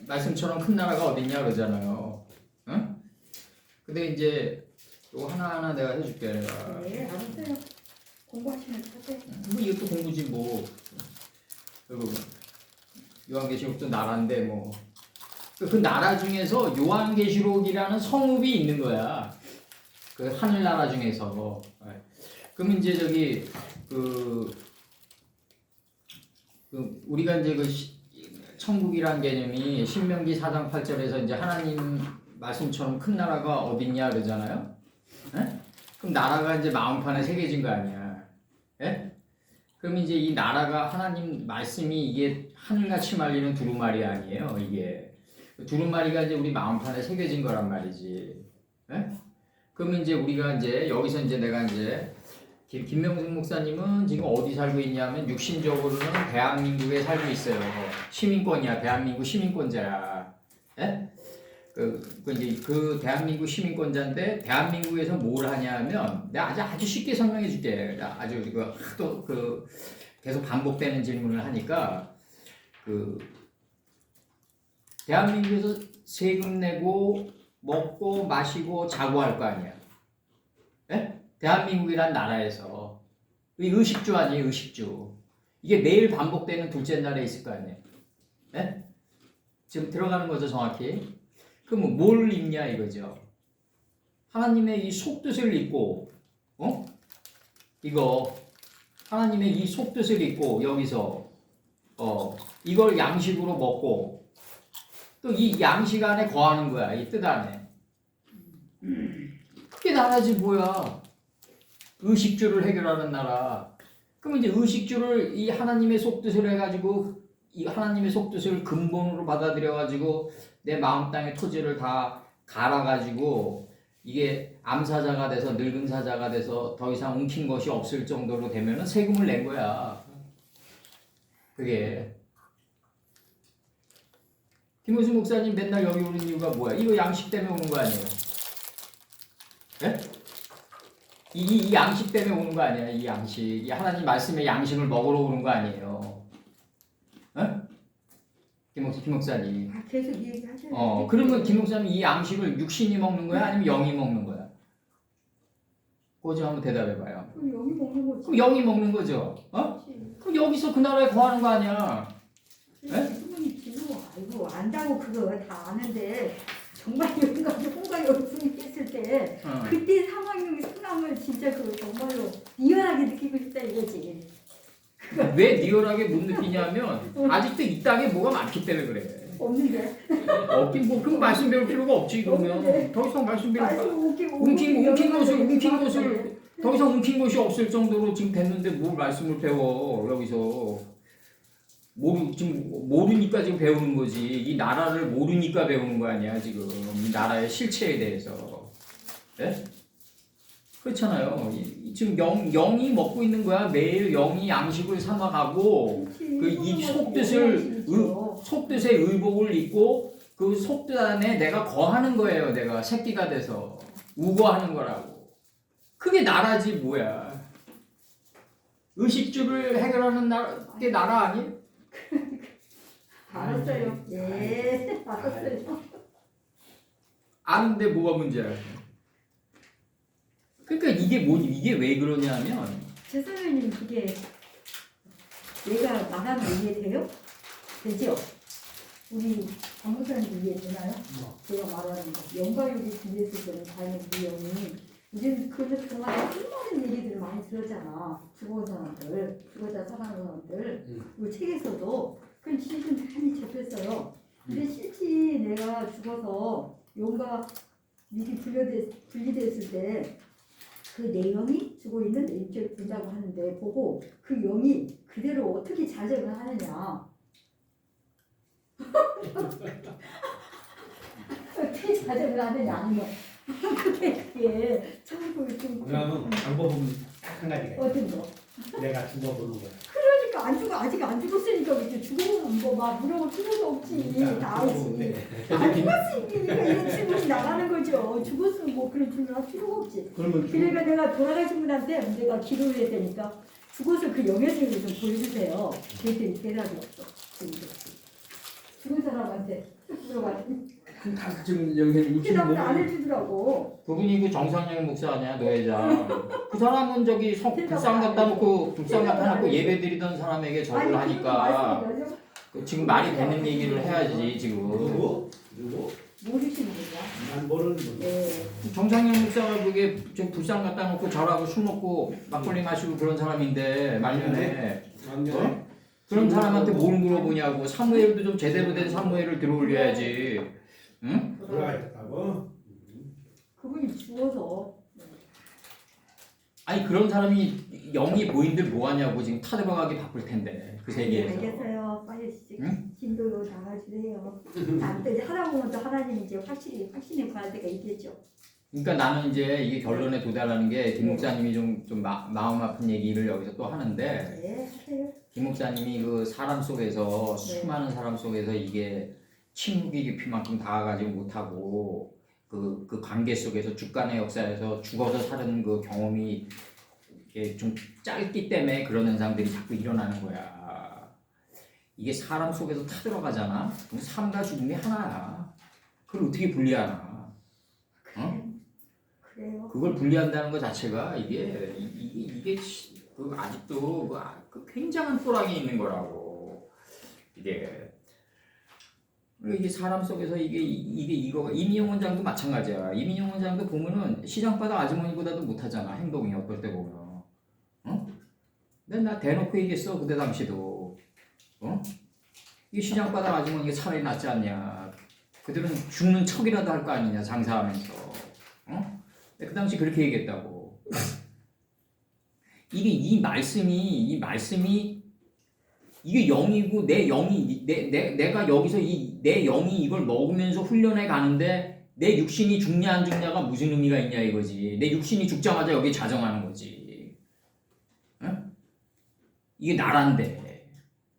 말씀처럼 큰 나라가 어딨냐 그러잖아요. 응? 근데 이제 또 하나하나 내가 해줄게. 네, 알았어요. 공부하시면 하세요. 뭐 이것도 공부지 뭐. 그리고 요한계시록도 나라인데 뭐. 그 나라 중에서 요한계시록이라는 성읍이 있는 거야. 그 하늘나라 중에서. 그럼 이제 저기 우리가 이제 천국이란 개념이 신명기 4장 8절에서 이제 하나님 말씀처럼 큰 나라가 어딨냐 그러잖아요. 에? 그럼 나라가 이제 마음판에 새겨진 거 아니야. 에? 그럼 이제 이 나라가 하나님 말씀이 이게 하늘같이 말리는 두루마리 아니에요. 이게 두루마리가 이제 우리 마음판에 새겨진 거란 말이지. 에? 그러면 이제 우리가 이제 여기서 이제 내가 이제 김명승 목사님은 지금 어디 살고 있냐면 육신적으로는 대한민국에 살고 있어요. 시민권이야. 대한민국 시민권자야. 예? 이제 그 대한민국 시민권자인데 대한민국에서 뭘 하냐면 내가 아주 쉽게 설명해 줄게. 아주 또 계속 반복되는 질문을 하니까 대한민국에서 세금 내고 먹고 마시고 자고 할 거 아니야. 예? 대한민국이란 나라에서 의식주 아니에요. 의식주. 이게 매일 반복되는 둘째 날에 있을 거 아니에요. 네? 지금 들어가는 거죠 정확히. 그럼 뭘 읽냐 이거죠. 하나님의 이 속뜻을 읽고 이거 하나님의 이 속뜻을 읽고 여기서 이걸 양식으로 먹고 또 이 양식 안에 거하는 거야. 이 뜻 안에. 그게 나라지 뭐야. 의식주를 해결하는 나라. 그럼 이제 의식주를 이 하나님의 속뜻을 해가지고 이 하나님의 속뜻을 근본으로 받아들여가지고 내 마음 땅의 토지를 다 갈아가지고 이게 암사자가 돼서 늙은 사자가 돼서 더 이상 웅킨 것이 없을 정도로 되면은 세금을 낸 거야. 그게 김호수 목사님 맨날 여기 오는 이유가 뭐야? 이거 양식 때문에 오는 거 아니에요? 예? 이 양식 때문에 오는 거 아니야? 이 양식, 이 하나님 말씀의 양식을 먹으러 오는 거 아니에요? 김 목사님. 계속 얘기하셔요. 그러면 김 목사님 이 양식을 육신이 먹는 거야? 아니면 영이 먹는 거야? 그거 좀 한번 대답해봐요. 그럼 영이 먹는 거지. 그럼 영이 먹는 거죠? 그럼 여기서 그 나라에 거하는 거 아니야? 그분이 지금 알고 안다고 그거 다 아는데 정말 여기까지 홍가 열풍이 했을 때 그때 상황을 진짜 그 정말로 리얼하게 느끼고 싶다 이거지. 왜 리얼하게 못 느끼냐면 아직도 이 땅에 뭐가 많기 때문에 그래. 없는데. 없긴 뭐 그럼 말씀 배울 필요가 없지 그러면. 더 이상 말씀 배울 웅킨 것을 더 이상 웅킨 것이 없을 정도로 지금 됐는데 뭘 말씀을 배워 여기서. 지금 모르니까 지금 배우는 거지. 이 나라를 모르니까 배우는 거 아니야 지금. 이 나라의 실체에 대해서. 네? 그렇잖아요. 지금 영이 먹고 있는 거야. 매일 영이 양식을 삼아가고 이 속뜻의 의복을 입고 그 속뜻 안에 내가 거하는 거예요. 내가 새끼가 돼서 우거하는 거라고. 그게 나라지 뭐야. 의식주를 해결하는 게 나라 아니? 알았어요. 예, 알았어요. 아는데 뭐가 문제야? 그러니까 이게 왜 그러냐면 최선생님 그게 내가 말하면 이해돼요? 되죠? 우리 강무사님도 이해되나요? 제가 말하는 거 영가요리 준비했을 때는 다행히 우리 영이 요즘 그래서 정말 수많은 얘기들을 많이 들었잖아. 죽어온 사람들, 죽어자 살아난 사람들. 그 책에서도 그건 지금 많이 접했어요. 근데 실제 내가 죽어서 영가 육이 분리됐을 때 그 내용이 죽어 있는 내용을 본다고 하는데 보고 그 영이 그대로 어떻게 자정을 하느냐. 어떻게 자정을 하느냐 아니면 그게 참 좀. 그러면 방법은 한 가지가 있어. 어떤 거? 내가 죽어보는 거야. 그러니까 아직 안 죽었으니까 그렇게 죽어보면 뭐막 물어볼 필요도 없지. 다 알지. 안 죽었으니까 이런 질문이 나가는 거죠. 죽었으면 뭐 그런 질문 할 필요가 없지. 그러니까 내가 돌아가신 분한테 내가 기도를 해야 되니까 죽어서 그 영예생을 좀 보여주세요. 그랬더니 대답이 없어. 죽은 사람한테. 다 지금 여기 대답을 안 해주더라고. 그분이 그 정상영 목사 아니야 노회장. 그 사람은 저기 북상 갖다 놓고 북상 갖다 놓고 예배 드리던 사람에게 절을 하니까 지금 말이 되는 얘기를 해야지 지금. 누구? 모르시는 거야? 난 모르는 분. 네. 정상영 목사가 그게 저 불상 갖다 놓고 절하고 술 먹고 막걸리 마시고 그런 사람인데 말년에 작년에 그런 사람한테 뭘 물어보냐고. 사무엘도 좀 제대로 된 사무엘을 들어올려야지. 응? 돌아가 있다고. 그분이 죽어서. 아니 그런 사람이 영이 보인들 뭐하냐고. 지금 타들어가기 바쁠 텐데 그 세계에서. 알겠어요. 빨리 응? 진도로 나가주세요. 또 이제 하다 보면 또 하나님이 이제 확신에 구할 때가 있겠죠. 그러니까 나는 이제 이게 결론에 도달하는 게 김 목사님이 좀 마음 아픈 얘기를 여기서 또 하는데 네, 하세요. 김 목사님이 그 사람 속에서 네. 수많은 사람 속에서 이게 침묵의 깊이만큼 다가가지 못하고 그 관계 속에서 주간의 역사에서 죽어서 사는 그 경험이 이게 좀 짧기 때문에 그런 현상들이 자꾸 일어나는 거야. 이게 사람 속에서 타들어가잖아. 그럼 삶과 죽음이 하나야. 그걸 어떻게 분리하나? 어? 그래요. 그걸 분리한다는 것 자체가 이게 그 아직도 그 굉장한 또락이 있는 거라고. 이게 사람 속에서 이거 이민영 원장도 마찬가지야. 이민영 원장도 보면은 시장바닥 아주머니보다도 못하잖아. 행동이 어떨 때 보면. 어? 근데 나 대놓고 얘기했어 그때 당시도. 어? 이 시장바닥 아주머니가 차라리 낫지 않냐. 그들은 죽는 척이라도 할 거 아니냐 장사하면서. 어? 그 당시 그렇게 얘기했다고. 이 말씀이 이게 영이고 내 영이 내가 여기서 내 영이 이걸 먹으면서 훈련해 가는데 내 육신이 죽냐 안 죽냐가 무슨 의미가 있냐 이거지. 내 육신이 죽자마자 여기 자정하는 거지. 응? 이게 나란데.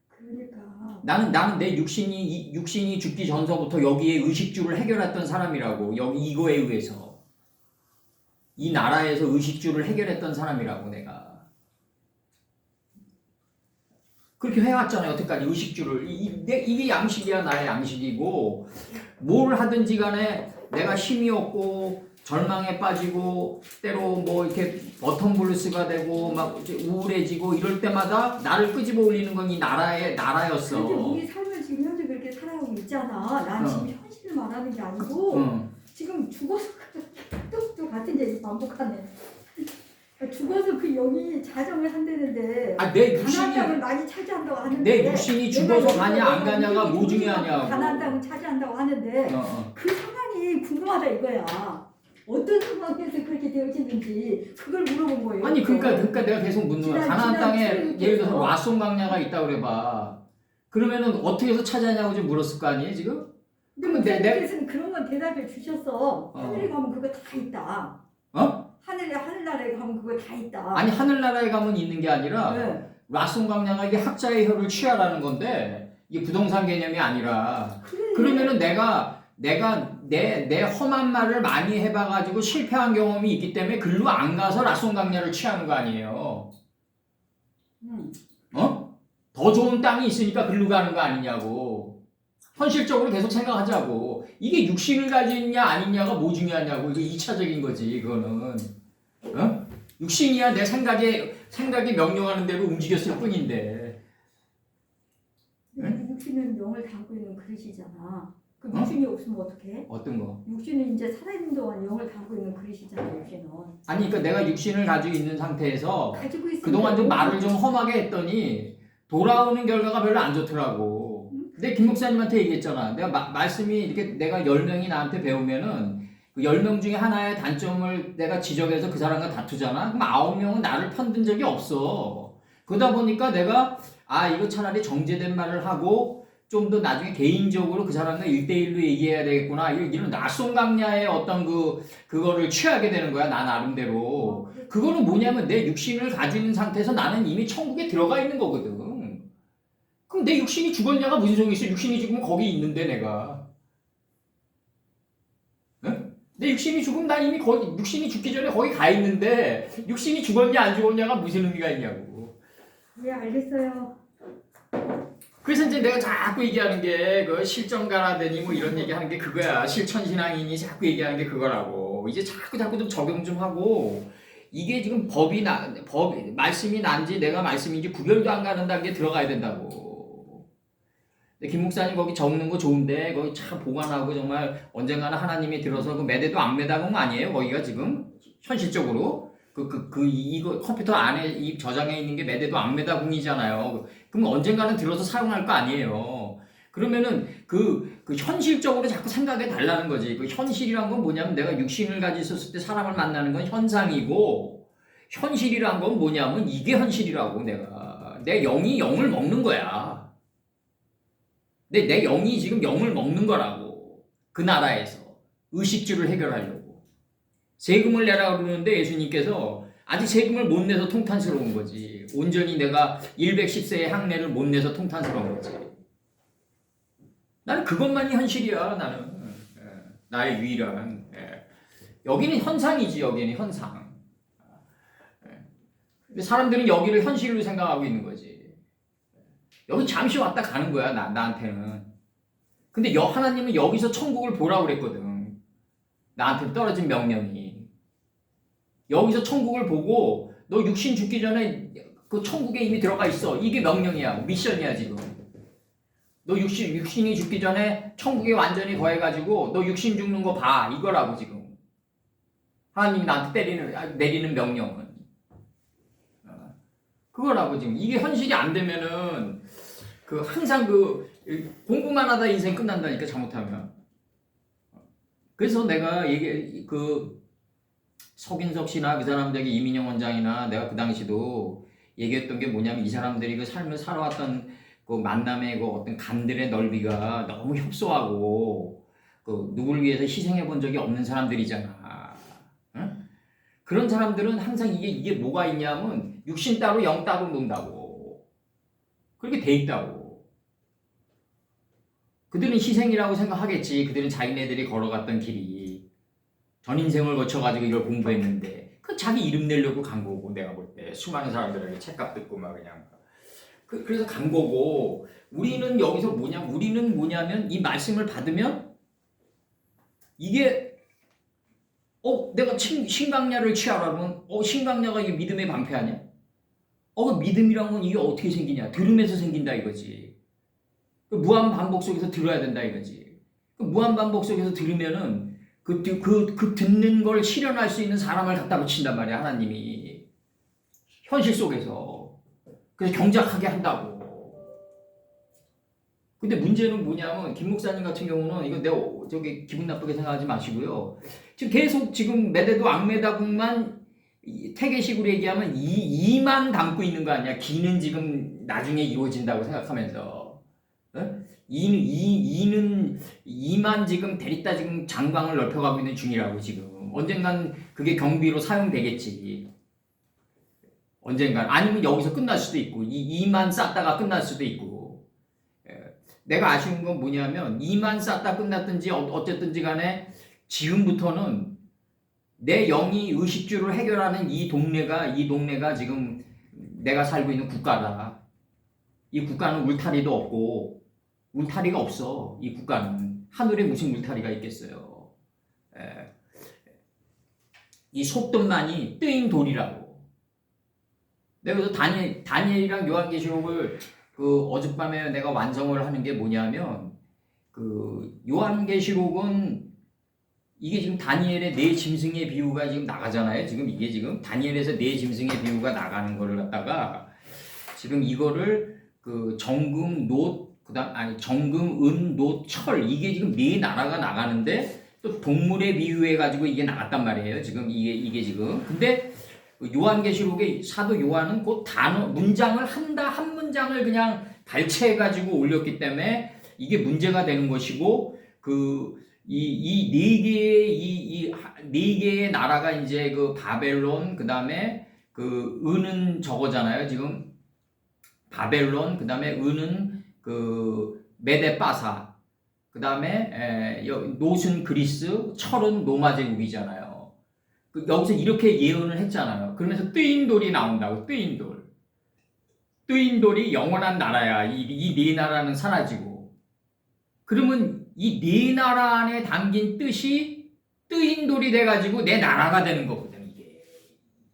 그러니까. 나는 내 육신이 죽기 전서부터 여기에 의식주를 해결했던 사람이라고. 여기 이거에 의해서 이 나라에서 의식주를 해결했던 사람이라고 내가. 그렇게 해왔잖아요. 여태까지 의식주를. 이게 양식이야. 나의 양식이고 뭘 하든지 간에 내가 힘이 없고 절망에 빠지고 때로 뭐 이렇게 버텀블루스가 되고 막 우울해지고 이럴 때마다 나를 끄집어 올리는 건 이 나라였어. 근데 우리 삶을 지금 현재 그렇게 살아가고 있잖아. 난 지금 현실을 말하는 게 아니고 지금 죽어서 또 같은 얘기 반복하네. 죽어서 그 영이 자정을 한다는데 내 가나안 땅을 육신이 많이 차지한다고 하는데 내 육신이 죽어서 가냐 안 가냐가 뭐 중요하냐고. 가나안 땅을 차지한다고 하는데 그 상황이 궁금하다 이거야. 어떤 상황에서 그렇게 되어지는지 그걸 물어본 거예요. 아니 그러니까 내가 계속 묻는 거야. 가나안 땅에 예를 들어서 라손 강야가 있다 그래봐. 그러면은 어떻게 해서 차지하냐고 좀 물었을 거 아니에요 지금? 그러면 내가는 그런 건 대답해 주셨어. 하늘에 가면 그거 다 있다. 어? 하늘나라에 가면 그거 다 있다. 아니 하늘나라에 가면 있는 게 아니라 네. 라손 강야가 이게 학자의 혀를 취하라는 건데 이게 부동산 개념이 아니라. 그래. 그러면은 내가 내 험한 말을 많이 해봐가지고 실패한 경험이 있기 때문에 글로 안 가서 라손 강야를 취하는 거 아니에요. 어? 더 좋은 땅이 있으니까 글로 가는 거 아니냐고. 현실적으로 계속 생각하자고. 이게 육신을 가지냐 아니냐가 뭐 중요하냐고. 이거 2차적인 거지 그거는. 어? 육신이야 내 생각이 명령하는 대로 움직였을 뿐인데. 응? 육신은 영을 담고 있는 그릇이잖아. 그 육신이 없으면 어떡해? 어떤 거? 육신은 이제 살아있는 동안 영을 담고 있는 그릇이잖아 육신은. 아니 그러니까 내가 육신을 가지고 있는 상태에서 가지고 있으면 그동안 좀 말을 좀 험하게 했더니 돌아오는 결과가 별로 안 좋더라고. 근데 김 목사님한테 얘기했잖아. 내가 말씀이 이렇게 내가 10명이 나한테 배우면은 그 10명 중에 하나의 단점을 내가 지적해서 그 사람과 다투잖아. 그럼 9명은 나를 편든 적이 없어. 그러다 보니까 내가 이거 차라리 정제된 말을 하고 좀 더 나중에 개인적으로 그 사람과 1대1로 얘기해야 되겠구나. 이런 낯선 강야의 어떤 그거를 취하게 되는 거야. 나 나름대로. 그거는 뭐냐면 내 육신을 가지고 있는 상태에서 나는 이미 천국에 들어가 있는 거거든. 그럼 내 육신이 죽었냐가 무슨 소용이 있어? 육신이 죽으면 거기 있는데 내가. 응? 내 육신이 죽으면 난 이미 육신이 죽기 전에 거기 가 있는데 육신이 죽었냐 안 죽었냐가 무슨 의미가 있냐고. 네 알겠어요. 그래서 이제 내가 자꾸 얘기하는 게 그 실전가라더니 뭐 이런 얘기하는 게 그거야. 실천신앙인이 자꾸 얘기하는 게 그거라고. 이제 자꾸 좀 적용 좀 하고 이게 지금 말씀이 난지 내가 말씀인지 구별도 안 가는 단계에 들어가야 된다고. 근데 김 목사님 거기 적는 거 좋은데 거기 참 보관하고 정말 언젠가는 하나님이 들어서 그 매대도 안 매다본 거 아니에요? 거기가 지금 현실적으로 이거 컴퓨터 안에 이 저장해 있는 게 매대도 안 매다궁이잖아요. 그럼 언젠가는 들어서 사용할 거 아니에요. 그러면은 그 현실적으로 자꾸 생각해 달라는 거지. 그 현실이란 건 뭐냐면 내가 육신을 가지고 있었을 때 사람을 만나는 건 현상이고 현실이란 건 뭐냐면 이게 현실이라고 내 영이 영을 먹는 거야. 내 영이 지금 영을 먹는 거라고. 그 나라에서 의식주를 해결하려고. 세금을 내라 그러는데 예수님께서 아직 세금을 못 내서 통탄스러운 거지. 온전히 내가 110세의 향례를 못 내서 통탄스러운 거지. 나는 그것만이 현실이야. 나는 나의 유일한 여기는 현상이지. 여기는 현상. 근데 사람들은 여기를 현실로 생각하고 있는 거지. 여기 잠시 왔다 가는 거야. 나한테는. 근데 하나님은 여기서 천국을 보라고 그랬거든. 나한테 떨어진 명령이. 여기서 천국을 보고 너 육신 죽기 전에 그 천국에 이미 들어가 있어. 이게 명령이야. 미션이야 지금. 너 육신이 죽기 전에 천국에 완전히 거해가지고 너 육신 죽는 거 봐. 이거라고 지금. 하나님이 나한테 내리는 명령은. 그거라고 지금. 이게 현실이 안 되면은 항상 공부만 하다 인생 끝난다니까 잘못하면. 그래서 내가 석인석 씨나 그 사람들에게 이민영 원장이나 내가 그 당시도 얘기했던 게 뭐냐면 이 사람들이 그 삶을 살아왔던 그 만남의 그 어떤 간들의 넓이가 너무 협소하고 누구를 위해서 희생해 본 적이 없는 사람들이잖아. 응? 그런 사람들은 항상 이게 뭐가 있냐면 육신 따로 영 따로 논다고. 그렇게 돼 있다고. 그들은 희생이라고 생각하겠지. 그들은 자기네들이 걸어갔던 길이. 전 인생을 거쳐가지고 이걸 공부했는데 자기 이름 내려고 간 거고 내가 볼 때 수많은 사람들에게 책값 듣고 막 그냥 그래서 간 거고 우리는 여기서 우리는 뭐냐면 이 말씀을 받으면 이게 내가 신강야를 취하라 그러면 신강야가 이게 믿음의 방패 아니야? 그 믿음이란 건 이게 어떻게 생기냐? 들으면서 생긴다 이거지. 무한 반복 속에서 들어야 된다 이거지. 무한 반복 속에서 들으면은 그 듣는 걸 실현할 수 있는 사람을 갖다 붙인단 말이야, 하나님이. 현실 속에서. 그래서 경작하게 한다고. 근데 문제는 뭐냐면, 김 목사님 같은 경우는, 이거 내가 기분 나쁘게 생각하지 마시고요. 지금 계속 지금 매대도 악매다국만 태계식으로 얘기하면 이만 담고 있는 거 아니야? 기는 지금 나중에 이루어진다고 생각하면서. 네? 이만 지금 데리다 지금 장광을 넓혀가고 있는 중이라고 지금. 언젠간 그게 경비로 사용되겠지. 언젠간. 아니면 여기서 끝날 수도 있고, 이만 쌓다가 끝날 수도 있고. 내가 아쉬운 건 뭐냐면, 이만 쌓다 끝났든지 어쨌든지 간에 지금부터는 내 영이 의식주를 해결하는 이 동네가 지금 내가 살고 있는 국가다. 이 국가는 울타리도 없고, 울타리가 없어. 이 국가는. 하늘에 무슨 울타리가 있겠어요. 이 속돈만이 뜨인 돌이라고. 내가 그래서 다니엘이랑 요한계시록을 어젯밤에 내가 완성을 하는 게 뭐냐면 요한계시록은 이게 지금 다니엘의 네 짐승의 비유가 지금 나가잖아요. 지금 이게 지금 다니엘에서 네 짐승의 비유가 나가는 거를 갖다가 지금 이거를 정금, 정금, 은, 노, 철 이게 지금 네 나라가 나가는데 또 동물에 비유해 가지고 이게 나갔단 말이에요. 지금 이게 지금. 근데 요한계시록의 사도 요한은 그 문장을 한 문장을 그냥 발췌해 가지고 올렸기 때문에 이게 문제가 되는 것이고 이 네 개의 나라가 이제 바벨론 그다음에 은은 저거잖아요. 지금 바벨론 그다음에 은은 메데빠사 그다음에 노은 그리스 철은 로마 제국이잖아요. 여기서 이렇게 예언을 했잖아요. 그러면서 뜨인 돌이 나온다고. 뜨인 돌. 뜨인 돌이 영원한 나라야. 이 네 나라는 사라지고. 그러면 이 네 나라 안에 담긴 뜻이 뜨인 돌이 돼가지고 내 나라가 되는 거거든,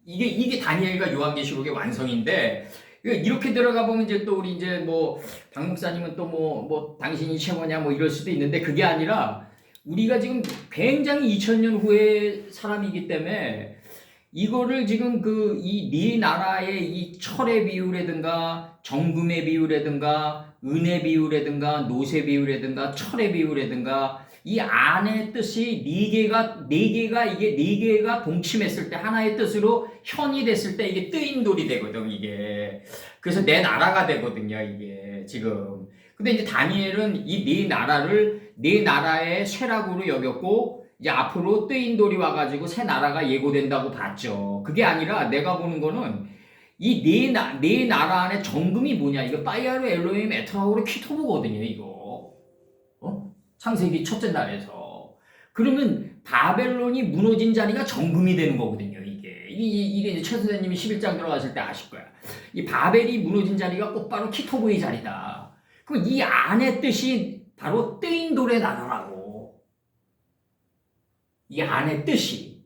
이게 다니엘과 요한계시록의 완성인데, 이렇게 들어가 보면 이제 또 우리 이제 뭐, 박 목사님은 또 뭐, 당신이 최고냐 뭐 이럴 수도 있는데, 그게 아니라, 우리가 지금 굉장히 2000년 후의 사람이기 때문에, 이거를 지금 이 네 나라의 이 철의 비유라든가 정금의 비유라든가 은의 비유라든가 노새 비유라든가 철의 비유라든가 이 안의 뜻이 네 개가 동침했을 때 하나의 뜻으로 현이 됐을 때 이게 뜨인 돌이 되거든, 이게. 그래서 내 나라가 되거든요, 이게 지금. 근데 이제 다니엘은 이 네 나라의 쇠락으로 여겼고, 이제 앞으로 뜨인 돌이 와가지고 새 나라가 예고된다고 봤죠. 그게 아니라 내가 보는 거는 이 네 나라 안에 정금이 뭐냐. 이거 파이아르 엘로힘 에트라우르 키토브거든요, 이거. 창세기 첫째 날에서. 그러면 바벨론이 무너진 자리가 정금이 되는 거거든요, 이게. 이게 이제 최 선생님이 11장 들어갔을 때 아실 거야. 이 바벨이 무너진 자리가 곧바로 키토브의 자리다. 그럼 이 안의 뜻이 바로 뜨인 돌의 나라라고. 이 안의 뜻이.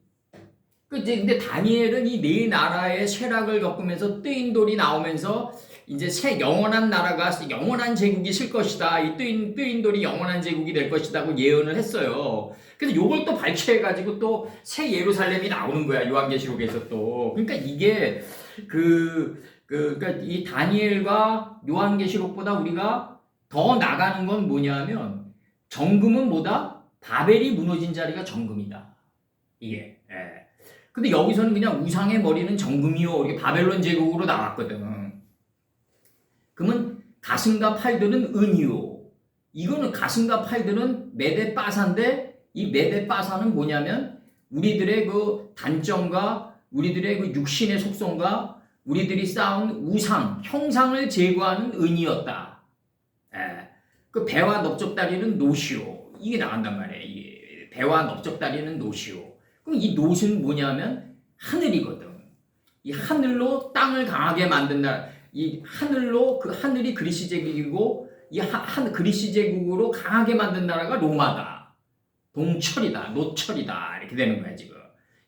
근데 다니엘은 이 네 나라의 쇠락을 겪으면서 뜨인 돌이 나오면서 이제 새 영원한 나라가, 영원한 제국이 있을 것이다. 이 뜨인 돌이 영원한 제국이 될 것이다고 예언을 했어요. 그래서 요걸 또 발췌해가지고 또 새 예루살렘이 나오는 거야. 요한계시록에서 또. 그러니까 이게 그러니까 이 다니엘과 요한계시록보다 우리가 더 나가는 건 뭐냐면 정금은 뭐다? 바벨이 무너진 자리가 정금이다. 이게. 예. 근데 여기서는 그냥 우상의 머리는 정금이요. 이렇게 바벨론 제국으로 나왔거든. 그러면 가슴과 팔들은 은이요. 이거는 가슴과 팔들은 메데빠사인데 이 메데빠사는 뭐냐면 우리들의 그 단점과 우리들의 그 육신의 속성과 우리들이 쌓은 우상, 형상을 제거하는 은이었다. 예. 그 배와 넓적다리는 노시오. 이게 나간단 말이에요. 이게 배와 넓적다리는 노시오. 그럼 이 노는 뭐냐면 하늘이거든. 이 하늘로 땅을 강하게 만든다. 이 하늘로 그 하늘이 그리스 제국이고 이 그리스 제국으로 강하게 만든 나라가 로마다. 동철이다. 노철이다. 이렇게 되는 거야 지금.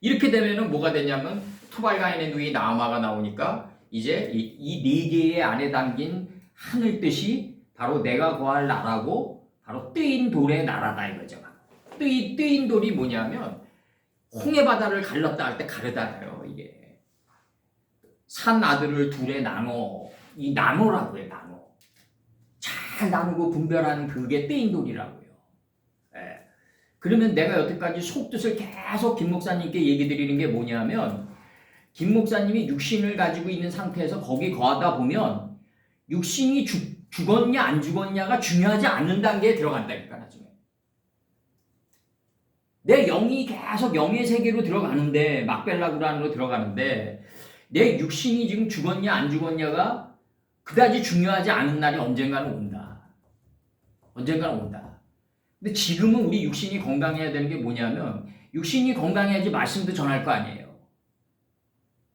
이렇게 되면은 뭐가 되냐면 투발가인의 누이 나아마가 나오니까 이제 이 네 개의 안에 담긴 하늘 뜻이 바로 내가 거할 나라고 바로 뜨인 돌의 나라다 이거죠. 뜨인 돌이 뭐냐면 홍해 바다를 갈랐다 할 때 가르다요. 이게 산 아들을 둘에 나눠. 이 나눠라고 해요. 나눠. 잘 나누고 분별하는 그게 뜨인 돌이라고요. 예. 그러면 내가 여태까지 속뜻을 계속 김 목사님께 얘기 드리는 게 뭐냐면 김 목사님이 육신을 가지고 있는 상태에서 거기 거하다 보면 육신이 죽었냐 안 죽었냐가 중요하지 않는 단계에 들어간다니까 나중에. 내 영이 계속 영의 세계로 들어가는데 막벨라구란으로 들어가는데 내 육신이 지금 죽었냐 안 죽었냐가 그다지 중요하지 않은 날이 언젠가는 온다. 언젠가는 온다. 근데 지금은 우리 육신이 건강해야 되는 게 뭐냐면 육신이 건강해야지 말씀도 전할 거 아니에요.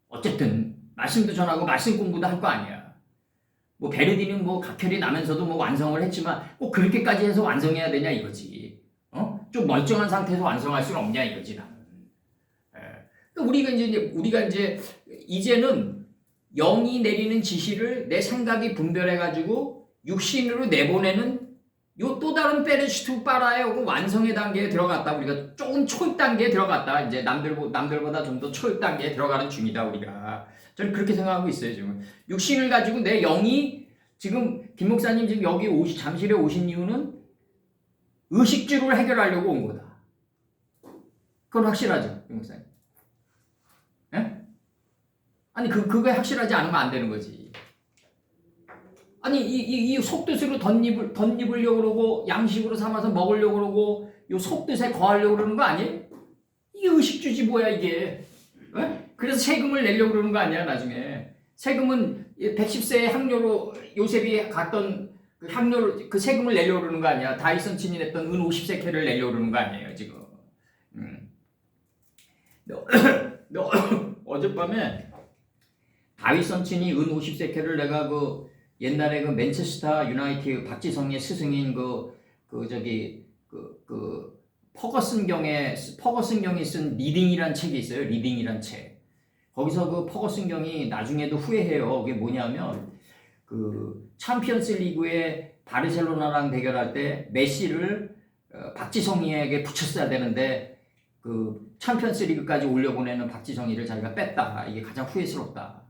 어쨌든 말씀도 전하고 말씀 공부도 할 거 아니야. 뭐 베르디는 뭐 각혈이 나면서도 뭐 완성을 했지만 꼭 그렇게까지 해서 완성해야 되냐 이거지. 좀 멀쩡한 상태에서 완성할 수는 없냐 이거지 나는. 우리가 이제 이제는 영이 내리는 지시를 내 생각이 분별해가지고 육신으로 내보내는 요 또 다른 페레시투 빠라의 완성의 단계에 들어갔다. 우리가 조금 초입 단계에 들어갔다. 이제 남들보다 좀 더 초입 단계에 들어가는 중이다 우리가. 저는 그렇게 생각하고 있어요 지금. 육신을 가지고 내 영이 지금 김 목사님 지금 여기 잠실에 오신 이유는 의식주를 해결하려고 온 거다. 그건 확실하죠, 김 목사님. 예? 아니 그게 확실하지 않으면 안 되는 거지. 아니 이 속뜻으로 덧입으려고 그러고 양식으로 삼아서 먹으려고 그러고 요 속뜻에 거하려고 그러는 거 아니에요? 이게 의식주지 뭐야 이게. 예? 그래서 세금을 내려고 그러는 거 아니야 나중에. 세금은 110세의 향료로 요셉이 갔던 그 향료를 그 세금을 내려고 그러는 거 아니야. 다이슨 친이 냈던 은 50세켈을 내려고 그러는 거 아니에요 지금. 어젯밤에 다윗 선친이 은 50세켈을 내가 그 옛날에 그 맨체스터 유나이티드 박지성의 스승인 퍼거슨 경이 쓴 리딩이란 책이 있어요. 리딩이란 책. 거기서 그 퍼거슨 경이 나중에도 후회해요. 그게 뭐냐면 그 챔피언스 리그에 바르셀로나랑 대결할 때 메시를 박지성이에게 붙였어야 되는데 그 챔피언스 리그까지 올려보내는 박지성이를 자기가 뺐다. 이게 가장 후회스럽다.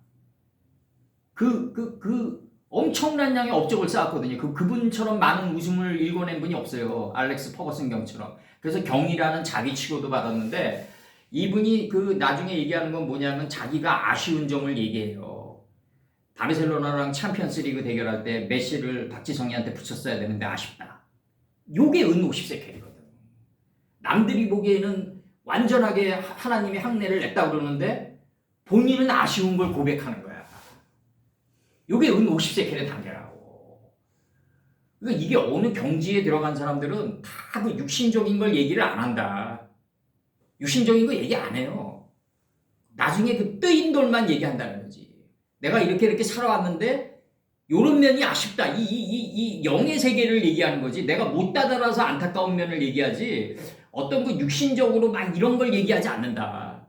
엄청난 양의 업적을 쌓았거든요. 그분처럼 많은 우승을 일궈낸 분이 없어요. 알렉스 퍼거슨 경처럼. 그래서 경이라는 자기 치고도 받았는데 이분이 그 나중에 얘기하는 건 뭐냐면 자기가 아쉬운 점을 얘기해요. 바르셀로나랑 챔피언스 리그 대결할 때 메시를 박지성이한테 붙였어야 되는데 아쉽다. 요게 은 50세켈이거든. 남들이 보기에는 완전하게 하나님의 항례를 냈다고 그러는데 본인은 아쉬운 걸 고백하는 거야. 요게 은 50세켈의 단계라고. 그러니까 이게 어느 경지에 들어간 사람들은 다 그 육신적인 걸 얘기를 안 한다. 육신적인 거 얘기 안 해요. 나중에 그 뜨인 돌만 얘기한다는 거지. 내가 이렇게 살아왔는데 요런 면이 아쉽다. 이 영의 세계를 얘기하는 거지. 내가 못 다다라서 안타까운 면을 얘기하지. 어떤 그 육신적으로 막 이런 걸 얘기하지 않는다.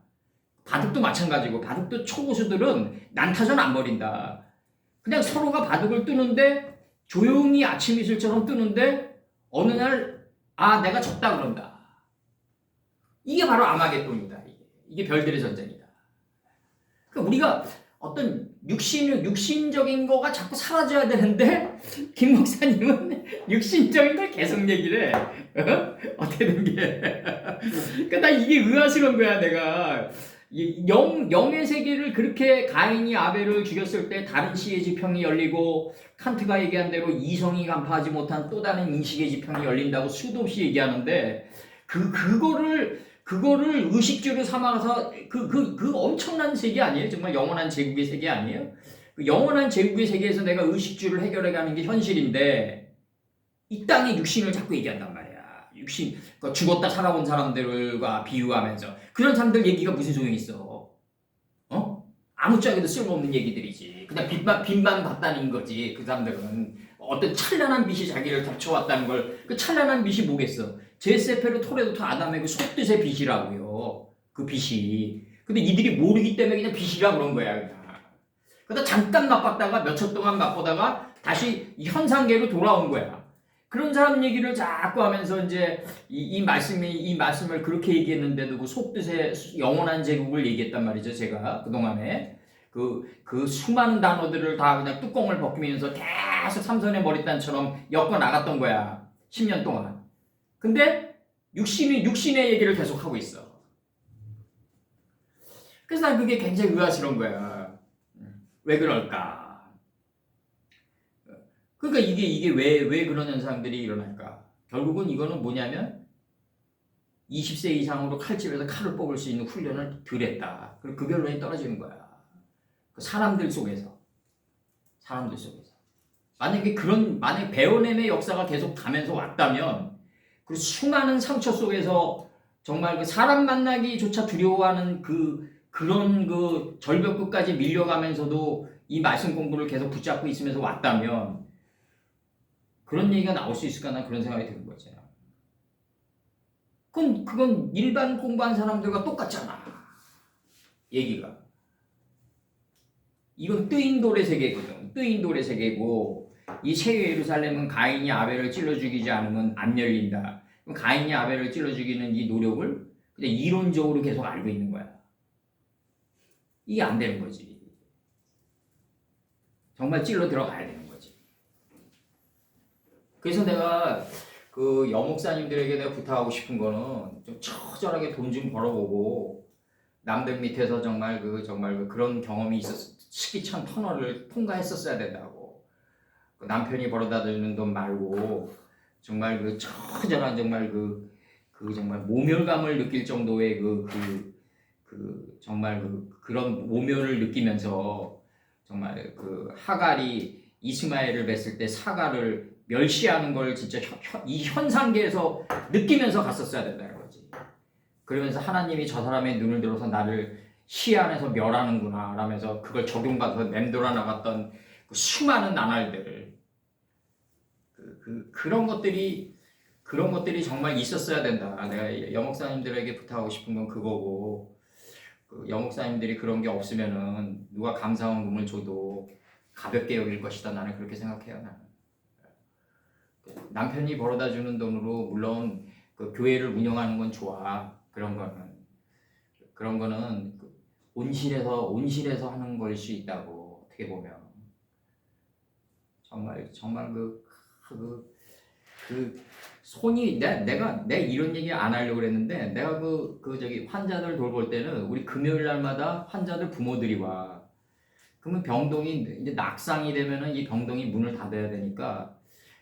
바둑도 마찬가지고 바둑도 초고수들은 난타전 안 벌인다. 그냥 서로가 바둑을 뜨는데 조용히 아침 이슬처럼 뜨는데 어느 날 내가 졌다 그런다. 이게 바로 아마겟돈이다. 이게 별들의 전쟁이다. 그러니까 우리가 어떤 육신적인 거가 자꾸 사라져야 되는데 김 목사님은 육신적인 걸 계속 얘기를 해. 어떻게 된 게. 그러니까 나 이게 의아스러운 거야. 내가 영의 세계를 그렇게 가인이 아벨을 죽였을 때 다른 시의 지평이 열리고 칸트가 얘기한 대로 이성이 간파하지 못한 또 다른 인식의 지평이 열린다고 수도 없이 얘기하는데 그거를 의식주로 삼아서 그 엄청난 세계 아니에요? 정말 영원한 제국의 세계 아니에요? 그 영원한 제국의 세계에서 내가 의식주를 해결해가는 게 현실인데 이 땅의 육신을 자꾸 얘기한단 말이야. 육신, 죽었다 살아온 사람들과 비유하면서 그런 사람들 얘기가 무슨 소용이 있어? 아무짝에도 쓸모없는 얘기들이지. 그냥 빛만 봤다는 거지. 그 사람들은 어떤 찬란한 빛이 자기를 덮쳐왔다는 걸. 그 찬란한 빛이 뭐겠어? 제세페르 토레도트 아담의 그 속뜻의 빛이라고요. 그 빛이. 근데 이들이 모르기 때문에 그냥 빛이라 그런 거야. 그냥. 그러다 잠깐 맛봤다가 몇 초 동안 맛보다가 다시 현상계로 돌아온 거야. 그런 사람 얘기를 자꾸 하면서 이제 이 말씀을 그렇게 얘기했는데도 그 속뜻의 영원한 제국을 얘기했단 말이죠. 제가 그동안에 그 수많은 단어들을 다 그냥 뚜껑을 벗기면서 계속 삼선의 머리단처럼 엮어 나갔던 거야. 10년 동안. 근데 육신의 얘기를 계속 하고 있어. 그래서 난 그게 굉장히 의아스러운 거야. 왜 그럴까? 그러니까 이게 왜 그런 현상들이 일어날까? 결국은 이거는 뭐냐면 20세 이상으로 칼집에서 칼을 뽑을 수 있는 훈련을 덜 했다. 그리고 그 결론이 떨어지는 거야. 그 사람들 속에서. 만약에 배어냄의 역사가 계속 가면서 왔다면 그 수많은 상처 속에서 정말 그 사람 만나기조차 두려워하는 그런 그 절벽 끝까지 밀려가면서도 이 말씀 공부를 계속 붙잡고 있으면서 왔다면 그런 얘기가 나올 수 있을까? 난 그런 생각이 드는 거지. 그건 일반 공부한 사람들과 똑같잖아. 얘기가. 이건 뜨인 돌의 세계거든. 뜨인 돌의 세계고 이 새 예루살렘은 가인이 아벨을 찔러 죽이지 않으면 안 열린다. 그럼 가인이 아벨을 찔러 죽이는 이 노력을 그냥 이론적으로 계속 알고 있는 거야. 이게 안 되는 거지. 정말 찔러 들어가야 되는 거지. 그래서 내가 그 여목사님들에게 내가 부탁하고 싶은 거는 좀 처절하게 돈 좀 벌어보고 남들 밑에서 정말 그런 경험이 있었어. 시기천 터널을 통과했었어야 된다고. 그 남편이 벌어다 주는 돈 말고 정말 그 처절한 정말 정말 모멸감을 느낄 정도의 정말 그런 모멸을 느끼면서 정말 그 하갈이 이스마엘을 뵀을 때 사가를 멸시하는 걸 진짜 이 현상계에서 느끼면서 갔었어야 된다는 거지. 그러면서 하나님이 저 사람의 눈을 들어서 나를 시 안에서 멸하는구나 라면서 그걸 적용받아서 맴돌아 나갔던 그 수많은 나날들 그런 것들이 정말 있었어야 된다. 내가 여목사님들에게 부탁하고 싶은 건 그거고 그 여목사님들이 그런 게 없으면은 누가 감사원금을 줘도 가볍게 여길 것이다. 나는 그렇게 생각해요. 나는. 남편이 벌어다 주는 돈으로 물론 그 교회를 운영하는 건 좋아. 그런 거는 그 온실에서 하는 걸 수 있다고 어떻게 보면 정말 그 손이 내가 이런 얘기 안 하려고 그랬는데 내가 저기 환자들 돌볼 때는 우리 금요일 날마다 환자들 부모들이 와. 그러면 병동이 이제 낙상이 되면은 이 병동이 문을 닫아야 되니까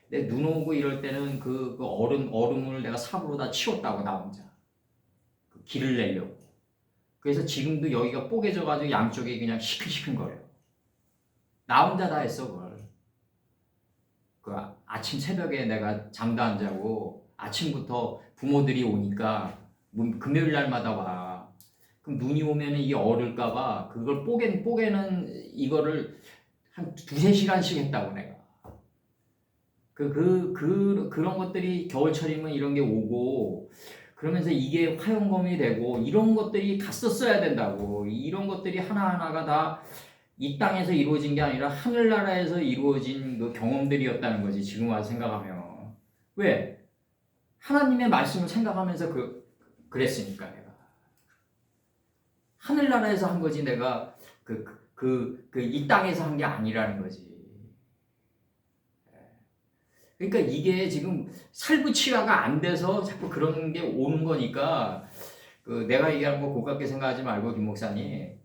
내 눈 오고 이럴 때는 그 얼음을 내가 삽으로 다 치웠다고 나 혼자 그 길을 내려고. 그래서 지금도 여기가 뽀개져가지고 양쪽이 그냥 시큰시큰거려요. 나 혼자 다 했어 그걸. 그 아침 새벽에 내가 잠도 안 자고 아침부터 부모들이 오니까 금요일 날마다 와. 그럼 눈이 오면 이 얼을까봐 그걸 뽀개는 이거를 한 2-3시간씩 했다고 내가. 그런 것들이 겨울철이면 이런 게 오고 그러면서 이게 화용검이 되고 이런 것들이 갔었어야 된다고. 이런 것들이 하나하나가 다 이 땅에서 이루어진 게 아니라 하늘나라에서 이루어진 그 경험들이었다는 거지. 지금 와서 생각하면. 왜? 하나님의 말씀을 생각하면서 그랬으니까 내가. 하늘나라에서 한 거지 내가 이 땅에서 한 게 아니라는 거지. 그러니까 이게 지금 살부치화가 안 돼서 자꾸 그런 게 오는 거니까 내가 얘기하는 거 고깝게 생각하지 말고 김 목사님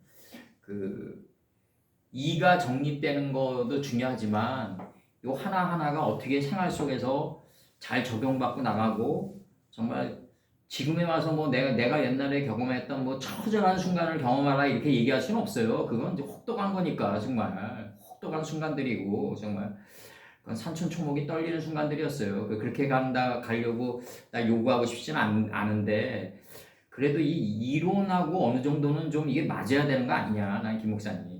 이가 정립되는 것도 중요하지만 요 하나하나가 어떻게 생활 속에서 잘 적용받고 나가고 정말 지금에 와서 뭐 내가 옛날에 경험했던 뭐 처절한 순간을 경험하라 이렇게 얘기할 수는 없어요. 그건 이제 혹독한 거니까 정말 혹독한 순간들이고 정말 산천초목이 떨리는 순간들이었어요. 그렇게 가려고 나 요구하고 싶지는 않은데 그래도 이 이론하고 어느 정도는 좀 이게 맞아야 되는 거 아니냐, 난 김 목사님.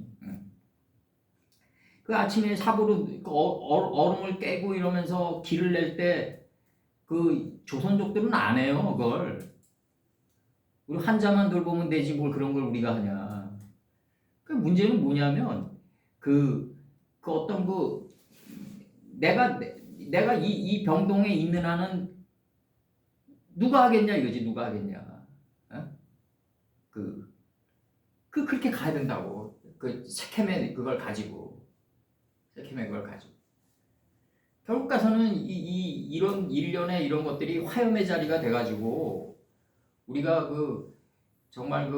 그 아침에 삽으로 얼음을 깨고 이러면서 길을 낼 때 그 조선족들은 안 해요, 그걸. 우리 환자만 돌보면 되지 뭘 그런 걸 우리가 하냐. 그 문제는 뭐냐면 어떤 내가 이 병동에 있는 한은 누가 하겠냐 이거지. 누가 하겠냐. 어? 그렇게 가야 된다고. 세켐의 그걸 가지고. 결국 가서는 이런 일련의 이런 것들이 화염의 자리가 돼가지고 우리가 정말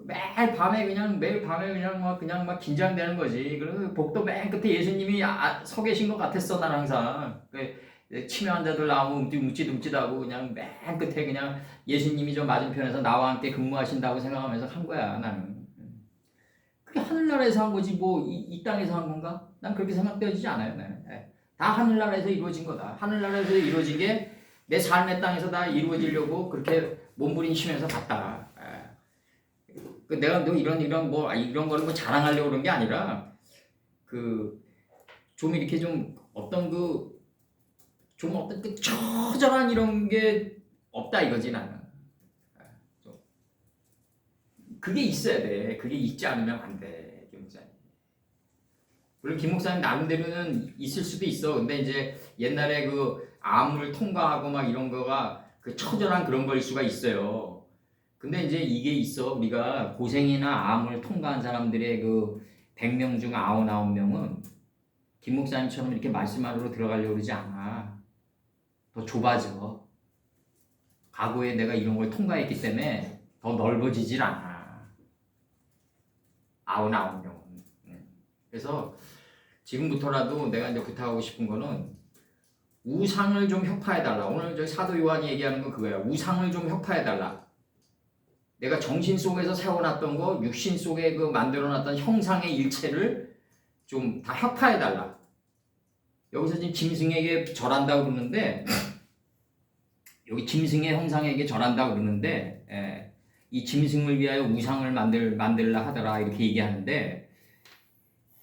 매일 밤에 그냥 막 긴장되는 거지. 그리고 복도 맨 끝에 예수님이 서 계신 것 같았어, 난 항상. 치매 환자들 나오면 묻지둥짓하고 그냥 맨 끝에 그냥 예수님이 저 맞은편에서 나와 함께 근무하신다고 생각하면서 한 거야, 나는. 그게 하늘나라에서 한 거지, 뭐, 이 땅에서 한 건가? 난 그렇게 생각되어지지 않아요, 나는. 다 하늘나라에서 이루어진 거다. 하늘나라에서 이루어진 게 내 삶의 땅에서 다 이루어지려고 그렇게 몸부림치면서 갔다. 내가 너 이런 거를 뭐 자랑하려고 그런 게 아니라 좀 이렇게 좀 어떤 처절한 이런 게 없다 이거지 나는. 그게 있어야 돼. 그게 있지 않으면 안 돼, 김 목사님. 물론 김 목사님 나름대로는 있을 수도 있어. 근데 이제 옛날에 암을 통과하고 막 이런 거가 처절한 그런 거일 수가 있어요. 근데 이제 이게 있어. 우리가 고생이나 암을 통과한 사람들의 100명 중 99명은 김 목사님처럼 이렇게 말씀 안으로 들어가려고 그러지 않아. 더 좁아져. 과거에 내가 이런 걸 통과했기 때문에 더 넓어지질 않아. 99명은. 그래서 지금부터라도 내가 이제 부탁하고 싶은 거는 우상을 좀 혁파해달라. 오늘 저기 사도 요한이 얘기하는 건 그거야. 우상을 좀 혁파해달라. 내가 정신 속에서 세워놨던 거, 육신 속에 만들어놨던 형상의 일체를 좀 다 혁파해달라. 여기서 지금 짐승에게 절한다고 그러는데, 여기 짐승의 형상에게 절한다고 그러는데, 이 짐승을 위하여 우상을 만들라 하더라 이렇게 얘기하는데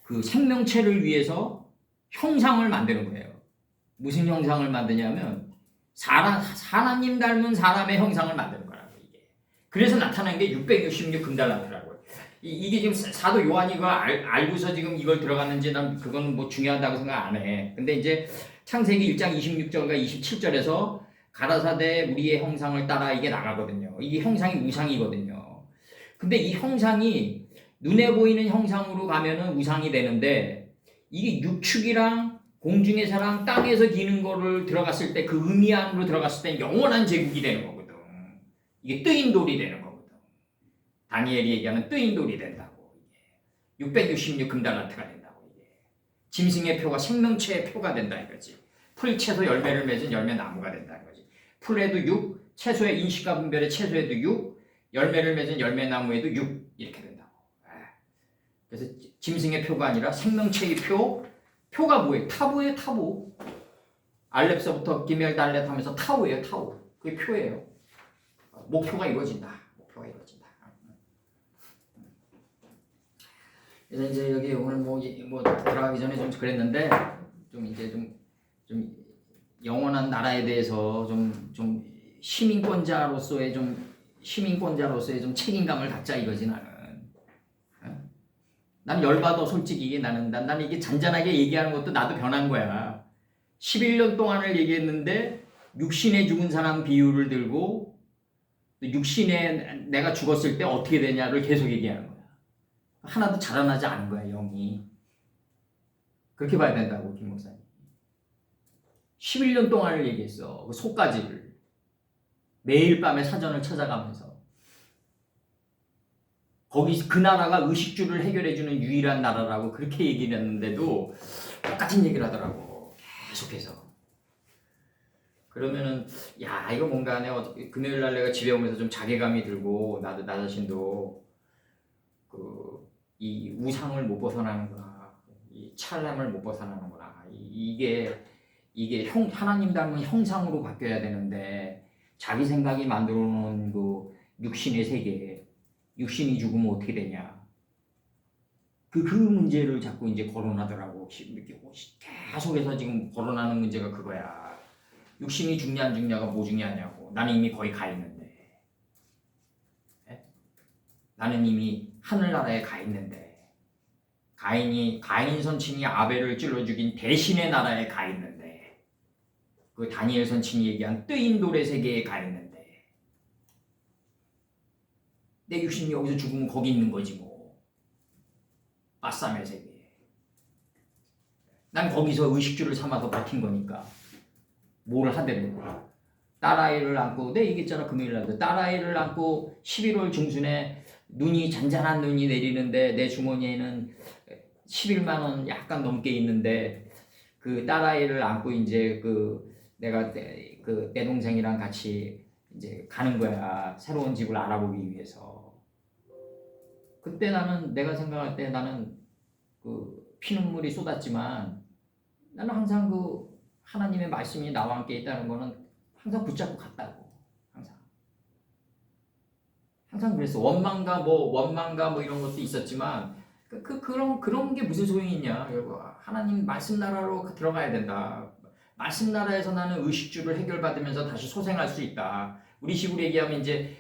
그 생명체를 위해서 형상을 만드는 거예요. 무슨 형상을 만드냐면 하나님 닮은 사람의 형상을 만드는 거라고 이게. 그래서 나타난 게 666 금달란트라고요. 이게 지금 사도 요한이 이거 알고서 지금 이걸 들어갔는지 난 그건 뭐 중요하다고 생각 안 해. 근데 이제 창세기 1장 26절과 27절에서 가라사대 우리의 형상을 따라 이게 나가거든요. 이게 형상이 우상이거든요. 근데 이 형상이 눈에 보이는 형상으로 가면은 우상이 되는데 이게 육축이랑 공중에서랑 땅에서 기는 거를 들어갔을 때 그 의미 안으로 들어갔을 때 영원한 제국이 되는 거거든. 이게 뜨인 돌이 되는 거거든. 다니엘이 얘기하는 뜨인 돌이 된다고. 666 금달란트가 된다고. 이게. 짐승의 표가 생명체의 표가 된다 이거지. 풀, 채소, 열매를 맺은 열매 나무가 된다 이거지. 풀에도 6, 채소의 인식과 분별의 채소에도 6, 열매를 맺은 열매 나무에도 6 이렇게 된다고. 그래서 짐승의 표가 아니라 생명체의 표가 뭐예요? 타부예요, 타부. 알렙서부터 기멜 달렛 하면서 타우예요, 타우. 그게 표예요. 목표가 이루어진다. 목표가 이루어진다. 그래서 이제 여기 오늘 뭐 들어가기 전에 좀 그랬는데 좀 이제 좀 영원한 나라에 대해서 좀 시민권자로서의 좀 책임감을 갖자 이거지 나는. 난 열받아 솔직히 나는 이게 잔잔하게 얘기하는 것도 나도 변한 거야. 11년 동안을 얘기했는데 육신에 죽은 사람 비유를 들고 육신에 내가 죽었을 때 어떻게 되냐를 계속 얘기하는 거야. 하나도 자라나지 않은 거야 영이. 그렇게 봐야 된다고 김 목사님. 11년 동안을 얘기했어. 그 속까지를. 매일 밤에 사전을 찾아가면서. 거기 그 나라가 의식주를 해결해주는 유일한 나라라고 그렇게 얘기를 했는데도 똑같은 얘기를 하더라고. 계속해서. 그러면은 야 이거 뭔가 내가 금요일날 내가 집에 오면서 좀 자괴감이 들고 나 자신도 이 우상을 못 벗어나는구나. 이 찰람을 못 벗어나는구나. 이게 하나님 닮은 형상으로 바뀌어야 되는데 자기 생각이 만들어 놓은 그 육신의 세계, 육신이 죽으면 어떻게 되냐. 그 문제를 자꾸 이제 거론하더라고. 계속해서 지금 거론하는 문제가 그거야. 육신이 죽냐 안 죽냐가 뭐 중요하냐고. 나는 이미 거의 가 있는데. 나는 이미 하늘나라에 가 있는데. 가인 선친이 아벨을 찔러 죽인 대신의 나라에 가 있는데. 그 다니엘 선친이 얘기한 뜨인 돌의 세계에 가 있는데. 내 육신이 여기서 죽으면 거기 있는 거지 뭐. 아싸의 세계. 난 거기서 의식주를 삼아서 버틴 거니까. 뭘 하더라도. 딸아이를 안고, 내가 얘기했잖아 금요일날도. 딸아이를 안고 11월 중순에 잔잔한 눈이 내리는데 내 주머니에는 11만 원 약간 넘게 있는데 그 딸아이를 안고 이제 내가 내 동생이랑 같이 이제 가는 거야. 새로운 집을 알아보기 위해서. 그때 내가 생각할 때 나는 피눈물이 쏟았지만 나는 항상 하나님의 말씀이 나와 함께 있다는 거는 항상 붙잡고 갔다고. 항상 그랬어. 원망과 뭐 이런 것도 있었지만 그런 게 무슨 소용이 있냐. 하나님 말씀 나라로 들어가야 된다. 말씀 나라에서 나는 의식주를 해결받으면서 다시 소생할 수 있다. 우리 식으로 얘기하면 이제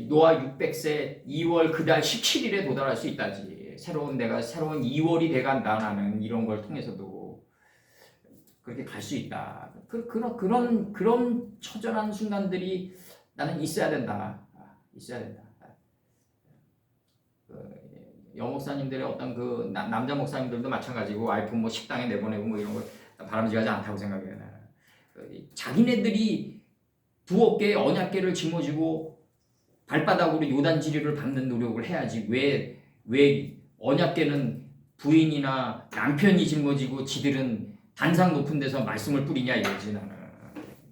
노아 600세 2월 그달 17일에 도달할 수 있다지. 새로운 2월이 돼간다. 나는 이런 걸 통해서도 그렇게 갈 수 있다. 그런 처절한 순간들이 나는 있어야 된다. 있어야 된다. 여 목사님들의 어떤 남자 목사님들도 마찬가지고 와이프 뭐 식당에 내보내고 뭐 이런 거 바람직하지 않다고 생각해요. 자기네들이 두 어깨에 언약궤를 짊어지고 발바닥으로 요단지리를 밟는 노력을 해야지. 왜 언약궤는 부인이나 남편이 짊어지고 지들은 단상 높은 데서 말씀을 뿌리냐 이거지. 나는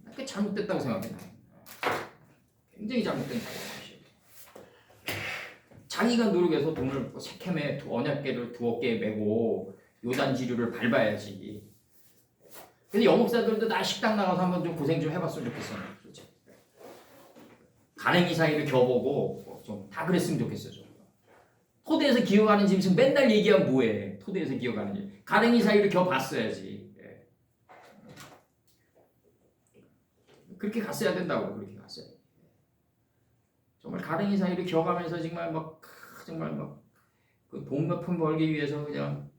그게 잘못됐다고 생각해. 굉장히 잘못된 것이에요. 자기가 노력해서 돈을 세켐에 언약궤를 두 어깨에 메고 요단지류를 밟아야지. 그래서 영업사들도 나 식당 나가서 한번 좀 고생 좀 해봤으면 좋겠어. 가랭이 사이를 겨보고 좀 다 그랬으면 좋겠어. 좀. 토대에서 기어가는 짐승 맨날 얘기하면 뭐해? 토대에서 기어가는 짐. 가랭이 사이를 겨봤어야지. 예. 그렇게 갔어야 된다고. 그렇게 갔어야 돼. 정말 가랭이 사이를 기어가면서 정말 돈 몇 푼 벌기 위해서 그냥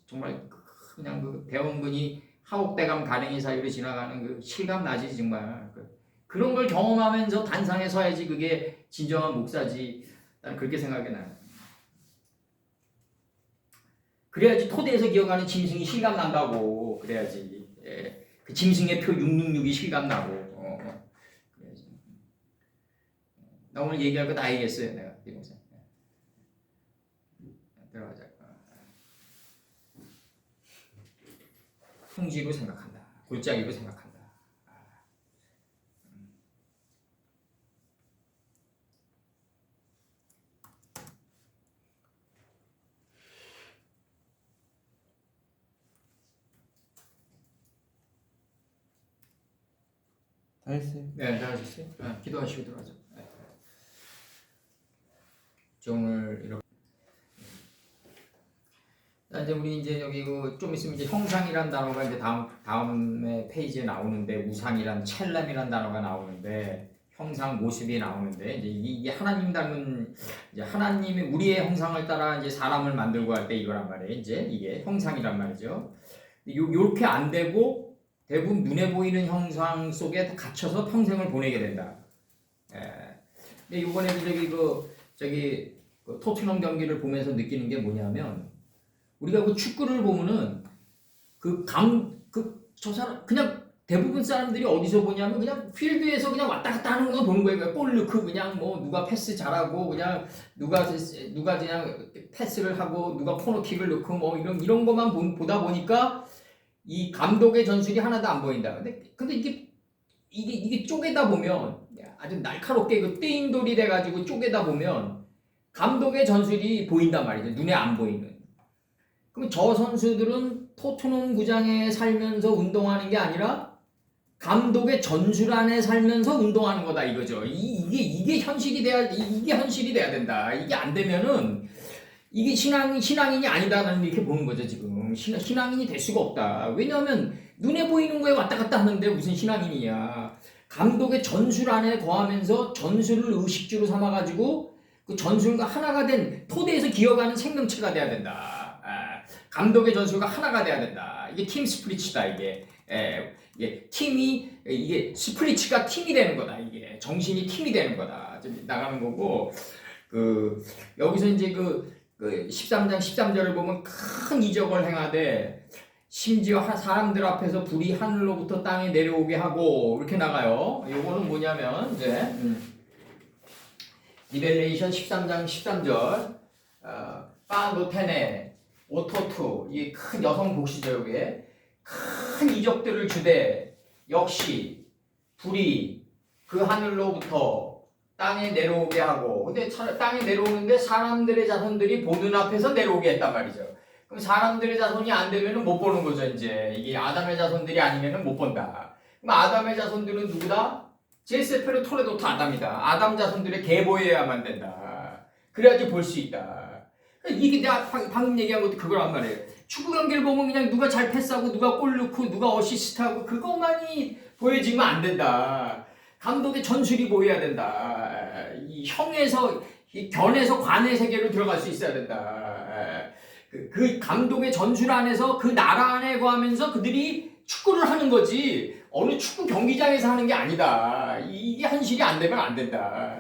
정말 그냥 그 대원군이 하옥대감 가랭이 사이로 지나가는 그 실감 나지 정말. 그런 걸 경험하면서 단상에 서야지 그게 진정한 목사지. 나는 그렇게 생각이 나요. 그래야지 토대에서 기어가는 짐승이 실감 난다고. 그래야지. 예. 그 짐승의 표 666이 실감 나고. 그래야지. 나 오늘 얘기할 거 다 얘기했어요. 내가. 들어가자. 풍지로 생각한다. 골짜기로 생각한다. 다 했어요. 네, 다 하셨어요? 기도하시고 들어가죠. 네. 오늘 이렇게. 이제 우리 이제 여기 좀 있으면 이제 형상이란 단어가 이제 다음에 페이지에 나오는데 우상이란 첼렘이란 단어가 나오는데 형상 모습이 나오는데 이제 이게 하나님 닮은 이제 하나님이 우리의 형상을 따라 이제 사람을 만들고 할 때 이거란 말이에요. 이제 이게 형상이란 말이죠. 요렇게 안 되고 대부분 눈에 보이는 형상 속에 갇혀서 평생을 보내게 된다. 예. 근데 이번에 저기 토트넘 경기를 보면서 느끼는 게 뭐냐면. 우리가 그 축구를 보면은 저 사람 그냥 대부분 사람들이 어디서 보냐면 그냥 필드에서 그냥 왔다 갔다 하는 거 보는 거예요. 골 넣고 그냥 뭐 누가 패스 잘하고 그냥 누가 그냥 패스를 하고 누가 코너킥을 넣고 뭐 이런 것만 보다 보니까 이 감독의 전술이 하나도 안 보인다. 근데 이게 쪼개다 보면 아주 날카롭게 그 띵돌이 돼가지고 쪼개다 보면 감독의 전술이 보인단 말이죠. 눈에 안 보이는. 그럼 저 선수들은 토트넘 구장에 살면서 운동하는 게 아니라 감독의 전술 안에 살면서 운동하는 거다 이거죠. 이게 현실이 돼야 된다. 이게 안 되면은 이게 신앙인이 아니다라는 이렇게 보는 거죠 지금. 신앙인이 될 수가 없다. 왜냐하면 눈에 보이는 거에 왔다 갔다 하는데 무슨 신앙인이야. 감독의 전술 안에 거하면서 전술을 의식주로 삼아가지고 그 전술과 하나가 된 토대에서 기어가는 생명체가 돼야 된다. 감독의 전술과 하나가 돼야 된다. 이게 팀 스프리츠다 이게. 이게 스프리츠가 팀이 되는 거다. 이게 정신이 팀이 되는 거다. 좀 나가는 거고 여기서 이제 13장 13절을 보면 큰 이적을 행하되 심지어 사람들 앞에서 불이 하늘로부터 땅에 내려오게 하고 이렇게 나가요. 요거는 뭐냐면 이제 리벨레이션 13장 13절 파노테네 오토투 이 큰 여성 복시죠. 여기에 큰 이적들을 주되 역시 불이 그 하늘로부터 땅에 내려오게 하고 근데 땅에 내려오는데 사람들의 자손들이 보는 앞에서 내려오게 했단 말이죠. 그럼 사람들의 자손이 안 되면 못 보는 거죠. 이제 이게 아담의 자손들이 아니면 못 본다. 그럼 아담의 자손들은 누구다? 제세페르 토레도트 아담이다. 아담 자손들의 계보여야만 된다. 그래야지 볼 수 있다. 이게 내가 방금 얘기한 것도 그거란 말이에요. 축구 경기를 보면 그냥 누가 잘 패스하고 누가 골 넣고 누가 어시스트하고 그것만이 보여지면 안 된다. 감독의 전술이 보여야 된다. 이 형에서 이 견에서 관의 세계로 들어갈 수 있어야 된다. 그 감독의 전술 안에서 그 나라 안에 거하면서 그들이 축구를 하는 거지 어느 축구 경기장에서 하는 게 아니다. 이게 현실이 안 되면 안 된다.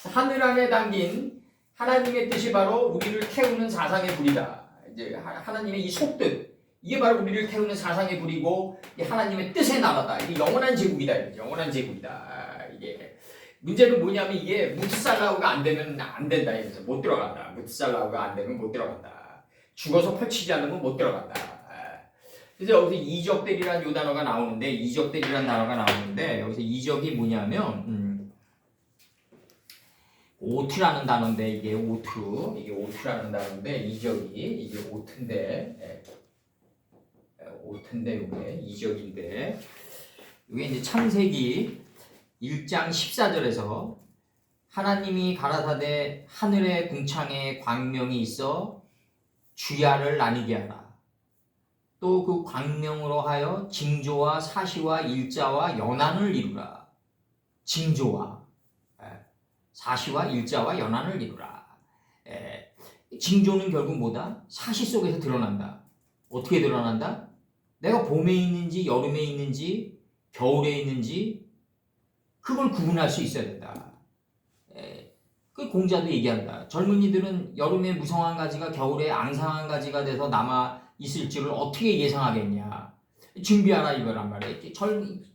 하늘 안에 담긴 하나님의 뜻이 바로 우리를 태우는 사상의 불이다. 이제 하나님의 이 속뜻 이게 바로 우리를 태우는 사상의 불이고 하나님의 뜻의 나라다. 이게 영원한 제국이다. 영원한 제국이다. 이게 문제는 뭐냐면 이게 무트살라우가 안 되면 안 된다. 이래서 못 들어간다. 무트살라우가 안 되면 못 들어간다. 죽어서 펼치지 않으면 못 들어간다. 그래서 여기서 이적들이라는 요 단어가 나오는데 이적들이라는 단어가 나오는데 여기서 이적이 뭐냐면 오트라는 단어인데 이게 오트라는 단어인데 이적이 이게 오트인데 이게 이적인데 이게 이제 창세기 1장 14절에서 하나님이 가라사대 하늘의 궁창에 광명이 있어 주야를 나뉘게 하라. 또 그 광명으로 하여 징조와 사시와 일자와 연한을 이루라. 징조와 사시와 일자와 연한을 이루라. 징조는 결국 뭐다? 사시 속에서 드러난다. 어떻게 드러난다? 내가 봄에 있는지 여름에 있는지 겨울에 있는지 그걸 구분할 수 있어야 된다. 그 공자도 얘기한다. 젊은이들은 여름에 무성한 가지가 겨울에 앙상한 가지가 돼서 남아 있을 줄을 어떻게 예상하겠냐. 준비하라 이거란 말이야.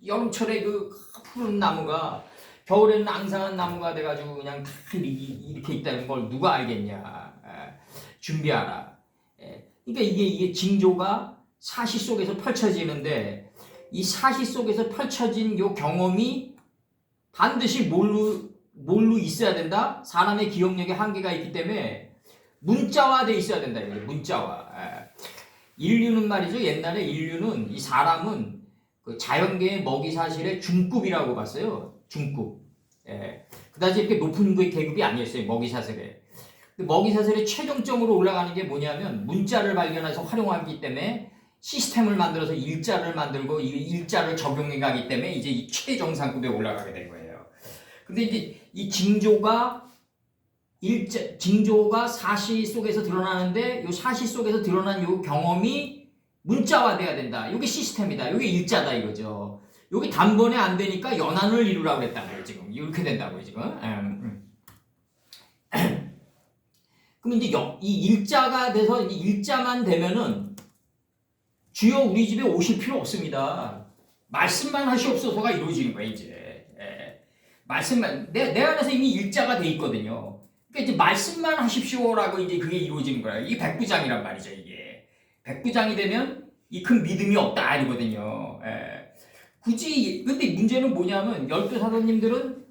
여름철에 그 푸른 나무가 겨울에는 앙상한 나무가 돼가지고 그냥 다 이렇게 있다는 걸 누가 알겠냐. 준비하라. 그러니까 이게 징조가 사시 속에서 펼쳐지는데 이 사시 속에서 펼쳐진 요 경험이 반드시 뭘로 있어야 된다? 사람의 기억력에 한계가 있기 때문에 문자화돼 있어야 된다. 이거죠. 문자화. 인류는 말이죠. 옛날에 인류는 이 사람은 그 자연계의 먹이 사실의 중급이라고 봤어요. 중급. 그다지 이렇게 높은 그 계급이 아니었어요. 먹이 사슬에. 먹이 사슬의 최종점으로 올라가는 게 뭐냐면 문자를 발견해서 활용하기 때문에 시스템을 만들어서 일자를 만들고 이 일자를 적용해 가기 때문에 이제 이 최정상급에 올라가게 된 거예요. 근데 이제 이 징조가 사시 속에서 드러나는데 요 사시 속에서 드러난 요 경험이 문자화돼야 된다. 요게 시스템이다. 요게 일자다 이거죠. 요게 단번에 안 되니까 연한을 이루라고 그랬다고요. 지금 이렇게 된다고요. 지금. 그럼 이제 이 일자가 돼서 이제 일자만 되면은 주여 우리 집에 오실 필요 없습니다. 말씀만 하시옵소서가 이루어지는 거예요. 이제. 말씀만 내 안에서 이미 일자가 돼 있거든요. 그러니까 이제 말씀만 하십시오라고 이제 그게 이루어지는 거예요. 이게 백부장이란 말이죠. 이게 백부장이 되면 이 큰 믿음이 없다 아니거든요. 굳이 근데 문제는 뭐냐면 열두 사도님들은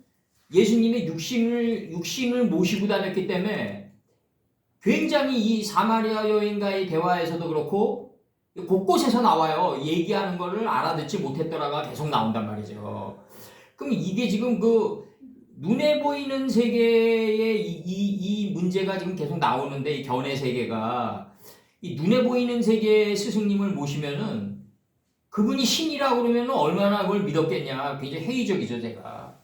예수님의 육신을 모시고 다녔기 때문에 굉장히 이 사마리아 여인과의 대화에서도 그렇고 곳곳에서 나와요. 얘기하는 거를 알아듣지 못했더라가 계속 나온단 말이죠. 그럼 이게 지금 그 눈에 보이는 세계의 이 문제가 지금 계속 나오는데 이 견해 세계가 이 눈에 보이는 세계의 스승님을 모시면은 그분이 신이라고 그러면 얼마나 그걸 믿었겠냐. 굉장히 회의적이죠 제가.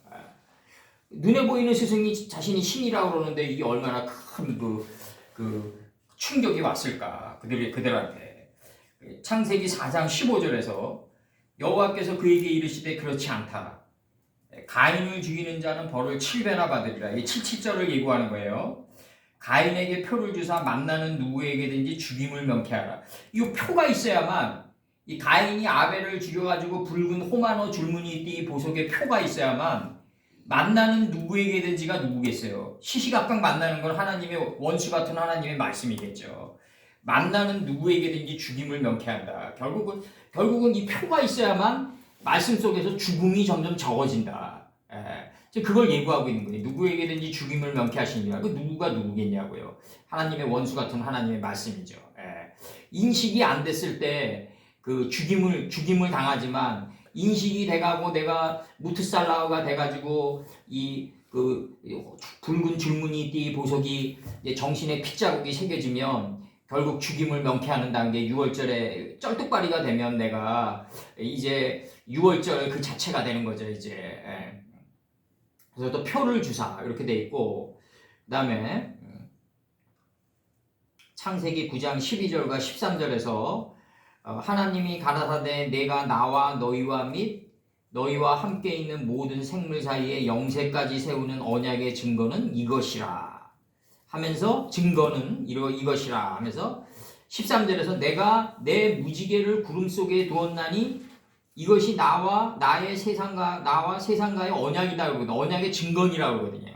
눈에 보이는 스승이 자신이 신이라고 그러는데 이게 얼마나 큰 그 충격이 왔을까 그들한테. 창세기 4장 15절에서 여호와께서 그에게 이르시되 그렇지 않다. 가인을 죽이는 자는 벌을 7배나 받으리라. 이 77절을 예고하는 거예요. 가인에게 표를 주사 만나는 누구에게든지 죽임을 명쾌하라. 이 표가 있어야만 이 가인이 아벨을 죽여가지고 붉은 호마노 줄무늬 띠 보석에 표가 있어야만 만나는 누구에게든지가 누구겠어요. 시시각각 만나는 건 하나님의 원수 같은 하나님의 말씀이겠죠. 만나는 누구에게든지 죽임을 명쾌한다. 결국은 이 표가 있어야만 말씀 속에서 죽음이 점점 적어진다. 그걸 예고하고 있는 거예요. 누구에게든지 죽임을 명쾌하시니라. 그 누구가 누구겠냐고요. 하나님의 원수 같은 하나님의 말씀이죠. 인식이 안 됐을 때 그 죽임을 당하지만 인식이 돼가고 내가 무트살라가 돼가지고 이 그 붉은 줄무늬 띠 보석이 정신에 핏자국이 새겨지면 결국 죽임을 명쾌하는 단계 6월절에 쩔뚝발이가 되면 내가 이제 6월절 그 자체가 되는 거죠 이제. 그래서 또 표를 주사 이렇게 돼 있고 그 다음에 창세기 9장 12절과 13절에서 하나님이 가라사대 내가 나와 너희와 및 너희와 함께 있는 모든 생물 사이에 영세까지 세우는 언약의 증거는 이것이라 하면서 증거는 이것이라 하면서 13절에서 내가 내 무지개를 구름 속에 두었나니 이것이 나와 세상과의 언약이다 그러거든요. 언약의 증거니라고 그러거든요.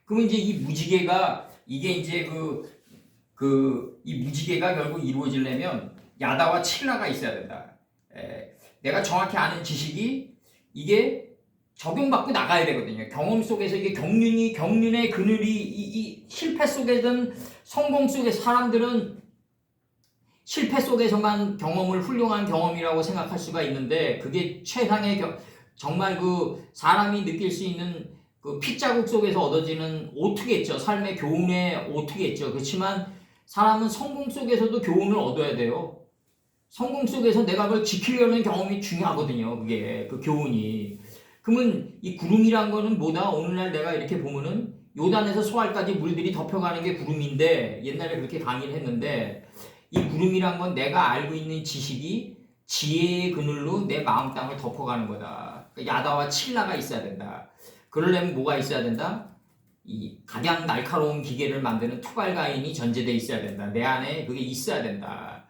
그러면 이제 이 무지개가 이게 이제 이 무지개가 결국 이루어지려면 야다와 칠라가 있어야 된다. 내가 정확히 아는 지식이 이게 적용받고 나가야 되거든요. 경험 속에서 이게 경륜의 그늘이 이 실패 속에든 성공 속에 사람들은 실패 속에서만 경험을 훌륭한 경험이라고 생각할 수가 있는데 그게 최상의 정말 그 사람이 느낄 수 있는 그 핏자국 속에서 얻어지는 오트겠죠. 삶의 교훈의 오트겠죠. 그렇지만 사람은 성공 속에서도 교훈을 얻어야 돼요. 성공 속에서 내가 그걸 지키려는 경험이 중요하거든요. 그게 그 교훈이. 그러면 이 구름이란 거는 뭐다? 오늘날 내가 이렇게 보면은 요단에서 소알까지 물들이 덮여가는 게 구름인데 옛날에 그렇게 강의를 했는데 이 구름이란 건 내가 알고 있는 지식이 지혜의 그늘로 내 마음 땅을 덮어가는 거다. 야다와 칠라가 있어야 된다. 그러려면 뭐가 있어야 된다? 이 각양 날카로운 기계를 만드는 투발가인이 전제돼 있어야 된다. 내 안에 그게 있어야 된다.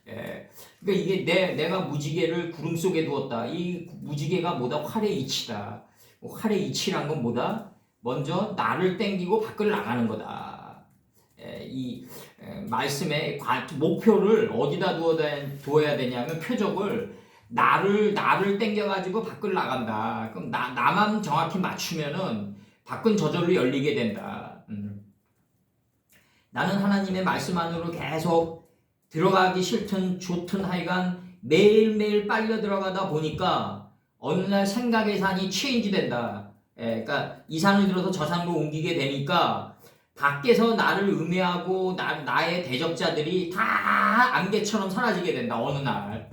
예. 그러니까 이게 내가 무지개를 구름 속에 두었다. 이 무지개가 뭐다? 활의 이치다. 활의 이치란 건 뭐다? 먼저 나를 땡기고 밖을 나가는 거다. 이 말씀의 목표를 어디다 두어야 되냐면 표적을 나를 땡겨가지고 밖을 나간다. 그럼 나만 정확히 맞추면은 밖은 저절로 열리게 된다. 나는 하나님의 말씀 안으로 계속 들어가기 싫든 좋든 하여간 매일매일 빨려 들어가다 보니까 어느 날 생각의 산이 체인지 된다. 그러니까 이 산을 들어서 저 산으로 옮기게 되니까 밖에서 나를 음해하고 나의 대적자들이 다 안개처럼 사라지게 된다. 어느 날.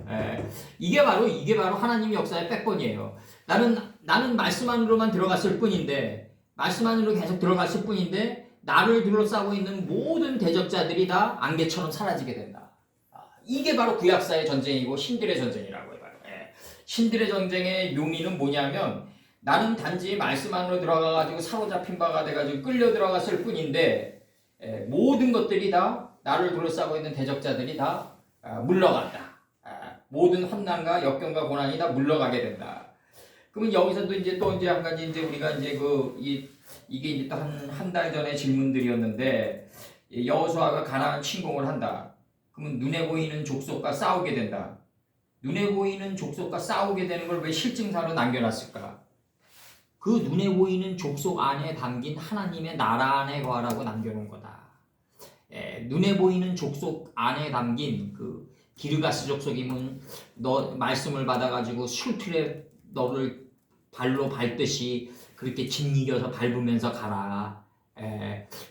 이게 바로 하나님의 역사의 백번이에요. 나는 말씀 안으로만 들어갔을 뿐인데 말씀 안으로 계속 들어갔을 뿐인데 나를 둘러싸고 있는 모든 대적자들이 다 안개처럼 사라지게 된다. 이게 바로 구약사의 전쟁이고 신들의 전쟁이라고 해요. 신들의 전쟁의 묘미는 뭐냐면 나는 단지 말씀 안으로 들어가가지고 사로잡힌 바가 돼가지고 끌려 들어갔을 뿐인데 모든 것들이 다 나를 둘러싸고 있는 대적자들이 다 물러간다. 모든 환난과 역경과 고난이 다 물러가게 된다. 그러면 여기서도 이제 또 이제 한 가지 이제 우리가 이제 이게 이제 또 한 달 전에 질문들이었는데 여호수아가 가나안 침공을 한다. 그러면 눈에 보이는 족속과 싸우게 된다. 눈에 보이는 족속과 싸우게 되는 걸 왜 실증사로 남겨놨을까? 그 눈에 보이는 족속 안에 담긴 하나님의 나라 안에 거하라고 남겨놓은 거다. 눈에 보이는 족속 안에 담긴 그 기르가스 족속이면 너 말씀을 받아가지고 술틀에 너를 발로 밟듯이 그렇게 짓이겨서 밟으면서 가라.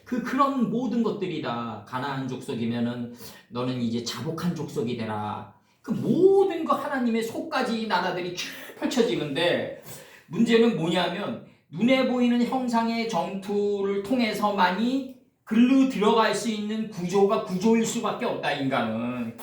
그런 모든 것들이 다 가나안 족속이면은 너는 이제 자복한 족속이 되라. 그 모든 거 하나님의 속까지 나라들이 쫙 펼쳐지는데 문제는 뭐냐면 눈에 보이는 형상의 전투를 통해서만이 글로 들어갈 수 있는 구조가 구조일 수밖에 없다. 인간은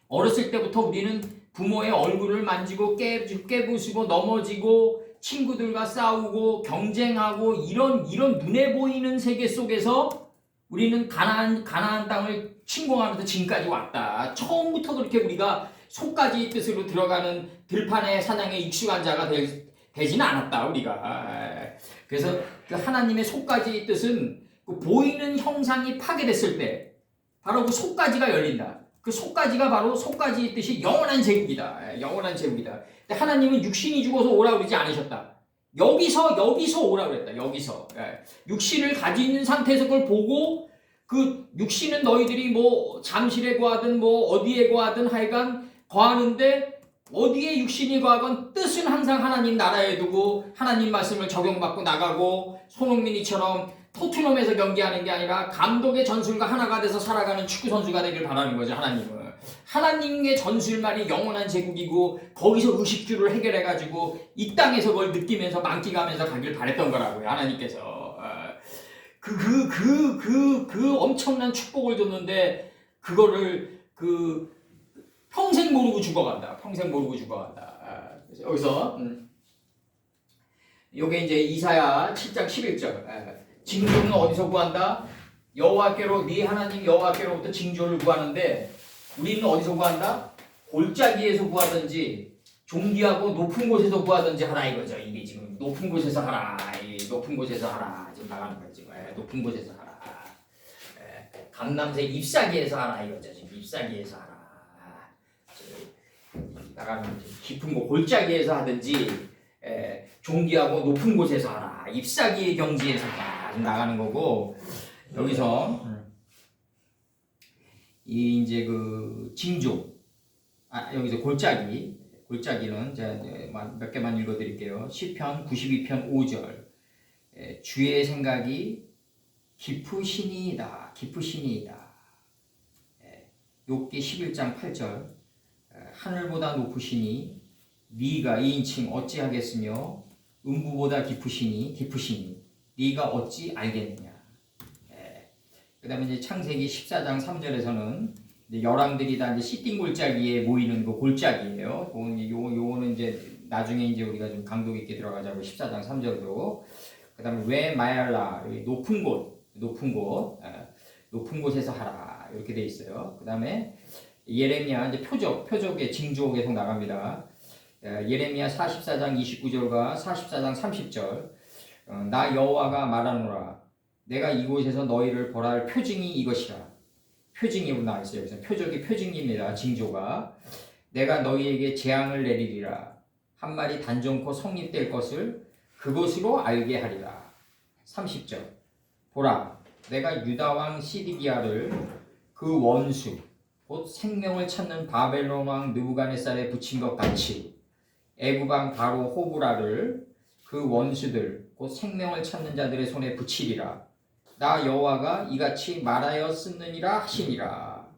어렸을 때부터 우리는 부모의 얼굴을 만지고 깨부수고 넘어지고 친구들과 싸우고 경쟁하고 이런 눈에 보이는 세계 속에서 우리는 가나안 땅을 침공하면서 지금까지 왔다. 처음부터 그렇게 우리가 속까지 뜻으로 들어가는 들판의 사냥에 익숙한 자가 되지는 않았다. 우리가. 그래서 그 하나님의 속까지 뜻은 그 보이는 형상이 파괴됐을 때 바로 그 속까지가 열린다. 그 속까지가 바로 속까지 뜻이 영원한 제국이다. 영원한 제국이다. 근데 하나님은 육신이 죽어서 오라 그러지 않으셨다. 여기서 오라 그랬다. 여기서 육신을 가지고 있는 상태에서 그걸 보고 그 육신은 너희들이 뭐 잠실에 거하든 뭐 어디에 거하든 하여간 거하는데 어디에 육신이 거하건 뜻은 항상 하나님 나라에 두고 하나님 말씀을 적용받고 나가고 손흥민이처럼 토트넘에서 경기하는 게 아니라 감독의 전술과 하나가 돼서 살아가는 축구선수가 되길 바라는 거죠. 하나님은. 하나님의 전술만이 영원한 제국이고 거기서 의식주를 해결해가지고 이 땅에서 그걸 느끼면서 만끽하면서 가길 바랬던 거라고요. 하나님께서. 그 엄청난 축복을 줬는데 그거를 평생 모르고 죽어간다. 평생 모르고 죽어간다. 그래서 여기서 요게 이제 이사야 7장 11절. 징조는 어디서 구한다? 여호와께로 네 하나님 여호와께로부터 징조를 구하는데 우리는 어디서 구한다? 골짜기에서 구하든지 존귀하고 높은 곳에서 구하든지 하라 이거죠. 이게 지금 높은 곳에서 하라. 높은 곳에서 하라. 지금 나가는 거예요. 지금 높은 곳에서 하라. 감남색 잎사귀에서 하라 이거죠. 지금 잎사귀에서 하라. 나가는 깊은 곳 골짜기에서 하든지 존귀하고 높은 곳에서 하라. 잎사귀의 경지에서 하라. 나가는 거고 여기서 이 이제 그 징조 여기서 골짜기 골짜기는 제가 이제 몇 개만 읽어드릴게요. 시편 92편 5절. 주의 생각이 깊으시니이다. 깊으시니이다. 욥기 11장 8절. 하늘보다 높으시니 네가 2인칭 어찌하겠으며 음부보다 깊으시니 네가 어찌 알겠느냐. 그 다음에 이제 창세기 14장 3절에서는 이제 열왕들이 다 이제 시띵 골짜기에 모이는 그 골짜기예요. 요거는 이제 나중에 이제 우리가 좀 강도 깊게 들어가자고 14장 3절도. 그 다음에 왜 마얄라 높은 곳에서 하라 이렇게 돼 있어요. 그 다음에 예레미야 이제 표적의 징조 계속 나갑니다. 예레미야 44장 29절과 44장 30절. 나 여호와가 말하노라. 내가 이곳에서 너희를 벌할 표징이 이것이라. 표징이로 나와 있어요. 그래서 표적이 표징입니다. 징조가. 내가 너희에게 재앙을 내리리라. 한 마리 단정코 성립될 것을 그것으로 알게 하리라. 30절. 보라, 내가 유다 왕 시드기야를 그 원수 곧 생명을 찾는 바벨론 왕 느부갓네살에 붙인 것 같이 애굽 왕 바로 호브라를 그 원수들 곧 생명을 찾는 자들의 손에 붙이리라. 나 여호와가 이같이 말하였느니라 하시니라.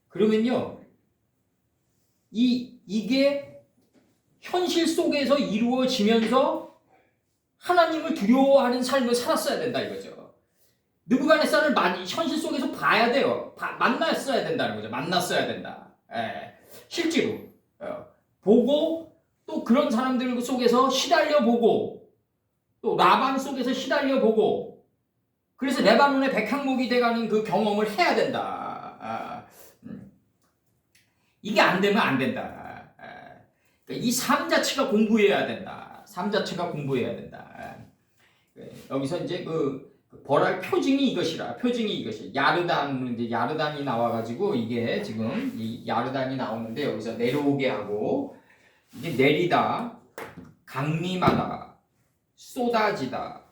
그러면요, 이게 현실 속에서 이루어지면서 하나님을 두려워하는 삶을 살았어야 된다 이거죠. 느부갓네살을 현실 속에서 봐야 돼요. 만났어야 된다는 거죠. 만났어야 된다. 실제로 보고 또 그런 사람들 속에서 시달려 보고 또 라반 속에서 시달려 보고 그래서 레바논의 백향목이 돼가는 그 경험을 해야 된다. 이게 안 되면 안 된다. 이 삶 자체가 공부해야 된다. 삶 자체가 공부해야 된다. 여기서 이제 벌할 표징이 이것이라. 표징이 이것이. 야르단이 나와가지고 이게 지금 이 야르단이 나오는데 여기서 내려오게 하고 이게 내리다, 강림하다, 쏟아지다,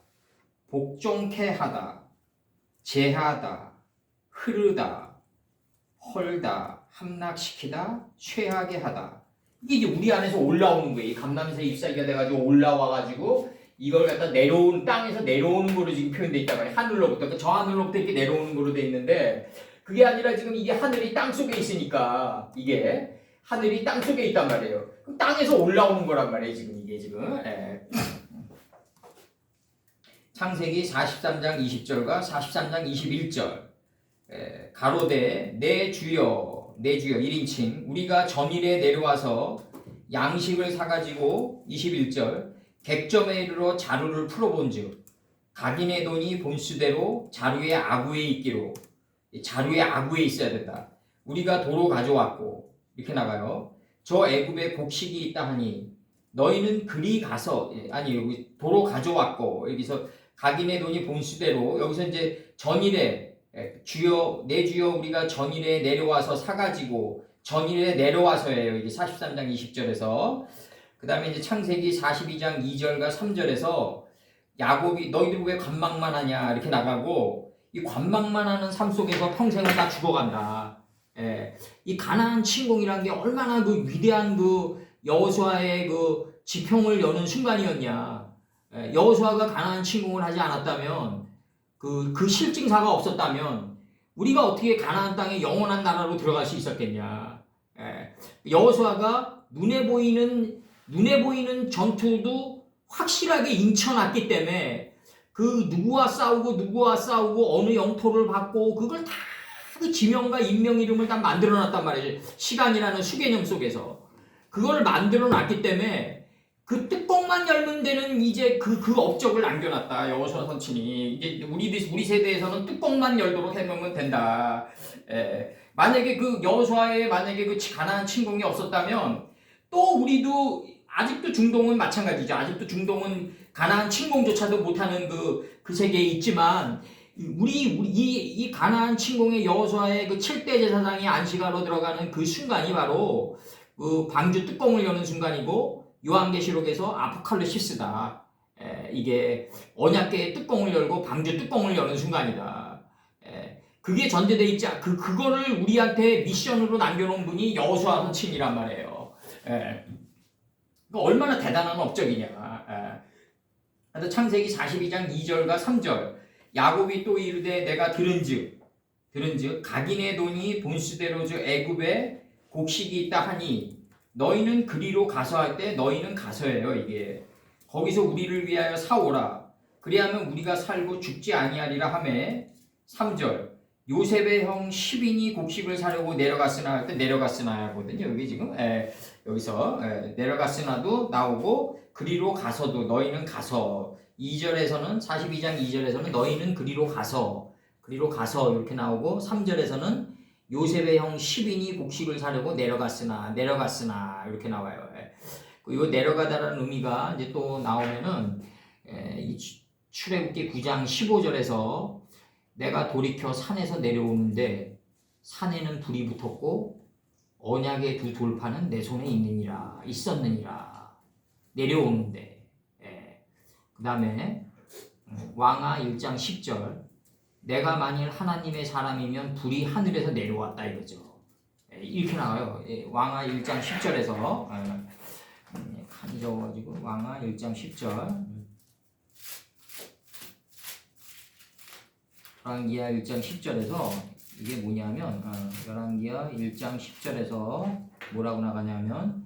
복종케 하다, 제하다, 흐르다, 헐다, 함락시키다, 취하게 하다. 이게 이제 우리 안에서 올라오는 거예요. 이 감람새 잎사귀가 돼가지고 올라와가지고 이걸 갖다 땅에서 내려오는 거로 지금 표현돼 있단 말이에요. 하늘로부터. 저 하늘로부터 이렇게 내려오는 거로 돼 있는데 그게 아니라 지금 이게 하늘이 땅 속에 있으니까 이게 하늘이 땅 속에 있단 말이에요. 그럼 땅에서 올라오는 거란 말이에요. 지금 이게 지금. 창세기 43장 20절과 43장 21절. 가로되 내 주여 1인칭 우리가 전일에 내려와서 양식을 사가지고 21절 객점에 이르러 자루를 풀어본즉 각인의 돈이 본수대로 자루의 아구에 있기로. 자루의 아구에 있어야 된다. 우리가 도로 가져왔고 이렇게 나가요. 저 애굽에 곡식이 있다 하니 너희는 그리 가서 여기 도로 가져왔고 여기서 각인의 돈이 본수대로 여기서 이제 전일에 내 주여 우리가 전일에 내려와서 사가지고 전일에 내려와서예요. 이게 43장 20절에서 그 다음에 이제 창세기 42장 2절과 3절에서 야곱이 너희들 왜 관망만 하냐 이렇게 나가고 이 관망만 하는 삶 속에서 평생을 다 죽어간다. 이 가나안 침공이란 게 얼마나 그 위대한 그 여호수아의 그 지평을 여는 순간이었냐. 여호수아가 가나안 침공을 하지 않았다면 그 실증사가 없었다면 우리가 어떻게 가나안 땅에 영원한 나라로 들어갈 수 있었겠냐. 여호수아가 눈에 보이는 전투도 확실하게 인쳐놨기 때문에 그 누구와 싸우고 어느 영토를 받고 그걸 다 그 지명과 인명 이름을 다 만들어놨단 말이에요. 시간이라는 수개념 속에서 그걸 만들어놨기 때문에 그 뚜껑만 열면 되는 이제 그 업적을 남겨놨다. 여호수아 선친이 이제 우리 세대에서는 뚜껑만 열도록 해놓으면 된다. 만약에 그 여호수아의 만약에 그 가나안 침공이 없었다면 또 우리도 아직도 중동은 마찬가지죠. 아직도 중동은 가나안 침공조차도 못하는 그 세계에 있지만 이 가나안 침공의 여호수아의 그 7대 제사장이 안식하러 들어가는 그 순간이 바로 그 방주 뚜껑을 여는 순간이고 요한계시록에서 아포칼립시스다. 이게 언약궤의 뚜껑을 열고 방주 뚜껑을 여는 순간이다. 그게 전제돼 있지. 그거를 우리한테 미션으로 남겨놓은 분이 여호수아 선친이란 말이에요. 그러니까 얼마나 대단한 업적이냐. 그래서 창세기 42장 2절과 3절 야곱이 또 이르되 내가 들은즉 각인의 돈이 본수대로 저 애굽에 곡식이 있다 하니 너희는 그리로 가서 할 때 너희는 가서예요. 이게 거기서 우리를 위하여 사오라. 그리하면 우리가 살고 죽지 아니하리라 하매 3절 요셉의 형 10인이 곡식을 사려고 내려갔으나 할 때 내려갔으나 하거든요. 여기 지금 여기서 내려갔으나도 나오고 그리로 가서도 너희는 가서 2절에서는 42장 2절에서는 너희는 그리로 가서 이렇게 나오고 3절에서는 요셉의 형 10인이 곡식을 사려고 내려갔으나 이렇게 나와요. 이거 내려가다라는 의미가 이제 또 나오면은 이 출애굽기 9장 15절에서 내가 돌이켜 산에서 내려오는데 산에는 불이 붙었고 언약의 두 돌판은 내 손에 있었느니라. 내려오는데. 그 다음에 왕하 1장 10절 내가 만일 하나님의 사람이면 불이 하늘에서 내려왔다 이거죠. 이렇게 나와요. 왕하 1장 10절에서 칸이 적어가지고 왕하 1장 10절 열왕기하 1장 10절에서 이게 뭐냐면 열왕기하 1장 10절에서 뭐라고 나가냐면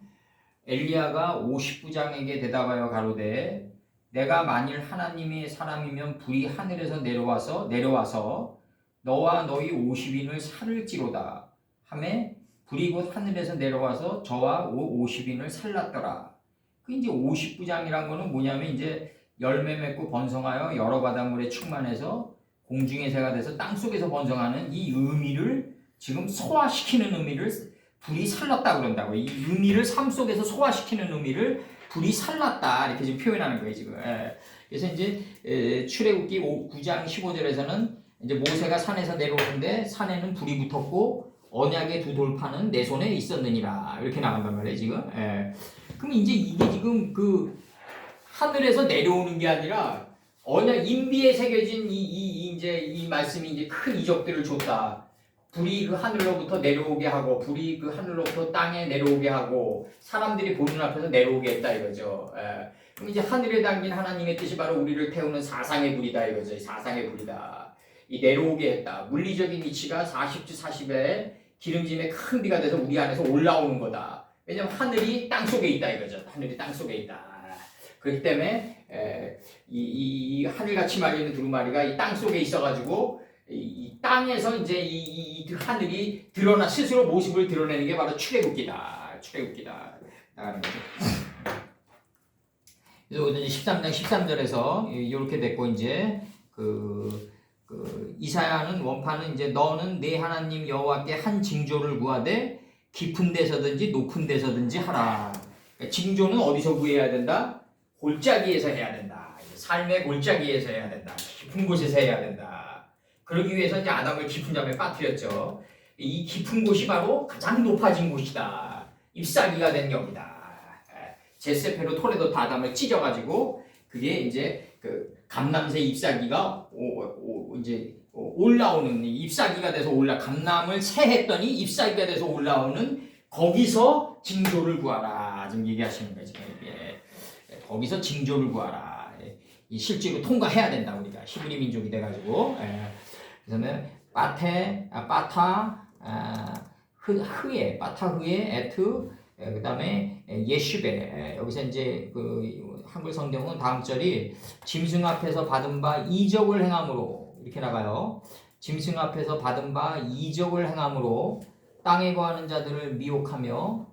엘리야가 50부장에게 대답하여 가로되 내가 만일 하나님의 사람이면 불이 하늘에서 내려와서 너와 너희 50인을 살을지로다 하매 불이 곧 하늘에서 내려와서 저와 50인을 살랐더라. 그 이제 50부장이란 거는 뭐냐면 이제 열매 맺고 번성하여 여러 바닷물에 충만해서 공중의 새가 돼서 땅속에서 번성하는 이 의미를 지금 소화시키는 의미를 불이 살랐다 그런다고. 이 의미를 삶 속에서 소화시키는 의미를 불이 살랐다 이렇게 지금 표현하는 거예요 지금. 그래서 이제 출애굽기 9장 15절에서는 이제 모세가 산에서 내려오는데 산에는 불이 붙었고 언약의 두 돌판은 내 손에 있었느니라 이렇게 나간단 말이에요 지금. 그럼 이제 이게 지금 그 하늘에서 내려오는 게 아니라 언약 인비에 새겨진 이제 이 말씀이 이제 큰 이적들을 줬다. 불이 그 하늘로부터 내려오게 하고 불이 그 하늘로부터 땅에 내려오게 하고 사람들이 보는 앞에서 내려오게 했다 이거죠. 그럼 이제 하늘에 담긴 하나님의 뜻이 바로 우리를 태우는 사상의 불이다 이거죠. 사상의 불이다. 이 내려오게 했다. 물리적인 이치가 40주 40에 기름짐의 큰 비가 돼서 우리 안에서 올라오는 거다. 왜냐면 하늘이 땅속에 있다 이거죠. 하늘이 땅속에 있다. 그렇기 때문에 이 하늘같이 말리는 두루마리가 이 땅속에 있어가지고 이 땅에서 이제 이 하늘이 드러나 스스로 모습을 드러내는 게 바로 출애굽기다. 나가는 거죠. 그래서 이제 13장 13절에서 이렇게 됐고 이제 그 이사야는 원판은 이제 너는 네 하나님 여호와께 한 징조를 구하되 깊은 데서든지 높은 데서든지 하라. 그러니까 징조는 어디서 구해야 된다? 골짜기에서 해야 된다. 삶의 골짜기에서 해야 된다. 깊은 곳에서 해야 된다. 그러기 위해서 이제 아담을 깊은 잠에 빠뜨렸죠. 이 깊은 곳이 바로 가장 높아진 곳이다. 잎사귀가 된 여기다. 제세페로 토레도타 아담을 찢어가지고 그게 이제 그 감람새 잎사귀가 이제 올라오는 잎사귀가 돼서 감람을 채했더니 잎사귀가 돼서 올라오는 거기서 징조를 구하라. 지금 얘기하시는 거예요. 지금. 거기서 징조를 구하라. 실제로 통과해야 된다 우리가 히브리 민족이 돼가지고. 그다음에 빠타흐에 에트 그다음에 예슈베. 여기서 이제 그 한글 성경은 다음 절이 짐승 앞에서 받은 바 이적을 행함으로 이렇게 나가요. 짐승 앞에서 받은 바 이적을 행함으로 땅에 거하는 자들을 미혹하며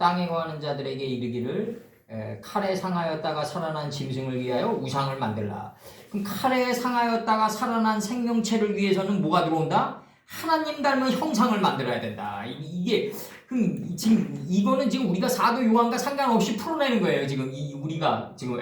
땅에 거하는 자들에게 이르기를 칼에 상하였다가 살아난 짐승을 위하여 우상을 만들라. 그럼 칼에 상하였다가 살아난 생명체를 위해서는 뭐가 들어온다? 하나님 닮은 형상을 만들어야 된다. 이게 그럼 지금 이거는 지금 우리가 사도 요한과 상관없이 풀어내는 거예요. 지금 우리가 지금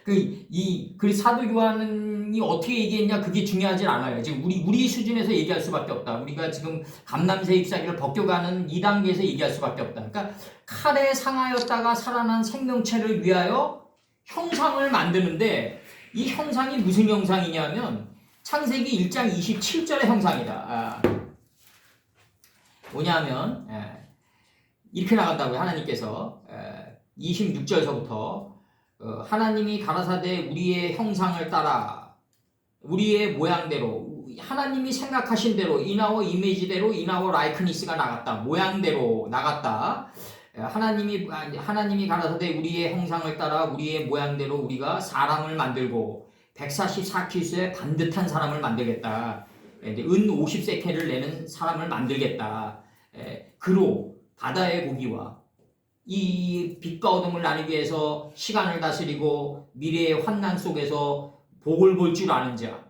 그 사도 요한이 어떻게 얘기했냐 그게 중요하진 않아요. 지금 우리 수준에서 얘기할 수밖에 없다. 우리가 지금 감람새 잎사귀를 벗겨가는 이 단계에서 얘기할 수밖에 없다. 그러니까 칼에 상하였다가 살아난 생명체를 위하여 형상을 만드는데 이 형상이 무슨 형상이냐면 창세기 1장 27절의 형상이다. 뭐냐면 이렇게 나간다고요. 하나님께서 26절서부터 하나님이 가라사대 우리의 형상을 따라 우리의 모양대로 하나님이 생각하신 대로 인아워 이미지대로 인아워 라이크니스가 나갔다. 모양대로 나갔다. 하나님이 가라사대 우리의 형상을 따라 우리의 모양대로 우리가 사람을 만들고 144키스의 반듯한 사람을 만들겠다. 은 50세켈을 내는 사람을 만들겠다. 그로 바다의 고기와 이 빛과 어둠을 나누기 위해서 시간을 다스리고 미래의 환난 속에서 복을 볼 줄 아는 자.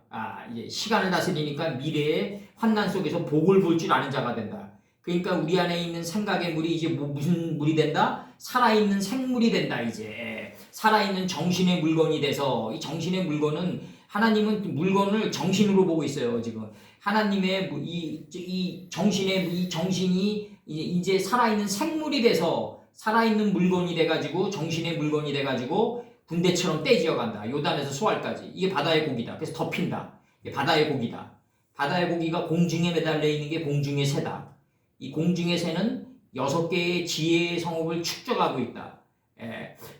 이제 시간을 다스리니까 미래의 환난 속에서 복을 볼 줄 아는 자가 된다. 그러니까 우리 안에 있는 생각의 물이 이제 무슨 물이 된다? 살아있는 생물이 된다. 이제 살아있는 정신의 물건이 돼서 이 정신의 물건은 하나님은 물건을 정신으로 보고 있어요. 지금 하나님의 이 정신이 이제 살아있는 생물이 돼서 살아있는 물건이 돼가지고 정신의 물건이 돼가지고 군대처럼 떼지어간다. 요단에서 소알까지. 이게 바다의 고기다. 그래서 덮인다. 이게 바다의 고기다. 바다의 고기가 공중에 매달려 있는 게 공중의 새다. 이 공중의 새는 6개의 지혜의 성읍을 축적하고 있다.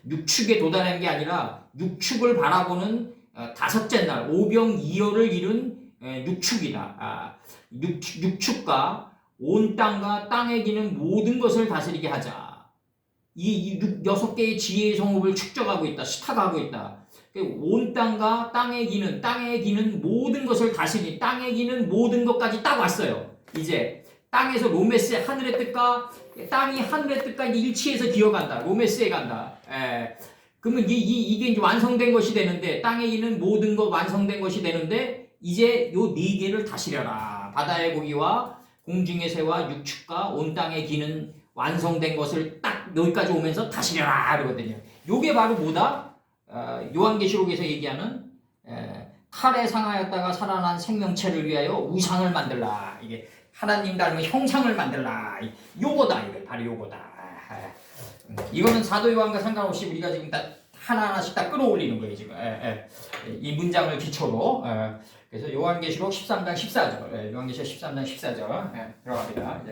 육축에 도달한 게 아니라 육축을 바라보는 다섯째 날 오병이어를 이룬 육축이다. 육축과 온 땅과 땅에 기는 모든 것을 다스리게 하자. 이 6개의 지혜의 성읍을 축적하고 있다. 수탁하고 있다. 온 땅과 땅에 기는 모든 것을 다스리 땅에 기는 모든 것까지 딱 왔어요. 이제 땅에서 로메스의 하늘의 뜻과 땅이 하늘의 뜻과 일치해서 기어간다. 로메스에 간다. 그러면 이게 이제 완성된 것이 되는데 땅에 있는 모든 것 완성된 것이 되는데 이제 요 4개를 다스려라. 바다의 고기와 공중의 새와 육축과 온 땅에 기는 완성된 것을 딱 여기까지 오면서 다스려라 그러거든요. 요게 바로 뭐다? 요한계시록에서 얘기하는 칼에 상하였다가 살아난 생명체를 위하여 우상을 만들라. 이게 하나님 닮은 형상을 만들라. 요거다. 이게 바로 요거다. 이거는 사도 요한과 상관없이 우리가 지금 다 하나하나씩 다 끌어올리는 거예요. 지금 이 문장을 기초로. 그래서 요한계시록 13장 14절. 요한계시록 13장 14절 들어갑니다.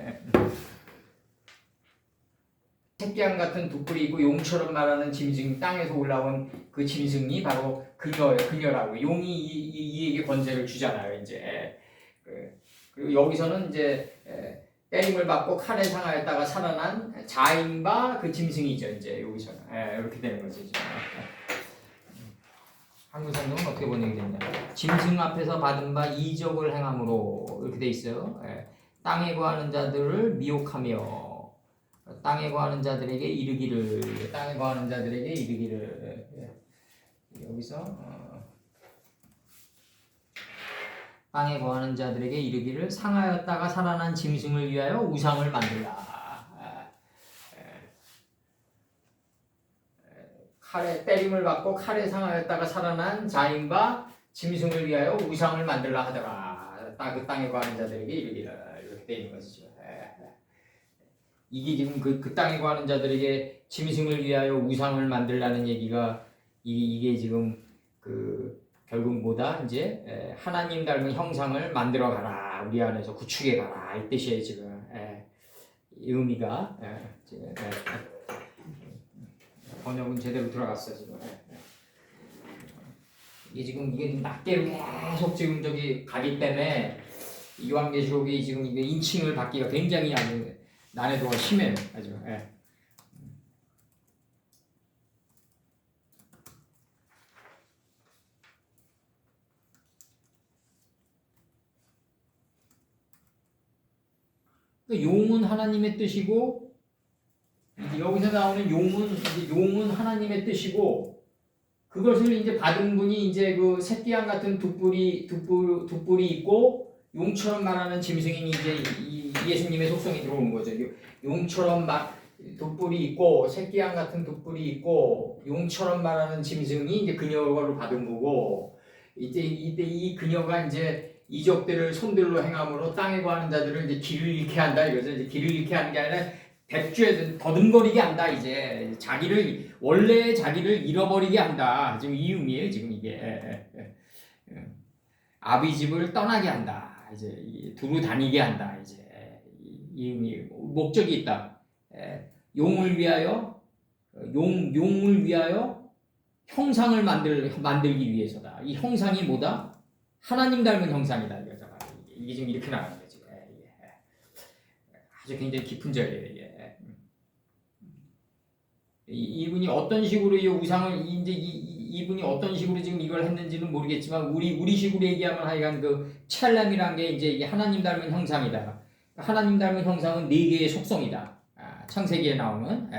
새끼양 같은 돛불이 있고 용처럼 말하는 짐승 땅에서 올라온 그 짐승이 바로 그녀라고. 용이 이에게 권세를 주잖아요. 이제 그리고 여기서는 이제 때림을 받고 칼에 상하였다가 살아난 자인바 그 짐승이죠. 이제 여기서는 이렇게 되는 거죠. 이제. 한국 성경은 어떻게 번역이 됐냐? 짐승 앞에서 받은 바 이적을 행함으로 이렇게 돼 있어요. 땅에 거하는 자들을 미혹하며 땅에 거하는 자들에게 이르기를 여기서 땅에 거하는 자들에게 이르기를 상하였다가 살아난 짐승을 위하여 우상을 만들라. 칼에 때림을 받고 칼에 상하였다가 살아난 자인바 짐승을 위하여 우상을 만들라 하더라. 그 땅에 거하는 자들에게 이르기를 이렇게 되어 있는 것이죠. 이게 지금 그 땅에 거하는 자들에게 짐승을 위하여 우상을 만들라는 얘기가 이게 지금 결국 뭐다? 이제 하나님 닮은 형상을 만들어 가라. 우리 안에서 구축해 가라. 이 뜻이에요, 지금. 이 의미가 지금 번역은 제대로 들어갔어요, 지금. 이게 낮게 계속 지금 저기 가기 때문에 요한계시록이 지금 이게 인칭을 받기가 굉장히 난이도가 심해요, 아주. 용은 하나님의 뜻이고 여기서 나오는 용은 하나님의 뜻이고 그것을 이제 받은 분이 이제 그 새끼양 같은 돛불이 있고 용처럼 말하는 짐승이 이제 예수님의 속성이 들어오는 거죠. 용처럼 돛불이 있고 새끼양 같은 돛불이 있고 용처럼 말하는 짐승이 이제 그녀를 받은 거고 이때 이 그녀가 이제 이적들을 손들로 행함으로 땅에 거하는 자들을 이제 길을 잃게 한다. 이거죠. 이제 길을 잃게 하는 게 아니라 백주에 더듬거리게 한다. 이제 원래 자기를 잃어버리게 한다. 지금 이 의미예요. 지금 이게 아비 집을 떠나게 한다. 이제 두루 다니게 한다. 이제 이 의미 목적이 있다. 용을 위하여 용을 위하여 형상을 만들기 위해서다. 이 형상이 뭐다? 하나님 닮은 형상이다. 이게 지금 이렇게 나가는 거지. 아주 굉장히 깊은 절이에요. 이게. 이분이 어떤 식으로 이 우상을 이제 이분이 어떤 식으로 지금 이걸 했는지는 모르겠지만 우리 식으로 얘기하면 하여간 그 첼렘이란 게 이제 이게 하나님 닮은 형상이다. 하나님 닮은 형상은 네 개의 속성이다. 창세기에 나오는.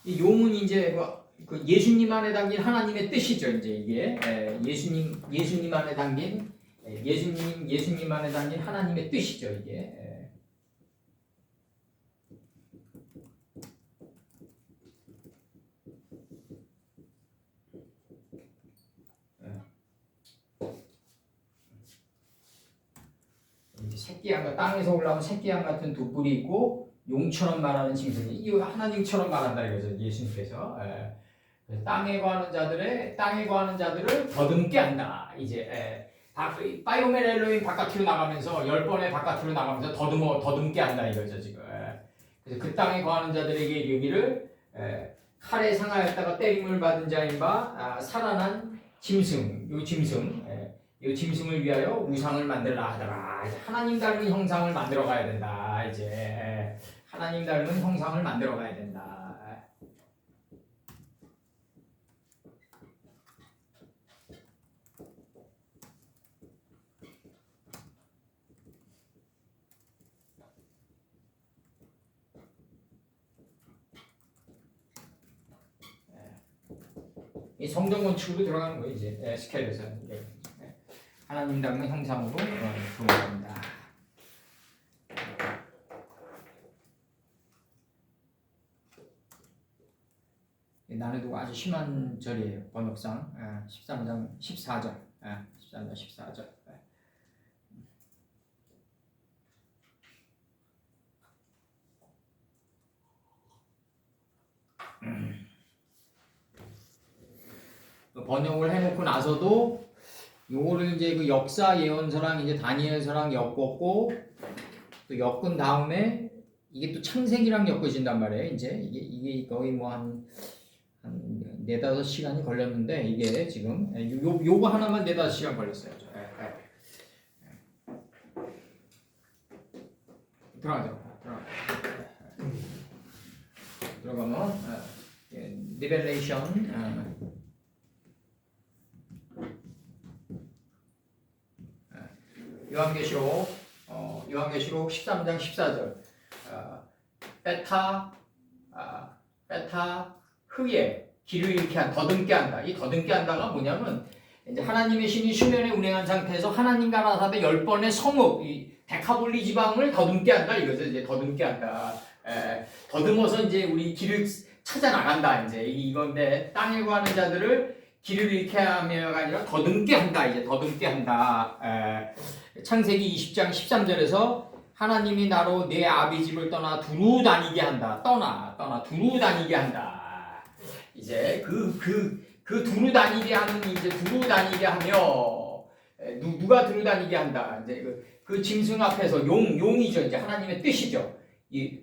이 용은 이제 그 예수님 안에 담긴 하나님의 뜻이죠. 이제 이게 예수님 안에 담긴 예수님 안에 담긴 하나님의 뜻이죠. 이게. 새끼양 땅에서 올라온 새끼양 같은 두 뿔이 있고 용처럼 말하는 짐승이 이 하나님처럼 말한다 이거죠. 예수님께서 땅에 거하는 자들을 더듬게 한다. 이제 파이오멘 엘로힘 바깥으로 나가면서 10번의 바깥으로 나가면서 더듬게 한다 이거죠 지금. 그래서 그 땅에 거하는 자들에게 이르기를 칼에 상하였다가 때림을 받은 자인 바 살아난 짐승 이 짐승을 위하여 우상을 만들라 하더라. 이제 하나님 닮은 형상을 만들어 가야 된다. 이제 하나님 닮은 형상을 만들어 가야 된다. 이 성전 건축으로 들어가는 거예요. 이제 스케일에서 하나님 닮은 형상으로 들어갑니다. 난이도가 아주 심한 절이에요. 번역상 13장 14절 13장 14절 번역을 해놓고 나서도 요거를 이제 그 역사 예언서랑 이제 다니엘서랑 엮었고 또 엮은 다음에 이게 또 창세기랑 엮어진단 말이에요. 이제 이게 거의 뭐 한 4-5시간이 걸렸는데 이게 지금 요거 하나만 4-5시간 걸렸어요. 들어가면 리벨레이션 요한계시록 13장 14절 베타 흑에 길을 잃게 더듬게 한다. 이 더듬게 한다가 뭐냐면 이제 하나님의 신이 수면에 운행한 상태에서 하나님과 나사대 10번의 성읍 이 데카볼리 지방을 더듬게 한다 이거죠. 이제 더듬게 한다. 더듬어서 이제 우리 길을 찾아 나간다. 이제 이건데 땅에 거하는 자들을 길을 잃게 하며가 아니라 더듬게 한다. 이제 더듬게 한다. 창세기 20장 13절에서 하나님이 나로 내 아비 집을 떠나 두루 다니게 한다. 떠나 두루 다니게 한다. 이제 그 두루 다니게 하는 이제 두루 다니게 하며 누가 두루 다니게 한다. 이제 그 짐승 앞에서 용이죠. 이제 하나님의 뜻이죠.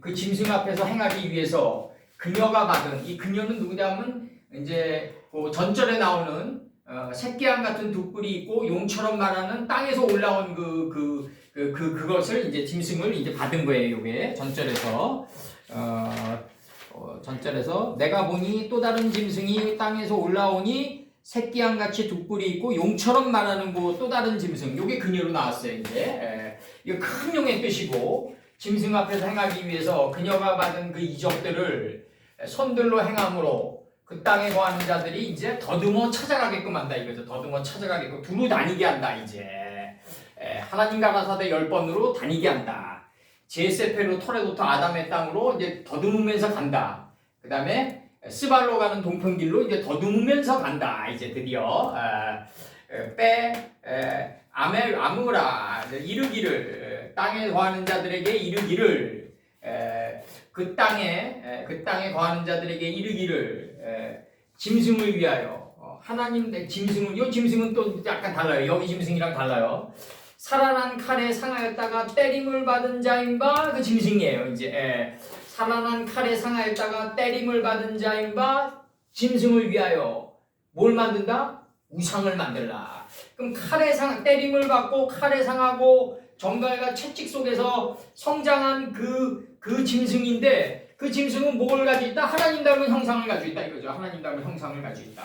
그 짐승 앞에서 행하기 위해서 그녀가 받은 이 그녀는 누구냐면 이제 전절에 나오는 새끼양 같은 두 뿔이 있고 용처럼 말하는 땅에서 올라온 그것을 이제 짐승을 이제 받은 거예요. 이게 전절에서 전절에서 내가 보니 또 다른 짐승이 땅에서 올라오니 새끼양 같이 두 뿔이 있고 용처럼 말하는 또 다른 짐승. 이게 그녀로 나왔어요. 이제 이거 큰 용의 뜻이고 짐승 앞에서 행하기 위해서 그녀가 받은 그 이적들을 손들로 행함으로 그 땅에 거하는 자들이 이제 더듬어 찾아가게끔 한다 이거죠. 더듬어 찾아가게끔 두루 다니게 한다. 이제 하나님 가라사대 10번으로 다니게 한다. 제세페로 토레도터 아담의 땅으로 이제 더듬으면서 간다. 그 다음에 스발로 가는 동편길로 이제 더듬으면서 간다. 이제 드디어 아무라 이르기를 땅에 거하는 자들에게 이르기를 그 땅에 거하는 자들에게 이르기를 짐승을 위하여 하나님 짐승은 요 짐승은 또 약간 달라요. 여기 짐승이랑 달라요. 살아난 칼에 상하였다가 때림을 받은 자인바 그 짐승이에요. 이제 살아난 칼에 상하였다가 때림을 받은 자인바 짐승을 위하여 뭘 만든다? 우상을 만들라. 그럼 때림을 받고 칼에 상하고 정갈과 채찍 속에서 성장한 그 짐승인데 그 짐승은 뭘 가지고 있다? 하나님 닮은 형상을 가지고 있다 이거죠. 하나님 닮은 형상을 가지고 있다.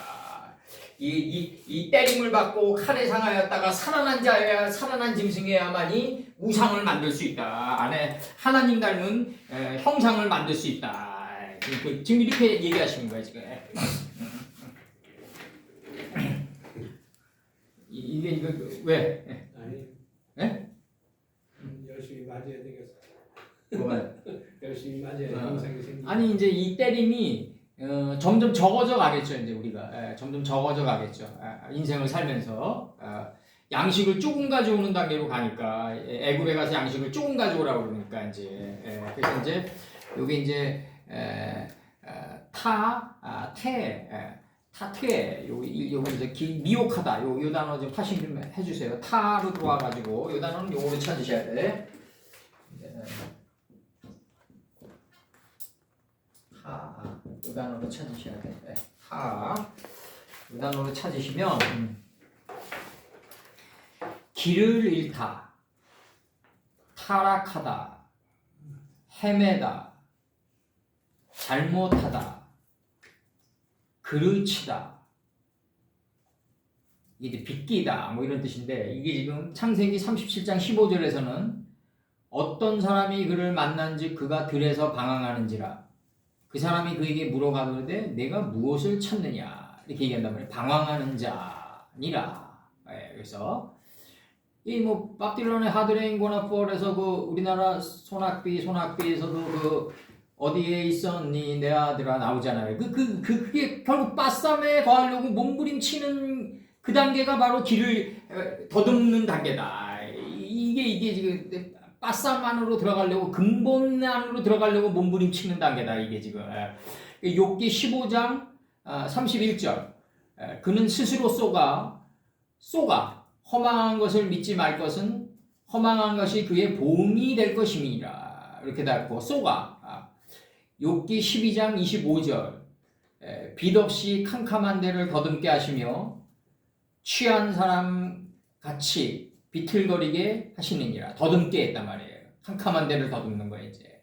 이 때림을 받고 칼에 상하였다가 살아난 자여야 살아난 짐승이야만이 우상을 만들 수 있다. 안에 하나님 닮은 형상을 만들 수 있다. 지금 이렇게 얘기하시는 거예요 지금. 이게 왜? 아니. 예? 열심히 맞아야 되겠어. 뭐가? 열심히 맞아야 영상이 생기. 아니 이제 이 때림이 점점 적어져 가겠죠. 이제 우리가 점점 적어져 가겠죠. 인생을 살면서 양식을 조금 가져오는 단계로 가니까 애굽에 가서 양식을 조금 가져오라고 그러니까 이제 그래서 이제 여기 이제 타퇴 여기 이제 미혹하다 요 단어 좀 파신 좀 해주세요. 타로 들어와가지고 요 단어는 요거로 찾으셔야 돼. 이 단어로 찾으셔야 돼. 이 단어로 찾으시면 길을 잃다, 타락하다, 헤매다, 잘못하다, 그르치다, 이게 빗기다 뭐 이런 뜻인데 이게 지금 창세기 37장 15절에서는 어떤 사람이 그를 만난즉 그가 들에서 방황하는지라 그 사람이 그에게 물어가는데 내가 무엇을 찾느냐 이렇게 얘기한단 말이에요. 방황하는 자니라. 그래서 이 뭐 박딜런의 하드레인 고나폴에서 그 우리나라 소낙비에서도 그 어디에 있었니 내 아들아 나오잖아요. 그게 결국 빠쌈에 거하려고 몸부림치는 그 단계가 바로 길을 더듬는 단계다. 이게 지금 빠쌈 안으로 들어가려고 근본 안으로 들어가려고 몸부림치는 단계다. 이게 지금 욥기 15장 31절 그는 스스로 쏘가 허망한 것을 믿지 말 것은 허망한 것이 그의 보응이 될 것임이라 이렇게 닫고 쏘가 욥기 12장 25절 빛 없이 캄캄한 데를 더듬게 하시며 취한 사람 같이 비틀거리게 하시느니라. 더듬게 했단 말이에요. 캄캄한 데를 더듬는 거예요. 이제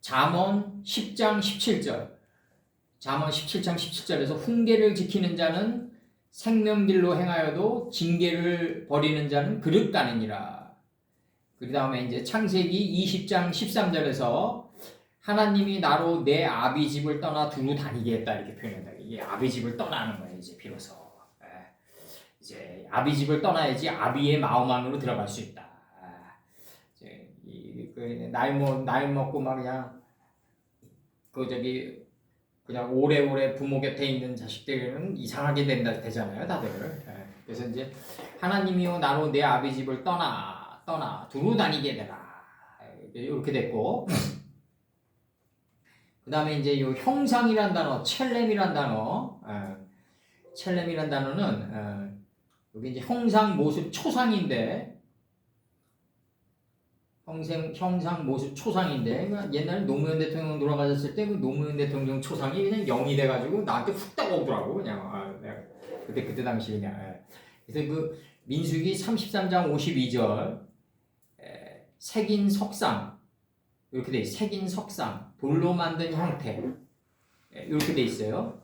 잠언 10장 17절 잠언 17장 17절에서 훈계를 지키는 자는 생명길로 행하여도 징계를 버리는 자는 그릇 가느니라. 그 다음에 이제 창세기 20장 13절에서 하나님이 나로 내 아비 집을 떠나 두루 다니게 했다 이렇게 표현한다. 이게 아비 집을 떠나는 거예요. 이제 비로소 이제 아비 집을 떠나야지 아비의 마음 안으로 들어갈 수 있다. 이제 나이 먹고 막 그냥 그냥 오래오래 부모 곁에 있는 자식들은 이상하게 되잖아요, 다들. 그래서 이제 하나님이요 나로 내 아비 집을 떠나 두루 다니게 되라. 이렇게 됐고. 그 다음에 이제 요 형상이란 단어, 첼렘이란 단어는 여기 이제 형상, 모습, 초상인데 형상, 모습, 초상인데 옛날에 노무현 대통령 돌아가셨을 때 그 노무현 대통령 초상이 그냥 0이 돼가지고 나한테 훅 따가오더라고 그냥 그때 당시 그냥 그래서 그 민수기 33장 52절 색인 석상 이렇게 돼 있어요. 색인 석상 돌로 만든 형태 이렇게 돼 있어요.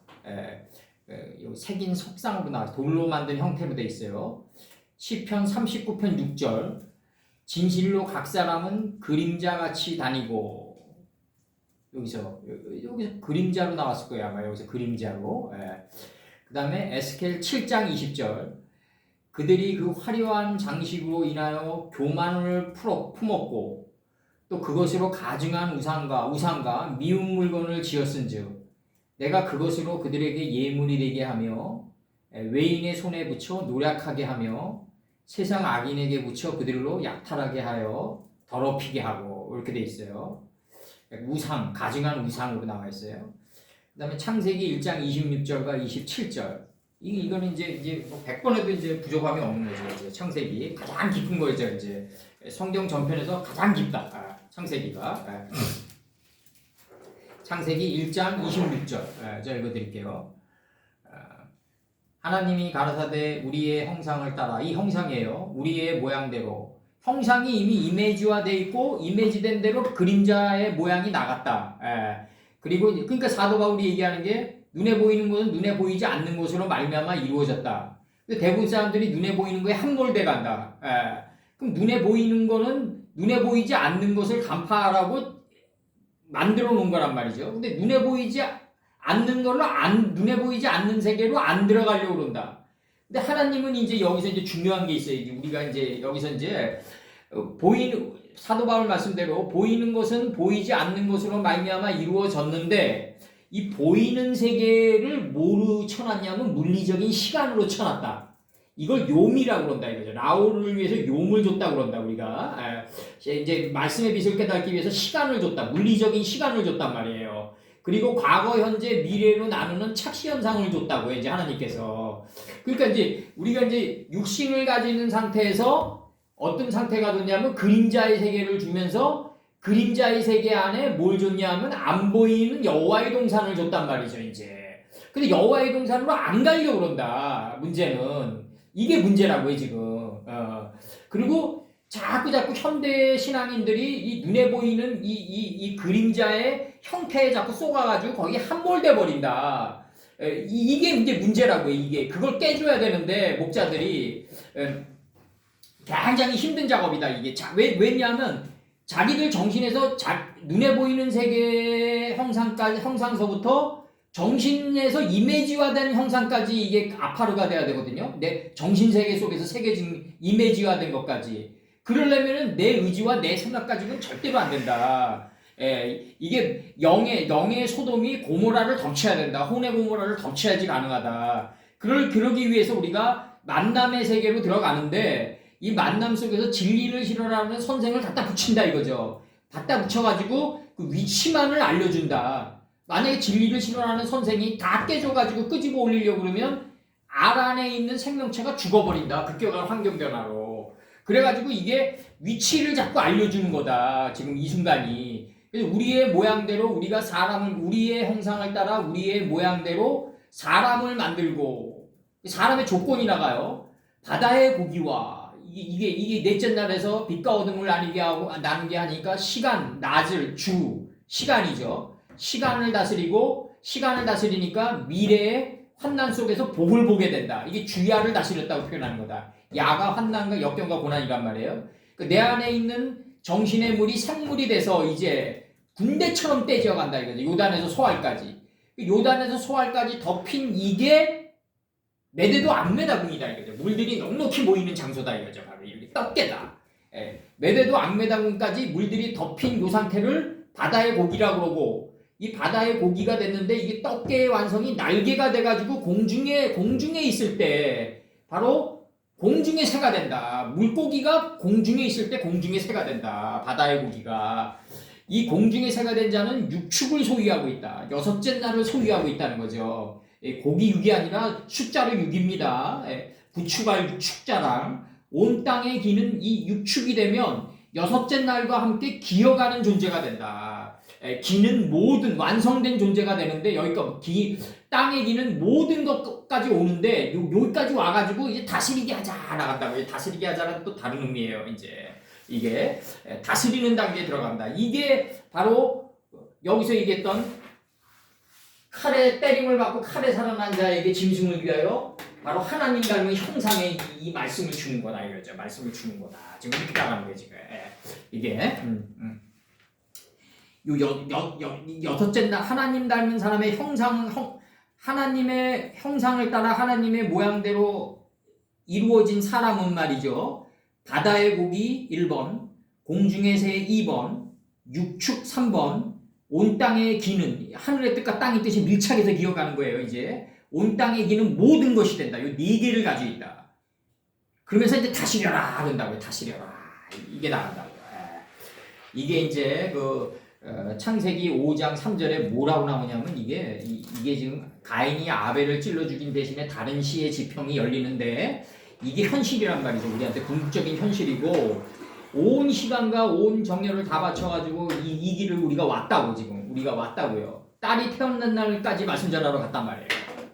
색인 석상으로 나와 돌로 만든 형태로 돼 있어요. 시편 39편 6절 진실로 각 사람은 그림자같이 다니고 여기서 그림자로 나왔을 거예요. 아마 여기서 그림자로. 그 다음에 에스겔 7장 20절 그들이 그 화려한 장식으로 인하여 교만을 품었고 또 그것으로 가증한 우상과 미운 물건을 지었은즉 내가 그것으로 그들에게 예물이 되게 하며 외인의 손에 붙여 노략하게 하며 세상 악인에게 붙여 그들로 약탈하게 하여 더럽히게 하고 이렇게 돼 있어요. 가증한 우상으로 나와 있어요. 그 다음에 창세기 1장 26절과 27절 이거는 이제 뭐 100번 해도 이제 부족함이 없는 거죠. 이제 창세기 가장 깊은 거죠. 이제 성경 전편에서 가장 깊다. 창세기가. 창세기 1장 26절. 제가 읽어드릴게요. 하나님이 가라사대 우리의 형상을 따라, 이 형상이에요. 우리의 모양대로. 형상이 이미 이미지화되어 있고 이미지된 대로 그림자의 모양이 나갔다. 그리고 그러니까 사도 바울이 얘기하는 게 눈에 보이는 것은 눈에 보이지 않는 것으로 말미암아 이루어졌다. 대부분 사람들이 눈에 보이는 거에 함몰돼 간다. 그럼 눈에 보이는 거는 눈에 보이지 않는 것을 간파하라고 만들어 놓은 거란 말이죠. 근데 눈에 보이지 않는 걸로 눈에 보이지 않는 세계로 안 들어가려고 그런다. 근데 하나님은 이제 여기서 이제 중요한 게 있어요. 우리가 이제 여기서 이제 보이는 사도 바울 말씀대로 보이는 것은 보이지 않는 것으로 말미암아 이루어졌는데 이 보이는 세계를 뭐로 쳐놨냐면 물리적인 시간으로 쳐놨다. 이걸 요미라고 그런다 이거죠. 라오를 위해서 용을 줬다고 그런다 우리가. 이제 말씀의 빛을 깨닫기 위해서 시간을 줬다. 물리적인 시간을 줬단 말이에요. 그리고 과거, 현재, 미래로 나누는 착시 현상을 줬다고 이제 하나님께서. 그러니까 이제 우리가 이제 육신을 가지는 상태에서 어떤 상태가 됐냐면 그림자의 세계를 주면서 그림자의 세계 안에 뭘 줬냐면 안 보이는 여호와의 동산을 줬단 말이죠 이제. 근데 여호와의 동산으로 안 가려고 그런다. 문제는 이게 문제라고요 지금. 그리고 자꾸 현대 신앙인들이 이 눈에 보이는 이 그림자의 형태에 자꾸 쏘가가지고 거기 함몰돼 버린다. 이게 이제 문제라고요. 이게 그걸 깨줘야 되는데 목자들이 굉장히 힘든 작업이다. 이게 왜냐하면 자기들 정신에서 눈에 보이는 세계 형상서부터 정신에서 이미지화된 형상까지 이게 아파르가 돼야 되거든요. 내 정신세계 속에서 새겨진 이미지화된 것까지. 그러려면은 내 의지와 내 생각까지는 절대로 안 된다. 이게 영의 소돔이 고모라를 덮쳐야 된다. 혼의 고모라를 덮쳐야지 가능하다. 그러기 위해서 우리가 만남의 세계로 들어가는데 이 만남 속에서 진리를 실현하는 선생을 갖다 붙인다 이거죠. 갖다 붙여가지고 그 위치만을 알려준다. 만약에 진리를 실현하는 선생이 다 깨져가지고 끄집어 올리려고 그러면 알 안에 있는 생명체가 죽어버린다. 급격한 환경 변화로. 그래가지고 이게 위치를 자꾸 알려주는 거다. 지금 이 순간이. 그래서 우리의 모양대로 우리가 우리의 형상을 따라 우리의 모양대로 사람을 만들고 사람의 조건이 나가요. 바다의 고기와 이게 넷째 날에서 빛과 어둠을 나누게 하니까 시간, 낮을, 시간이죠. 시간을 다스리니까 미래의 환난 속에서 복을 보게 된다. 이게 주야를 다스렸다고 표현하는 거다. 야가 환난과 역경과 고난이란 말이에요. 내 안에 있는 정신의 물이 생물이 돼서 이제 군대처럼 떼지어 간다 이거죠. 요단에서 소알까지. 요단에서 소알까지 덮인 이게 메대도 안메다궁이다 이거죠. 물들이 넉넉히 모이는 장소다 이거죠. 바로 이렇게 떡게다. 메대도 안메다궁까지 물들이 덮인 요 상태를 바다의 고기라고 그러고 이 바다의 고기가 됐는데 이게 떡게의 완성이 날개가 돼가지고 공중에 있을 때 바로 공중의 새가 된다. 물고기가 공중에 있을 때 공중의 새가 된다. 바다의 고기가. 이 공중의 새가 된 자는 육축을 소유하고 있다. 6째 날을 소유하고 있다는 거죠. 고기 6이 아니라 숫자로 6입니다. 구축할 육축자랑 온 땅에 기는 이 육축이 되면 6째 날과 함께 기어가는 존재가 된다. 기는 모든 완성된 존재가 되는데 여기까지 땅에 기는 모든 것까지 오는데 여기까지 와가지고 이제 다스리게 하자 나간다고. 다스리게 하자는 또 다른 의미예요. 이제 이게 다스리는 단계에 들어간다. 이게 바로 여기서 얘기했던 칼에 때림을 받고 칼에 살아난 자에게 짐승을 위하여 바로 하나님 닮은 형상의 이 말씀을 주는 거다 이거죠. 말씀을 주는 거다. 지금 이렇게 나가는 거예요 지금. 이게 여섯째 날 하나님 닮은 사람의 하나님의 형상을 따라 하나님의 모양대로 이루어진 사람은 말이죠. 바다의 고기 1번, 공중의 새 2번, 육축 3번, 온 땅의 기는 하늘의 뜻과 땅의 뜻이 밀착해서 기어가는 거예요. 이제 온 땅의 기는 모든 것이 된다. 이 4개를 가지고 있다. 그러면서 이제 다스려라 그런다고요. 다스려라. 이게 나간다고요. 이게 이제 창세기 5장 3절에 뭐라고 나오냐면 이게 지금 가인이 아벨을 찔러 죽인 대신에 다른 시의 지평이 열리는데 이게 현실이란 말이죠. 우리한테 궁극적인 현실이고 온 시간과 온 정열을 다 바쳐가지고 이 길을 우리가 왔다고 지금 우리가 왔다고요. 딸이 태어난 날까지 말씀 전하러 갔단 말이에요.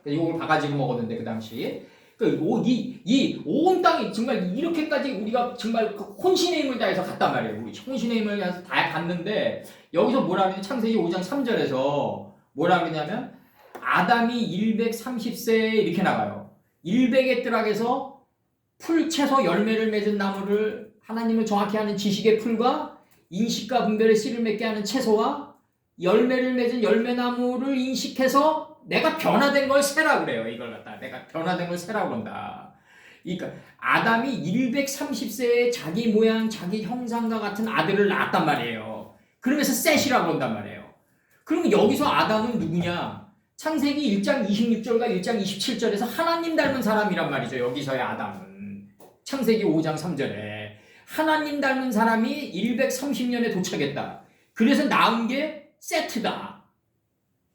이걸 바가지로 먹었는데 그 당시 이 온 땅이 정말 이렇게까지 우리가 정말 혼신의 힘을 다해서 갔단 말이에요. 우리 혼신의 힘을 다해서 다 갔는데 여기서 뭐라 그러냐 창세기 5장 3절에서 뭐라 그러냐면 아담이 130세에 이렇게 나가요. 100의 뜰락에서 풀 채소 열매를 맺은 나무를 하나님을 정확히 아는 지식의 풀과 인식과 분별의 씨를 맺게 하는 채소와 열매를 맺은 열매나무를 인식해서 내가 변화된 걸 세라 그래요. 이걸 갖다 내가 변화된 걸 세라 그런다. 그러니까 아담이 130세에 자기 모양 자기 형상과 같은 아들을 낳았단 말이에요. 그러면서 셋이라고 그런단 말이에요. 그러면 여기서 아담은 누구냐? 창세기 1장 26절과 1장 27절에서 하나님 닮은 사람이란 말이죠. 여기서의 아담은 창세기 5장 3절에 하나님 닮은 사람이 130년에 도착했다. 그래서 낳은 게 세트다.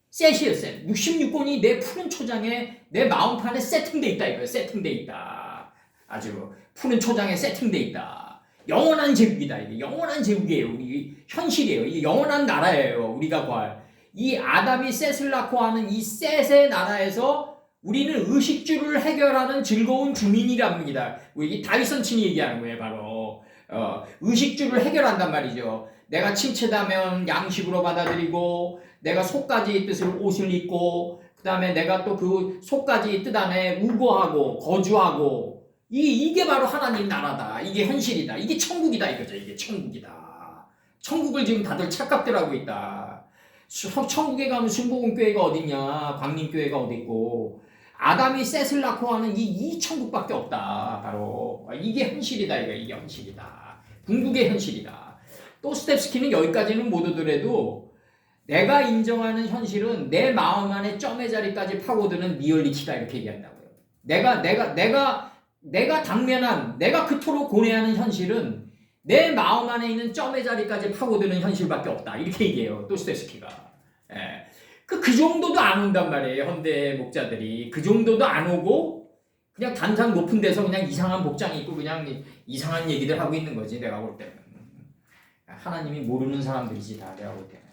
셋이에요, 셋. 66권이 내 푸른 초장에 내 마음판에 세팅돼 있다 이거예요. 세팅돼 있다. 아주 푸른 초장에 세팅돼 있다. 영원한 제국이다. 이게 영원한 제국이에요. 우리 현실이에요. 이게 영원한 나라예요. 우리가 구할 이 아담이 셋을 낳고 하는 이 셋의 나라에서 우리는 의식주를 해결하는 즐거운 주민이랍니다. 우리 다윗 선친이 얘기하는 거예요, 바로. 의식주를 해결한단 말이죠. 내가 침체다면 양식으로 받아들이고, 내가 속가지의 뜻을 옷을 입고, 그 다음에 내가 또 그 속가지의 뜻 안에 우거하고, 거주하고, 이게 바로 하나님 나라다. 이게 현실이다. 이게 천국이다. 이거죠. 이게 천국이다. 천국을 지금 다들 착각들 하고 있다. 천국에 가면 순복음교회가 어딨냐, 광림교회가 어딨고, 아담이 셋을 낳고 하는 이 천국밖에 없다. 바로 이게 현실이다. 이게 현실이다. 궁극의 현실이다. 또 스텝스키는 여기까지는 못 오더라도 내가 인정하는 현실은 내 마음 안에 점의 자리까지 파고드는 리얼리티다. 이렇게 얘기한다고요. 내가 당면한, 내가 그토록 고뇌하는 현실은 내 마음 안에 있는 점의 자리까지 파고드는 현실밖에 없다. 이렇게 얘기해요. 도스토옙스키가. 예. 그 정도도 안 온단 말이에요. 현대 목자들이. 그 정도도 안 오고 그냥 단상 높은 데서 그냥 이상한 복장 입고 그냥 이상한 얘기들 하고 있는 거지. 내가 볼 때는. 하나님이 모르는 사람들이지 다 내가 볼 때는.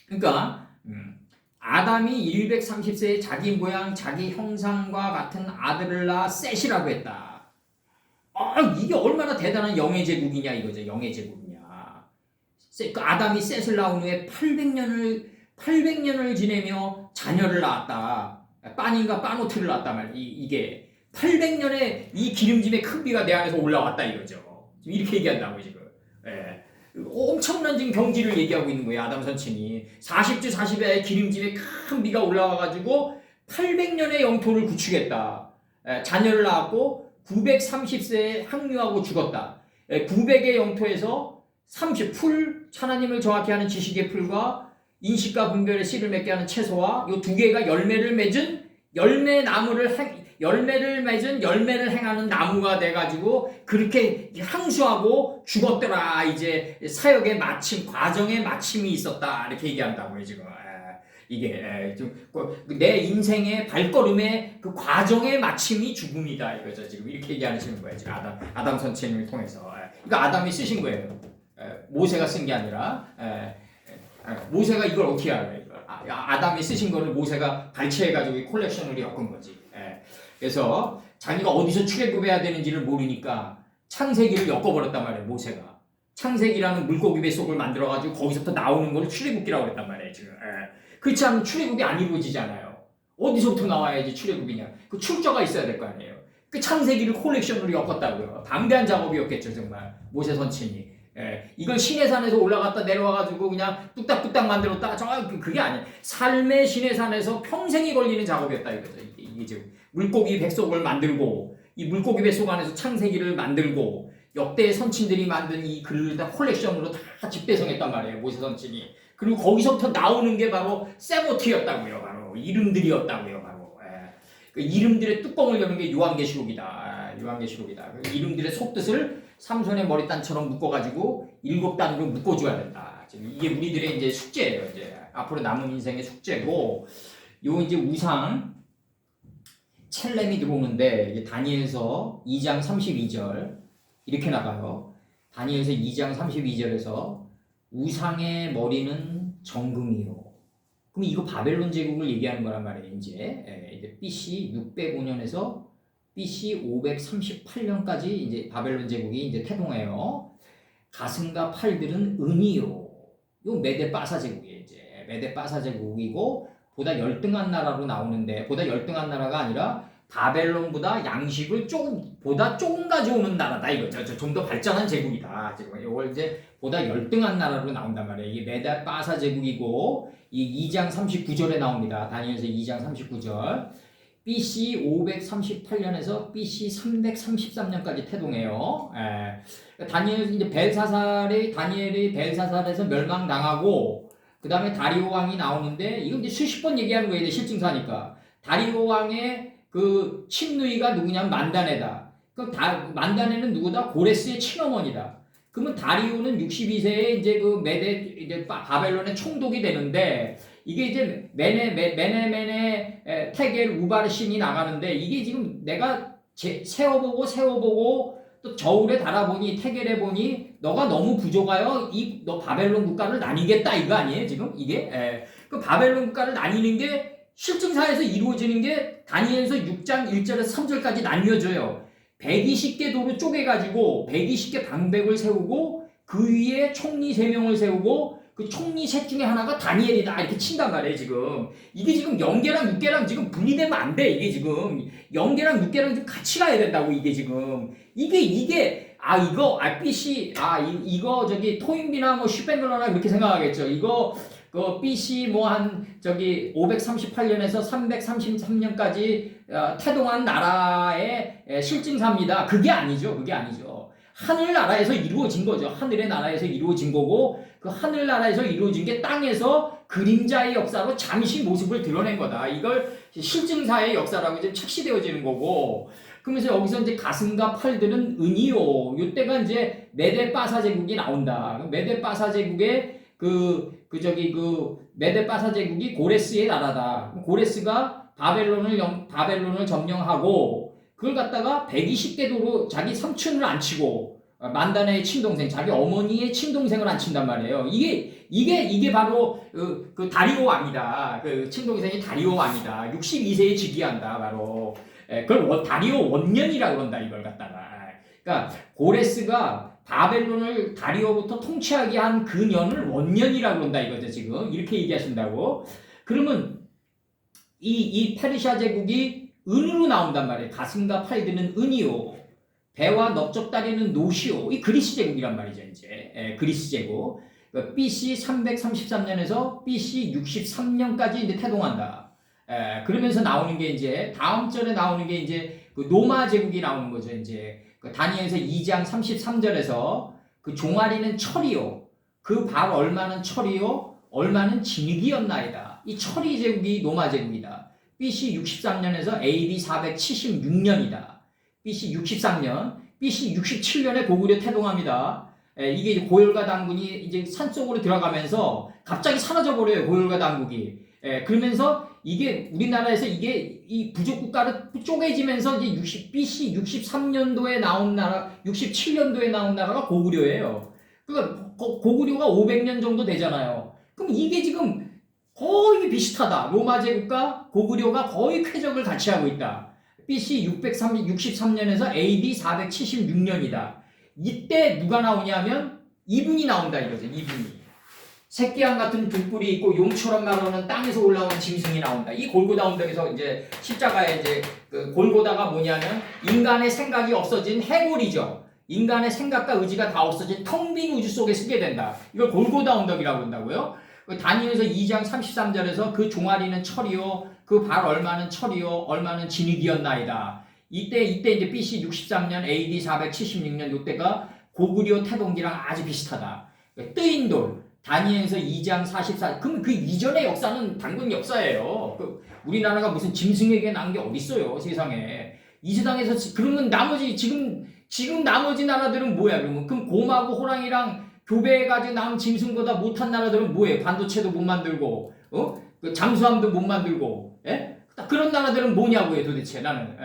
그러니까 아담이 130세에 자기 모양 자기 형상과 같은 아들을 낳아 셋이라고 했다. 이게 얼마나 대단한 영의 제국이냐 이거죠. 영의 제국이냐. 그 아담이 셋을 낳은 후에 800년을 지내며 자녀를 낳았다. 빠닌가 빠노트를 낳았다 말. 이게 800년의 이 기름짐의 큰 비가 내 안에서 올라왔다 이거죠. 지금 이렇게 얘기한다고 지금. 예. 엄청난 지금 경지를 얘기하고 있는 거예요. 아담 선친이 40주 40의 기름짐의 큰 비가 올라와가지고 800년의 영토를 구축했다. 자녀를 낳았고 930세에 항류하고 죽었다. 900의 영토에서 30풀 하나님을 정확히 하는 지식의 풀과 인식과 분별의 씨를 맺게 하는 채소와 이 두 개가 열매를 맺은 열매를 행하는 나무가 돼가지고 그렇게 항수하고 죽었더라. 이제 사역의 마침, 과정의 마침이 있었다. 이렇게 얘기한다고요, 지금. 이게 내 인생의 발걸음의 그 과정의 마침이 죽음이다. 이거죠. 지금 이렇게 얘기하시는 거예요. 지금 아담 선친을 통해서. 이거 아담이 쓰신 거예요. 모세가 쓴 게 아니라. 모세가 이걸 어떻게 알아요? 아담이 쓰신 거를 모세가 발췌해가지고 콜렉션으로 엮은 거지. 그래서 자기가 어디서 출애굽해야 되는지를 모르니까 창세기를 엮어버렸단 말이에요. 모세가 창세기라는 물고기 뱃속을 만들어가지고 거기서부터 나오는 걸 출애굽기라고 그랬단 말이에요. 지금. 그렇지 않으면 출애굽이 안 이루어지잖아요. 어디서부터 나와야지 출애굽이냐. 그 출처가 있어야 될 거 아니에요. 그 창세기를 콜렉션으로 엮었다고요. 방대한 작업이었겠죠 정말 모세 선친이. 이걸 시내산에서 올라갔다 내려와가지고 그냥 뚝딱뚝딱 만들었다. 그게 아니에요. 삶의 시내산에서 평생이 걸리는 작업이었다 이거죠. 이게 지금 물고기 뱃속을 만들고 이 물고기 뱃속 안에서 창세기를 만들고 역대 선친들이 만든 이 글을 다 콜렉션으로 다 집대성했단 말이에요. 모세 선친이. 그리고 거기서부터 나오는 게 바로 세모트였다고요. 바로 이름들이었다고요. 바로 그 이름들의 뚜껑을 여는 게 요한계시록이다. 요한계시록이다. 이름들의 속뜻을 삼손의 머리단처럼 묶어가지고 7단으로 묶어줘야 된다. 지금 이게 우리들의 이제 숙제예요. 이제 앞으로 남은 인생의 숙제고, 요 이제 우상 첼렘이 들어오는데 이게 다니엘서 2장 32절 이렇게 나가요. 다니엘서 2장 32절에서 우상의 머리는 정금이요. 그럼 이거 바벨론 제국을 얘기하는 거란 말이에요. 이제 BC 605년에서 BC 538년까지 이제 바벨론 제국이 이제 태동해요. 가슴과 팔들은 은이요. 요 메데 바사 제국이에요. 이제 메데 바사 제국이고 보다 열등한 나라로 나오는데, 보다 열등한 나라가 아니라 바벨론보다 양식을 보다 조금 가져오는 나라다 이거죠. 좀 더 발전한 제국이다. 지금 이걸 이제 보다 열등한 나라로 나온단 말이에요. 이게 메데 바사 제국이고 이 2장 39절에 나옵니다. 다니엘서 2장 39절. BC 538년에서 BC 333년까지 태동해요. 다니엘 이제 다니엘이 벨사살에서 멸망당하고 그 다음에 다리오 왕이 나오는데, 이거 이제 수십 번 얘기하는 거예요. 실증사니까. 다리오 왕의 그 친누이가 누구냐면 만다네다. 그럼 만다네는 누구다? 고레스의 친어머니다. 그러면 다리오는 62세에 이제 그 이제 바벨론의 총독이 되는데, 이게 이제 메네 테겔 우바르신이 나가는데, 이게 지금 내가 세워보고 또 저울에 달아보니 테겔에 보니 너가 너무 부족하여 너 바벨론 국가를 나뉘겠다 이거 아니에요 지금 이게? 그 바벨론 국가를 나뉘는 게 실증사에서 이루어지는 게 다니엘서 6장 1절에서 3절까지 나뉘어져요. 120개 도로 쪼개가지고 120개 방백을 세우고 그 위에 총리 3명을 세우고 그 총리 셋 중에 하나가 다니엘이다 이렇게 친단 말이에요 지금. 이게 지금 0개랑 6개랑 지금 분리되면 안 돼. 이게 지금 0개랑 6개랑 좀 같이 가야 된다고. 이게 지금 이게 이거 저기 토인비나 뭐 슈펜글러나 그렇게 생각하겠죠. 이거 그 BC 뭐 한 저기 538년에서 333년까지 태동한 나라의 실증사입니다. 그게 아니죠. 하늘나라에서 이루어진 거죠. 하늘의 나라에서 이루어진 거고, 그 하늘나라에서 이루어진 게 땅에서 그림자의 역사로 잠시 모습을 드러낸 거다. 이걸 실증사의 역사라고 이제 책시되어지는 거고, 그러면서 여기서 이제 가슴과 팔들은 은이요. 이때가 이제 메데 바사 제국이 나온다. 메데 바사 제국의 메데 바사 제국이 고레스의 나라다. 고레스가 바벨론을 점령하고, 그걸 갖다가 120개 도로 자기 삼촌을 안 치고 만다네의 친동생, 자기 어머니의 친동생을 안 친단 말이에요. 이게 바로 그 다리오 왕이다. 그 친동생이 다리오 왕이다. 62세에 즉위한다 바로. 그걸 다리오 원년이라 그런다 이걸 갖다가. 그러니까 고레스가 바벨론을 다리오부터 통치하게 한 그 년을 원년이라 그런다 이거죠 지금. 이렇게 얘기하신다고. 그러면 이 페르시아 제국이 은으로 나온단 말이에요. 가슴과 팔드는 은이요. 배와 넓적다리는 노시요. 이 그리스 제국이란 말이죠, 이제. 그리스 제국. BC 333년에서 BC 63년까지 이제 태동한다. 그러면서 나오는 게 이제, 다음 절에 나오는 게 이제 그 노마 제국이 나오는 거죠, 이제. 그 다니엘서 2장 33절에서 그 종아리는 철이요. 그 발 얼마는 철이요. 얼마는 진흙이었나이다. 이 철이 제국이 노마 제국이다. BC 63년에서 AD 476년이다. BC 63년, BC 67년에 고구려 태동합니다. 이게 이제 고열가 당군이 이제 산속으로 들어가면서 갑자기 사라져 버려요. 고열가 당국이. 그러면서 이게 우리나라에서 이게 이 부족 국가로 쪼개지면서 이제 BC 63년도에 나온 나라, 67년도에 나온 나라가 고구려예요. 그러니까 고구려가 500년 정도 되잖아요. 그럼 이게 지금 거의 비슷하다. 로마 제국과 고구려가 거의 쾌적을 같이 하고 있다. BC 663년에서 AD 476년이다. 이때 누가 나오냐면 이분이 나온다 이거죠. 이분이. 새끼양 같은 등불이 있고 용처럼 날아오는 땅에서 올라오는 짐승이 나온다. 이 골고다 언덕에서 이제 십자가에 이제 그 골고다가 뭐냐면 인간의 생각이 없어진 해골이죠. 인간의 생각과 의지가 다 없어진 텅 빈 우주 속에 서게 된다. 이걸 골고다 언덕이라고 한다고요. 다니엘서 2장 33절에서 그 종아리는 철이요, 그 발 얼마는 철이요, 얼마는 진흙이었나이다. 이때 이제 BC 63년, AD 476년 이때가 고구려 태동기랑 아주 비슷하다. 뜨인 돌, 다니엘서 2장 44. 그럼 그 이전의 역사는 당군 역사예요. 우리나라가 무슨 짐승에게 난 게 어디 있어요, 세상에. 이 세상에서 그러면 나머지 지금 나머지 나라들은 뭐야 그러면? 그럼 곰하고 호랑이랑 교배해가지고 남은 짐승보다 못한 나라들은 뭐예요? 반도체도 못 만들고 그 잠수함도 못 만들고 예? 그런 나라들은 뭐냐고요 도대체 나는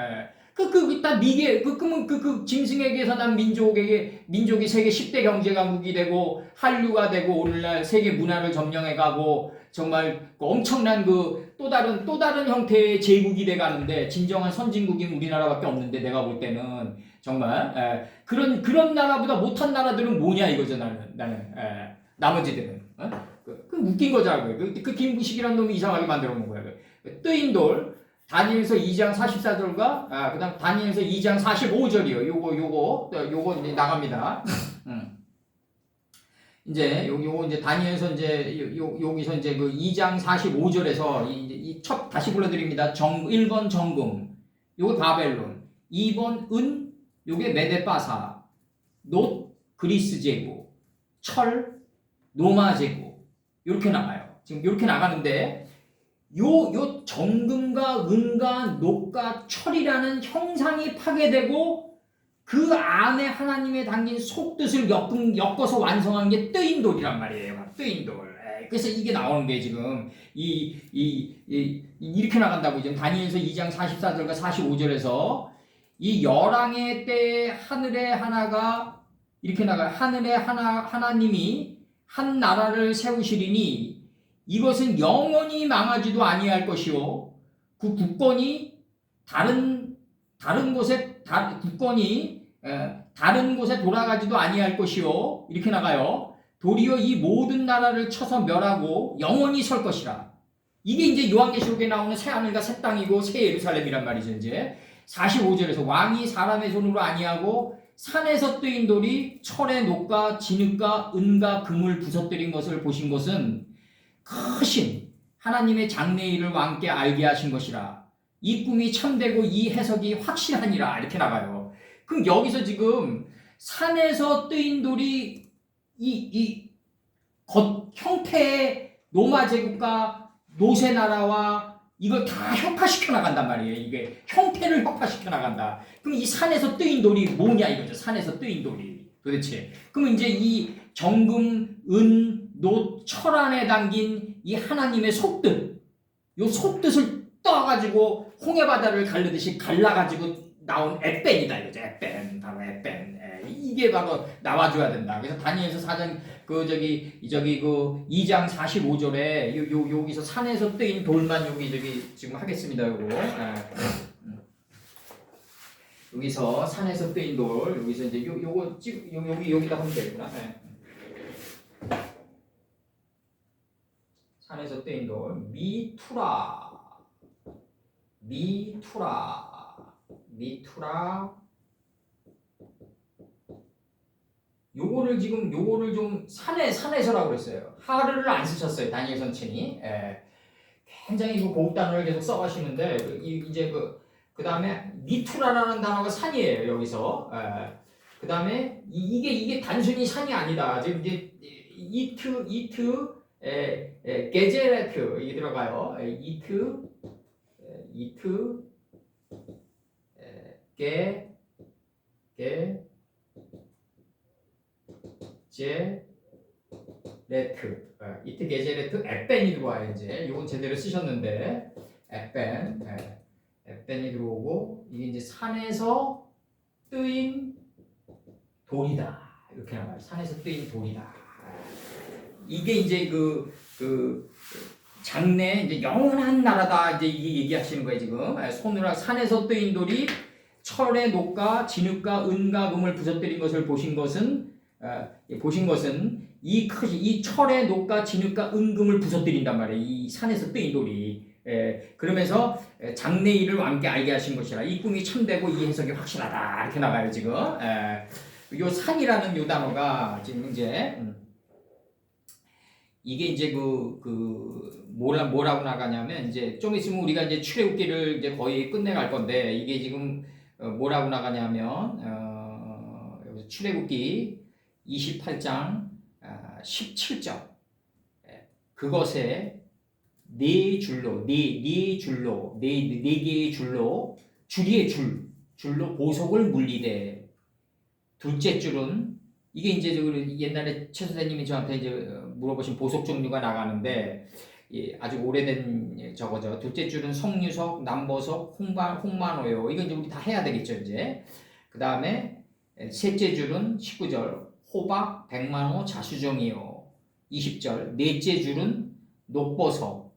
일단 미개 그러면 그 짐승에게서 난 민족이 세계 10대 경제 강국이 되고 한류가 되고 오늘날 세계 문화를 점령해가고 정말 엄청난 또 다른 형태의 제국이 돼가는데 진정한 선진국인 우리나라밖에 없는데 내가 볼 때는 정말 그런 나라보다 못한 나라들은 뭐냐 이거죠 나는 나머지들은 그 웃긴 거잖아요. 그 김부식이라는 놈이 이상하게 만들어 놓은 거야. 뜨인 돌 다니엘서 2장 44절과 그다음 다니엘서 2장 45절이요. 요거 이제 나갑니다. 이제 요거 이제 다니엘서 이제 여기서 이제 그 2장 45절에서 이 첫 다시 불러드립니다. 1번 정금 요거 바벨론, 2번 은 요게 메데바사, 놋 그리스 제국, 철 로마 제국 이렇게 나가요. 지금 이렇게 나가는데 요 정금과 은과 녹과 철이라는 형상이 파괴되고 그 안에 하나님의 담긴 속뜻을 엮어서 완성한 게 뜨인 돌이란 말이에요. 뜨인 돌. 그래서 이게 나오는 게 지금 이렇게 나간다고 지금 다니엘서 2장 44절과 45절에서 이 열왕의 때에 하늘의 하나가 이렇게 나가요. 하늘의 하나님이 한 나라를 세우시리니 이것은 영원히 망하지도 아니할 것이요 그 국권이 다른 곳에 돌아가지도 아니할 것이요 이렇게 나가요. 도리어 이 모든 나라를 쳐서 멸하고 영원히 설 것이라. 이게 이제 요한계시록에 나오는 새 하늘과 새 땅이고 새 예루살렘이란 말이죠. 이제 45절에서 왕이 사람의 손으로 아니하고 산에서 뜨인 돌이 철의 녹과 진흙과 은과 금을 부서뜨린 것을 보신 것은 크신 하나님의 장래일을 왕께 알게 하신 것이라. 이 꿈이 참되고 이 해석이 확실하니라. 이렇게 나가요. 그럼 여기서 지금 산에서 뜨인 돌이 이 형태의 로마 제국과 노세 나라와 이걸 다 혁파시켜 나간단 말이에요. 이게 형태를 혁파시켜 나간다. 그럼 이 산에서 뜨인 돌이 뭐냐 이거죠. 산에서 뜨인 돌이 도대체. 그럼 이제 이 정금, 은, 놋, 철 안에 담긴 이 하나님의 속뜻, 요 속뜻을 떠가지고 홍해 바다를 갈르듯이 갈라가지고 나온 에벤이다 이거죠. 에벤, 바로 에벤. 이게 바로 나와줘야 된다. 그래서 다니엘서 4장 그 2장 45절에 여기서 산에서 뜨인 돌만 지금 하겠습니다. 여기서 산에서 뜨인 돌 여기서 이제 요거 여기다 하면 되겠구나. 산에서 뜨인 돌 미투라 요거를 좀 산에서라고 그랬어요. 하르를 안 쓰셨어요. 다니엘 선생이. 굉장히 고급 단어를 계속 써가시는데 이제 그 다음에 미투라라는 단어가 산이에요. 여기서. 그 다음에 이게 단순히 산이 아니다. 지금 이제 게제레트 이게 들어가요. 게제레트 에벤이 들어와요. 이제 이건 제대로 쓰셨는데 에벤이 들어오고 이게 이제 산에서 뜨인 돌이다 이렇게 나와요. 산에서 뜨인 돌이다. 이게 이제 그 장래 이제 영원한 나라다 이제 이게 얘기하시는 거예요 지금. 손으로 산에서 뜨인 돌이 철의 녹과 진흙과 은과 금을 부서뜨린 것을 보신 것은 이 철의 녹과 진흙과 은금을 부서뜨린단 말이에요. 이 산에서 뜨인 돌이. 그러면서 장래일을 왕께 알게 하신 것이라. 이 꿈이 참되고 이 해석이 확실하다 이렇게 나가요 지금. 요 산이라는 요 단어가 지금 이제 이게 이제 뭐라고 나가냐면 이제 좀 있으면 우리가 이제 출애굽기를 이제 거의 끝내갈 건데 이게 지금 뭐라고 나가냐면 여기서 출애굽기 28장 17절 그것에 네 개의 줄로 줄이의 줄로 보석을 물리되 둘째 줄은 이게 이제 옛날에 최 선생님이 저한테 이제 물어보신 보석 종류가 나가는데 아주 오래된 저거죠. 둘째 줄은 석류석, 남보석, 홍만호요. 이거 이제 우리 다 해야 되겠죠 이제. 그 다음에 셋째 줄은 19절 호박, 백만호, 자수정이요. 20절 넷째 줄은 녹보석,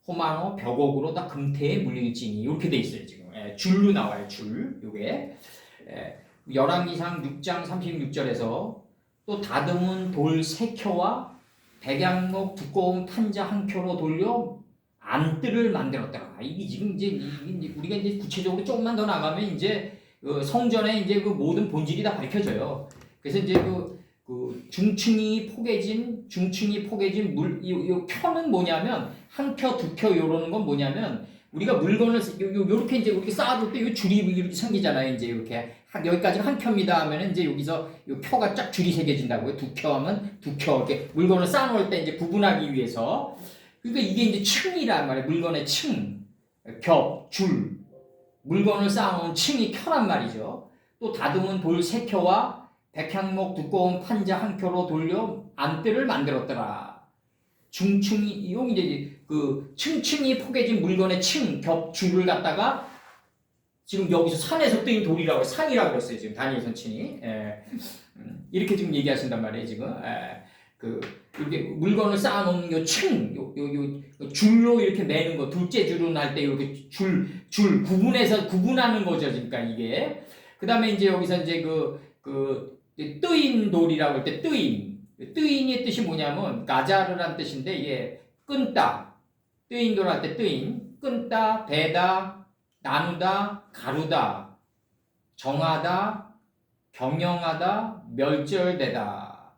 호만호, 벽옥으로 다 금태에 물릴지니 이렇게 돼 있어요 지금. 줄로 나와요 줄. 요게 열왕기상 6장 36절에서 또 다듬은 돌 3켜와 백양목 두꺼운 판자 1켜로 돌려 안뜰을 만들었더라. 이게 지금 이제 우리가 이제 구체적으로 조금만 더 나가면 이제 성전에 이제 그 모든 본질이 다 밝혀져요. 그래서 이제 그 중층이 포개진 이 켜는 뭐냐면 1켜, 2켜 요러는 건 뭐냐면 우리가 물건을 요렇게 이제 이렇게 쌓아둘 때 이 줄이 이렇게 생기잖아요. 이제 이렇게 여기까지 한 켜입니다 하면은 이제 여기서 이 켜가 쫙 줄이 새겨진다고요. 2켜 하면 2켜 이렇게 물건을 쌓아놓을 때 이제 구분하기 위해서. 그러니까 이게 이제 층이란 말이에요. 물건의 층, 겹, 줄, 물건을 쌓아놓은 층이 켜란 말이죠. 또 다듬은 돌 3켜와 백향목 두꺼운 판자 1켜로 돌려 안뜰을 만들었더라. 중층이 이제 그 층층이 포개진 물건의 층, 겹, 줄을 갖다가 지금 여기서 산에서 뜨인 돌이라고 산이라고 그랬어요. 지금 다니엘 선친이 이렇게 지금 얘기하신단 말이에요. 지금 이렇게 물건을 쌓아놓는 요 층, 요 줄로 이렇게 매는 거 둘째 줄은 할 때 이렇게 줄 구분하는 거죠. 그러니까 이게 그 다음에 이제 여기서 이제 뜨인 돌이라고 할 때 뜨인의 뜻이 뭐냐면 가자르란 뜻인데 이게 끈다. 뜨인 돌 할 때 뜨인, 끈다, 베다, 나누다, 가루다, 정하다, 경영하다, 멸절되다,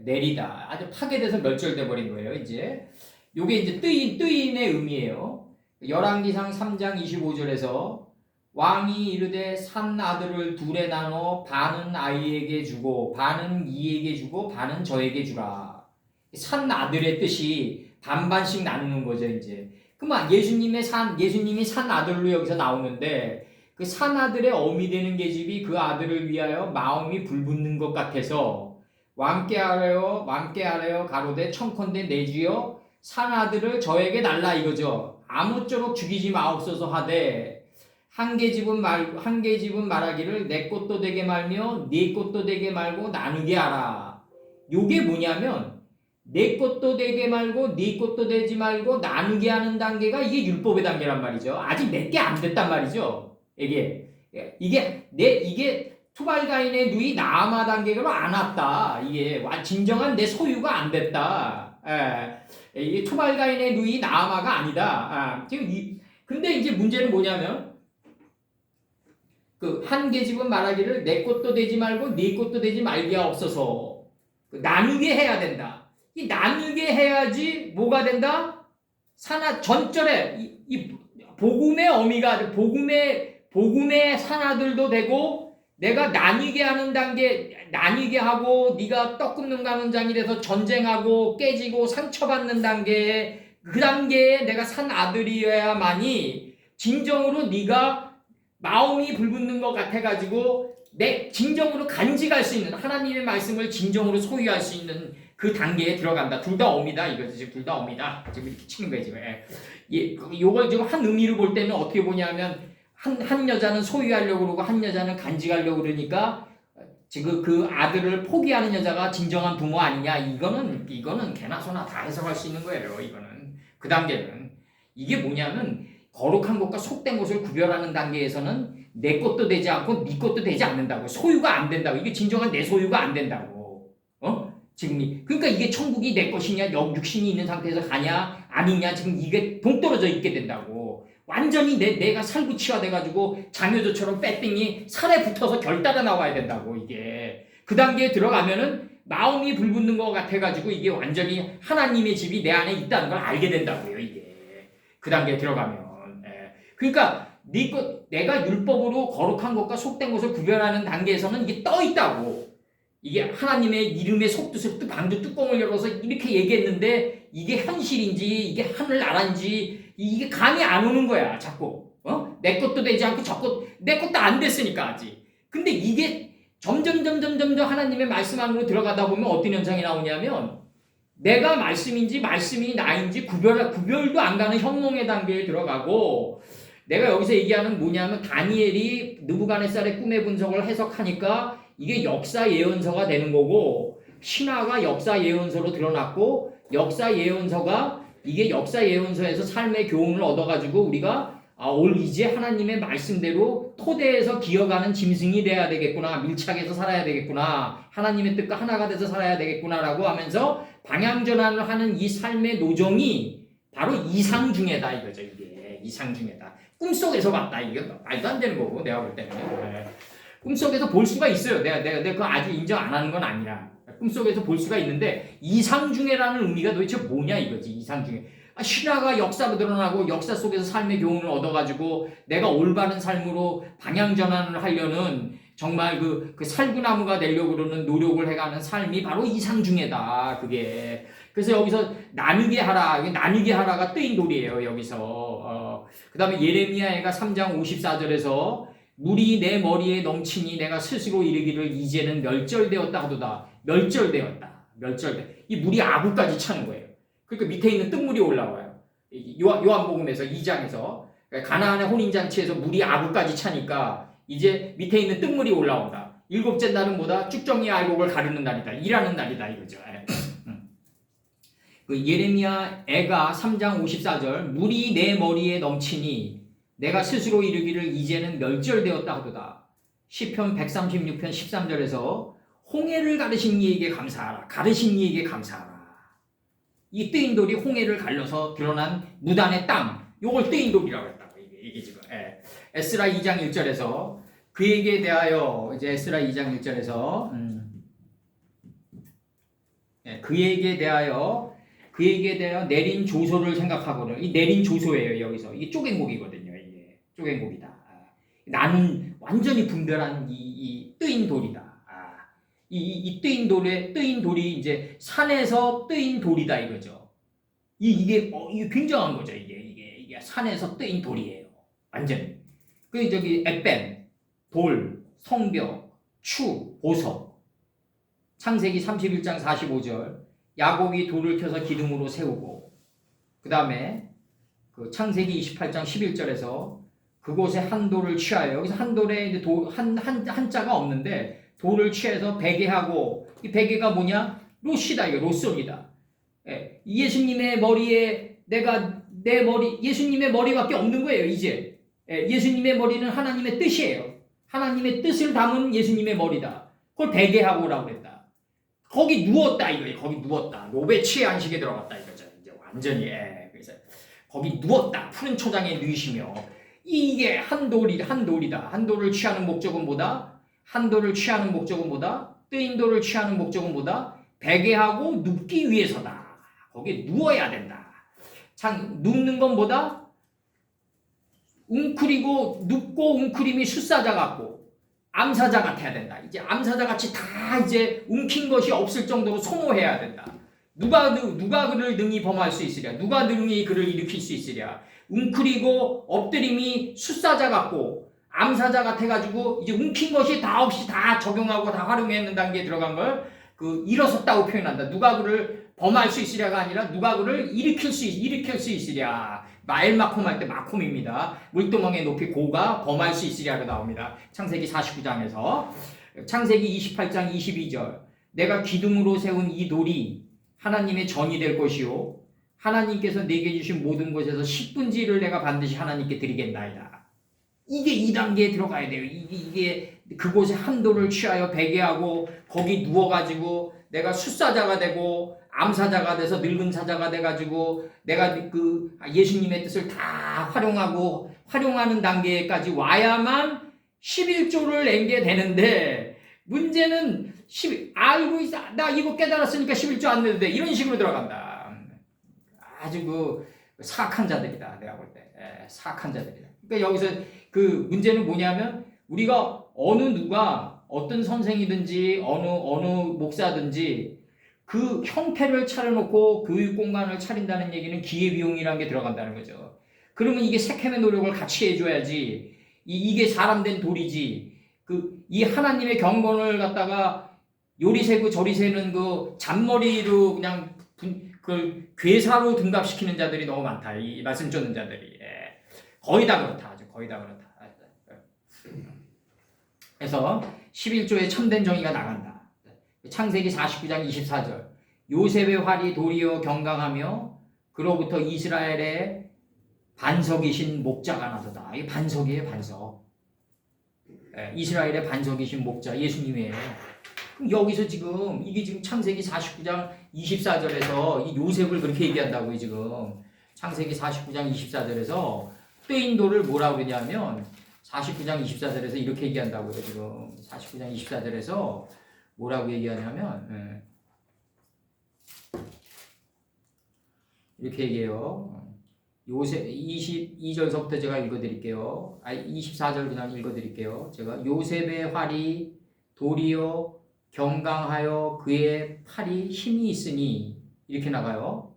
내리다. 아주 파괴돼서 멸절돼 버린 거예요. 이제 요게 이제 뜨인의 의미예요. 열왕기상 3장 25절에서 왕이 이르되 산 아들을 둘에 나눠 반은 아이에게 주고 반은 이에게 주고 반은 저에게 주라. 산 아들의 뜻이 반반씩 나누는 거죠 이제. 그만 예수님이 산 아들로 여기서 나오는데 그 산 아들의 어미 되는 계집이 그 아들을 위하여 마음이 불붙는 것 같아서 왕께 하래요 가로되 청컨대 내 주여 산 아들을 저에게 달라 이거죠. 아무쪼록 죽이지 마옵소서 하되 한 계집은 말하기를 내 것도 되게 말며 네 것도 되게 말고 나누게 하라. 요게 뭐냐면 내 것도 되게 말고 네 것도 되지 말고 나누게 하는 단계가 이게 율법의 단계란 말이죠. 아직 몇 개 안 됐단 말이죠. 이게 투발가인의 누이 나아마 단계로 안 왔다. 이게 진정한 내 소유가 안 됐다. 이게 투발가인의 누이 나아마가 아니다. 근데 이제 문제는 뭐냐면 그 한 계집은 말하기를 내 것도 되지 말고 네 것도 되지 말게 없어서 나누게 해야 된다. 이 나누게 해야지 뭐가 된다? 전절에 이 복음의 어미가 복음의 산아들도 되고 내가 나뉘게 하는 단계 나뉘게 하고 네가 떡 굽는 가는 장이라서 전쟁하고 깨지고 상처받는 단계에 그 단계에 내가 산 아들이어야만이 진정으로 네가 마음이 불붙는 것 같아가지고 진정으로 간직할 수 있는 하나님의 말씀을 진정으로 소유할 수 있는 그 단계에 들어간다. 둘 다 어미다. 이거죠. 지금 둘 다 어미다. 지금 이렇게 치는 거예요. 지금. 요걸 지금 한 의미로 볼 때는 어떻게 보냐면 한 여자는 소유하려고 그러고 한 여자는 간직하려고 그러니까 지금 그 아들을 포기하는 여자가 진정한 부모 아니냐. 이거는 개나 소나 다 해석할 수 있는 거예요. 이거는 그 단계는 이게 뭐냐면 거룩한 것과 속된 것을 구별하는 단계에서는 내 것도 되지 않고 네 것도 되지 않는다고. 소유가 안 된다고. 이게 진정한 내 소유가 안 된다고. 지금 그러니까 이게 천국이 내 것이냐 육신이 있는 상태에서 가냐 아니냐 지금 이게 동떨어져 있게 된다고. 완전히 내가 살구치화돼가지고 장효조처럼 빼땡이 살에 붙어서 결 따라 나와야 된다고. 이게 그 단계에 들어가면은 마음이 불붙는 것 같아가지고 이게 완전히 하나님의 집이 내 안에 있다는 걸 알게 된다고요. 이게 그 단계에 들어가면. 그러니까 내가 율법으로 거룩한 것과 속된 것을 구별하는 단계에서는 이게 떠 있다고. 이게 하나님의 이름의 속뜻을 방주 뚜껑을 열어서 이렇게 얘기했는데 이게 현실인지 이게 하늘나라인지 이게 감이 안 오는 거야. 자꾸 내 것도 되지 않고 내 것도 안 됐으니까 아직. 근데 이게 점점 하나님의 말씀 안으로 들어가다 보면 어떤 현상이 나오냐면 내가 말씀인지 말씀이 나인지 구별도 안 가는 현몽의 단계에 들어가고 내가 여기서 얘기하는 뭐냐면 다니엘이 느부갓네살의 꿈의 분석을 해석하니까 이게 역사 예언서가 되는 거고 신화가 역사 예언서로 드러났고 역사 예언서가 이게 역사 예언서에서 삶의 교훈을 얻어가지고 우리가 이제 하나님의 말씀대로 토대에서 기어가는 짐승이 돼야 되겠구나. 밀착해서 살아야 되겠구나. 하나님의 뜻과 하나가 돼서 살아야 되겠구나라고 하면서 방향전환을 하는 이 삶의 노정이 바로 이상중에다 이거죠. 이게 이상중에다. 꿈속에서 봤다. 이게 말도 안 되는 거고 내가 볼 때는. 꿈속에서 볼 수가 있어요. 내가 그거 아직 인정 안 하는 건 아니라. 꿈속에서 볼 수가 있는데 이상중에라는 의미가 도대체 뭐냐 이거지. 이상중에. 신화가 역사로 드러나고 역사 속에서 삶의 교훈을 얻어가지고 내가 올바른 삶으로 방향전환을 하려는 정말 그 살구나무가 되려고 그러는 노력을 해가는 삶이 바로 이상중에다. 그게. 그래서 여기서 나누게 하라가 뜨인 돌이에요. 여기서. 그 다음에 예레미야가 3장 54절에서 물이 내 머리에 넘치니 내가 스스로 이르기를 이제는 멸절되었다 하도다. 멸절되었다. 이 물이 아구까지 차는 거예요. 그러니까 밑에 있는 뜬물이 올라와요. 요한복음에서 2장에서 가나안의 혼인잔치에서 물이 아구까지 차니까 이제 밑에 있는 뜬물이 올라온다. 일곱째 날은 뭐다? 쭉정이 알곡을 가르는 날이다. 일하는 날이다 이거죠. 그 예레미야 애가 3장 54절 물이 내 머리에 넘치니 내가 스스로 이르기를 이제는 멸절되었다 하도다. 시편 136편 13절에서 홍해를 가르신 이에게 감사하라. 가르신 이에게 감사하라. 이 뜨인 돌이 홍해를 갈려서 드러난 무단의 땅, 요걸 뜨인 돌이라고 했다고 이게 지금. 에스라 2장 1절에서 그에게 대하여 이제 에스라 2장 1절에서 그에게 대하여 내린 조소를 생각하고는 이 내린 조소예요 여기서 이게 쪼개곡이거든요 이게 쪼개곡이다. 나는 완전히 분별한 이 뜨인 돌이다. 이 뜨인 돌이 이제 산에서 뜨인 돌이다 이거죠. 이게 굉장한 거죠. 이게 산에서 뜨인 돌이에요. 완전히. 그 저기 앱뱀, 돌, 성벽, 추, 보석. 창세기 31장 45절. 야곱이 돌을 켜서 기둥으로 세우고. 그다음에 그 창세기 28장 11절에서 그곳에 한 돌을 취하여 여기서 한 돌에 이제 한자가 없는데 돌을 취해서 베개하고 이 베개가 뭐냐? 로시다 이거 로솔이다. 예수님의 머리에 예수님의 머리밖에 없는 거예요 이제. 예수님의 머리는 하나님의 뜻이에요. 하나님의 뜻을 담은 예수님의 머리다. 그걸 베개하고라고 했다. 거기 누웠다 이거예요. 거기 누웠다. 노베치의 안식에 들어갔다 이거죠. 이제 완전히. 그래서 거기 누웠다. 푸른 초장에 누이시며 이게 한 돌이다. 한 돌을 취하는 목적은 뭐다? 뜨인 돌을 취하는 목적은 뭐다? 베개하고 눕기 위해서다. 거기에 누워야 된다. 눕는 건 뭐다? 눕고 웅크림이 숫사자 같고 암사자 같아야 된다. 이제 암사자 같이 다 이제 움킨 것이 없을 정도로 소모해야 된다. 누가 그를 능히 범할 수 있으랴? 누가 능히 그를 일으킬 수 있으랴? 웅크리고 엎드림이 숫사자 같고 암사자 같아가지고 이제 움킨 것이 다 없이 다 적용하고 다 활용했는 단계에 들어간 걸 일어섰다고 표현한다. 누가 그를 범할 수 있으랴가 아니라 누가 그를 일으킬 수 있으랴. 마일마콤 할 때 마콤입니다. 물두멍에 높이 고가 범할 수 있으랴로 나옵니다. 창세기 49장에서 창세기 28장 22절 내가 기둥으로 세운 이 돌이 하나님의 전이 될 것이요 하나님께서 내게 주신 모든 것에서 10분지를 내가 반드시 하나님께 드리겠나이다. 이게 2단계에 들어가야 돼요. 이게 그곳에 한 돌을 취하여 베개하고 거기 누워가지고 내가 숫사자가 되고 암사자가 돼서 늙은 사자가 돼가지고 내가 그 예수님의 뜻을 다 활용하는 단계까지 와야만 11조를 낸게 되는데 문제는 알고 있어. 나 이거 깨달았으니까 11조 안 내도 돼. 이런 식으로 들어간다. 아주 사악한 자들이다. 내가 볼 때. 사악한 자들이다. 그러니까 여기서 그 문제는 뭐냐면 우리가 누가 어떤 선생이든지 어느 목사든지 그 형태를 차려놓고 교육 공간을 차린다는 얘기는 기회비용이라는 게 들어간다는 거죠. 그러면 이게 세켐의 노력을 같이 해줘야지. 이게 사람 된 도리지. 이 하나님의 경건을 갖다가 요리 세고 저리 세는 그 잔머리로 그냥 그 괴사로 등갑시키는 자들이 너무 많다. 이 말씀 쫓는 자들이. 예. 거의 다 그렇다. 아주 거의 다 그렇다. 그래서 11조에 참된 정의가 나간다. 창세기 49장 24절. 요셉의 활이 도리어 경강하며 그로부터 이스라엘의 반석이신 목자가 나서다. 이게 반석이에요, 반석. 예, 이스라엘의 반석이신 목자, 예수님이에요. 그럼 여기서 지금 이게 지금 창세기 49장 24절에서 이 요셉을 그렇게 얘기한다고요, 지금. 창세기 49장 24절에서 뜨인도를 뭐라고 그러냐면 49장 24절에서 이렇게 얘기한다고요, 지금. 49장 24절에서 뭐라고 얘기하냐면 이렇게 얘기해요. 요셉 22절서부터 제가 읽어드릴게요. 24절 그냥 읽어드릴게요. 제가 요셉의 활이 도리어 경강하여 그의 팔이 힘이 있으니 이렇게 나가요.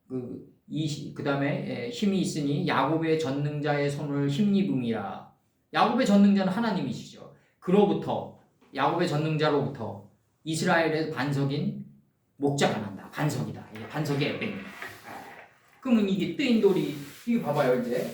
그 다음에 힘이 있으니 야곱의 전능자의 손을 힘입음이라. 야곱의 전능자는 하나님이시죠. 그로부터 야곱의 전능자로부터 이스라엘의 반석인 목자가 난다. 반석이다. 이게 반석의 에벤이다. 그러면 이게 뜨인 돌이 이거 봐봐요. 이제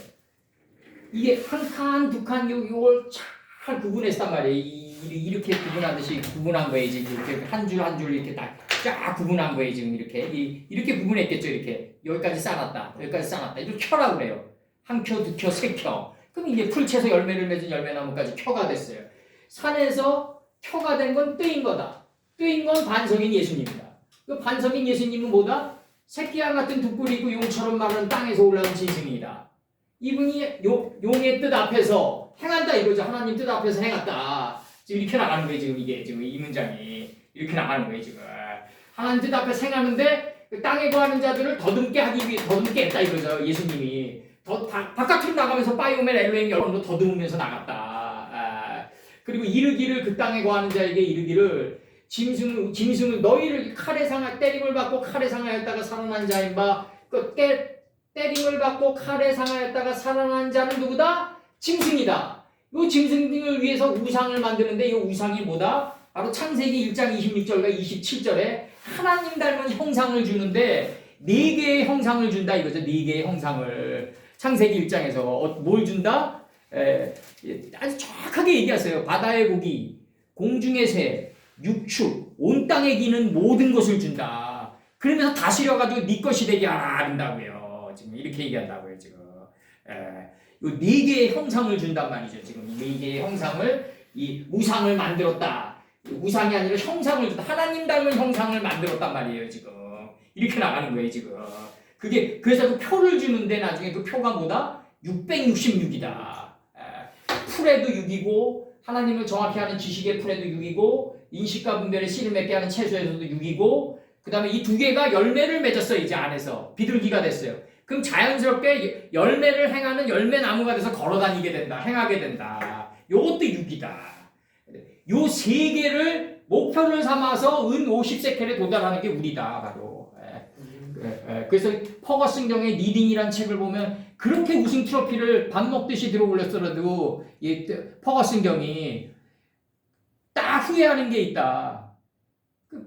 이게 한 칸, 두 칸 요걸 잘 구분했단 말이에요. 이렇게 구분하듯이 구분한 거예요. 지금 이렇게 한 줄 한 줄 이렇게 쫙 구분한 거예요. 지금 이렇게 구분했겠죠. 이렇게 여기까지 쌓았다, 여기까지 쌓았다. 이걸 켜라고 그래요. 한 켜, 두 켜, 세 켜. 그럼 이제 풀채에서 열매를 맺은 열매나무까지 켜가 됐어요. 산에서 켜가 된 건 뜨인 거다. 뜨인 건 반석인 예수님이다. 그 반석인 예수님은 뭐다? 새끼양 같은 두 뿔이 있고 용처럼 마른 땅에서 올라온 짐승이다. 이분이 용의 뜻 앞에서 행한다 이거죠. 하나님 뜻 앞에서 행했다. 지금 이렇게 나가는 거예요. 지금 이게 지금 이 문장이 이렇게 나가는 거예요. 지금 하나님 뜻 앞에서 행하는데 그 땅에 거하는 자들을 더듬게 하기 위해 더듬게 했다 이거죠. 예수님이 바깥으로 나가면서 파이오멜 엘로힘 여러분도 더듬으면서 나갔다. 그리고 이르기를 그 땅에 거하는 자에게 이르기를 짐승을 너희를 칼에 상하 때림을 받고 칼에 상하였다가 살아난 자인 바 그 때림을 받고 칼에 상하였다가 살아난 자는 누구다? 짐승이다. 이 짐승을 위해서 우상을 만드는데 이 우상이 뭐다? 바로 창세기 1장 26절과 27절에 하나님 닮은 형상을 주는데 4개의 형상을 준다 이거죠. 4개의 형상을 창세기 1장에서 뭘 준다? 아주 정확하게 얘기하세요. 바다의 고기, 공중의 새, 육축, 온 땅에 기는 모든 것을 준다. 그러면서 다스려가지고 네 것이 되게 하라 한다고요. 지금 이렇게 얘기한다고요. 지금 이 4개의 형상을 준단 말이죠. 지금 이 4개의 형상을 이 우상을 만들었다. 우상이 아니라 형상을 준다. 하나님 닮은 형상을 만들었단 말이에요. 지금 이렇게 나가는 거예요. 지금 그게 그래서 그 표를 주는데 나중에 그 표가 뭐다? 666이다. 풀에도 6이고 하나님을 정확히 하는 지식의 풀에도 6이고 인식과 분별의 씨를 맺게 하는 채소에서도 6이고 그 다음에 이 2개가 열매를 맺었어요. 이제 안에서 비둘기가 됐어요. 그럼 자연스럽게 열매를 행하는 열매나무가 돼서 걸어다니게 된다. 행하게 된다. 요것도 6이다. 요 3개를 목표를 삼아서 은 50세켈에 도달하는 게 우리다. 바로. 그래서 퍼거슨경의 리딩이란 책을 보면 그렇게 우승 트로피를 밥 먹듯이 들어 올렸더라도 이 퍼거슨경이 딱 후회하는 게 있다.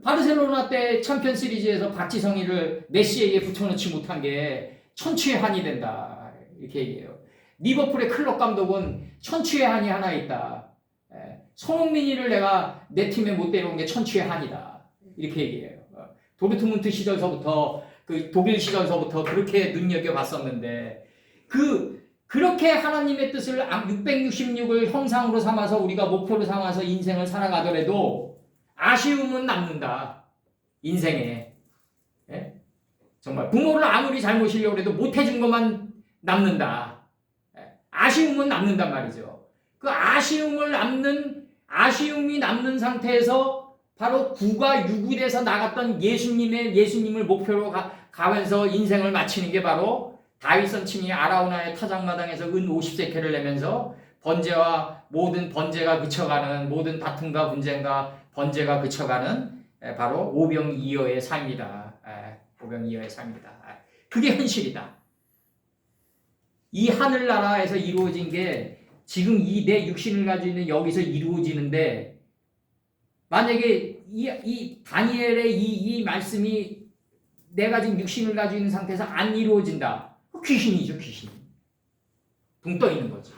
바르셀로나 때 챔피언 시리즈에서 박지성이를 메시에게 붙여놓지 못한 게 천추의 한이 된다. 이렇게 얘기해요. 리버풀의 클럽 감독은 천추의 한이 하나 있다. 손흥민이를 내가 내 팀에 못 데려온 게 천추의 한이다. 이렇게 얘기해요. 도르트문트 시절서부터 그 독일 시절서부터 그렇게 눈여겨봤었는데 그렇게 하나님의 뜻을 666을 형상으로 삼아서 우리가 목표로 삼아서 인생을 살아가더라도 아쉬움은 남는다. 인생에. 예? 정말 부모를 아무리 잘 모시려고 해도 못해준 것만 남는다. 예? 아쉬움은 남는단 말이죠. 그 아쉬움이 남는 상태에서 바로 9가 6일에서 나갔던 예수님을 목표로 가면서 인생을 마치는 게 바로 다윗 선친이 아라우나의 타작마당에서 은 50세켈을 내면서 모든 번제가 그쳐가는 모든 다툼과 분쟁과 번제가 그쳐가는 바로 오병이어의 삶이다. 오병이어의 삶이다. 그게 현실이다. 이 하늘나라에서 이루어진 게 지금 이 내 육신을 가지고 있는 여기서 이루어지는데 만약에 이 다니엘의 이 말씀이 내가 지금 육신을 가지고 있는 상태에서 안 이루어진다. 귀신이죠, 귀신. 붕 떠 있는 거지.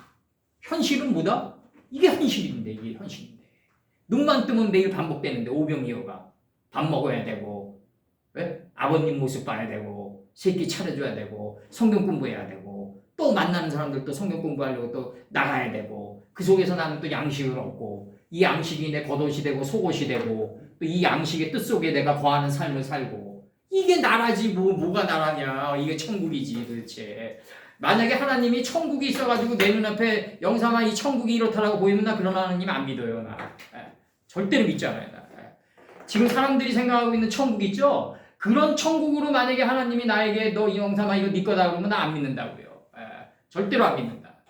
현실은 뭐다? 이게 현실인데, 이게 현실인데. 눈만 뜨면 매일 반복되는데, 오병이어가. 밥 먹어야 되고, 왜? 아버님 모습 봐야 되고, 새끼 차려줘야 되고, 성경 공부해야 되고, 또 만나는 사람들 또 성경 공부하려고 또 나가야 되고, 그 속에서 나는 또 양식을 얻고, 이 양식이 내 겉옷이 되고, 속옷이 되고, 또 이 양식의 뜻 속에 내가 거하는 삶을 살고, 이게 나라지, 뭐가 나라냐. 이게 천국이지, 도대체. 만약에 하나님이 천국이 있어가지고 내 눈앞에 영상아 이 천국이 이렇다라고 보이면 나 그런 하나님 안 믿어요, 나. 절대로 믿지 않아요, 나. 지금 사람들이 생각하고 있는 천국 있죠? 그런 천국으로 만약에 하나님이 나에게 너 이 영상아 이거 네 거다 그러면 나 안 믿는다고요. 절대로 안 믿는다.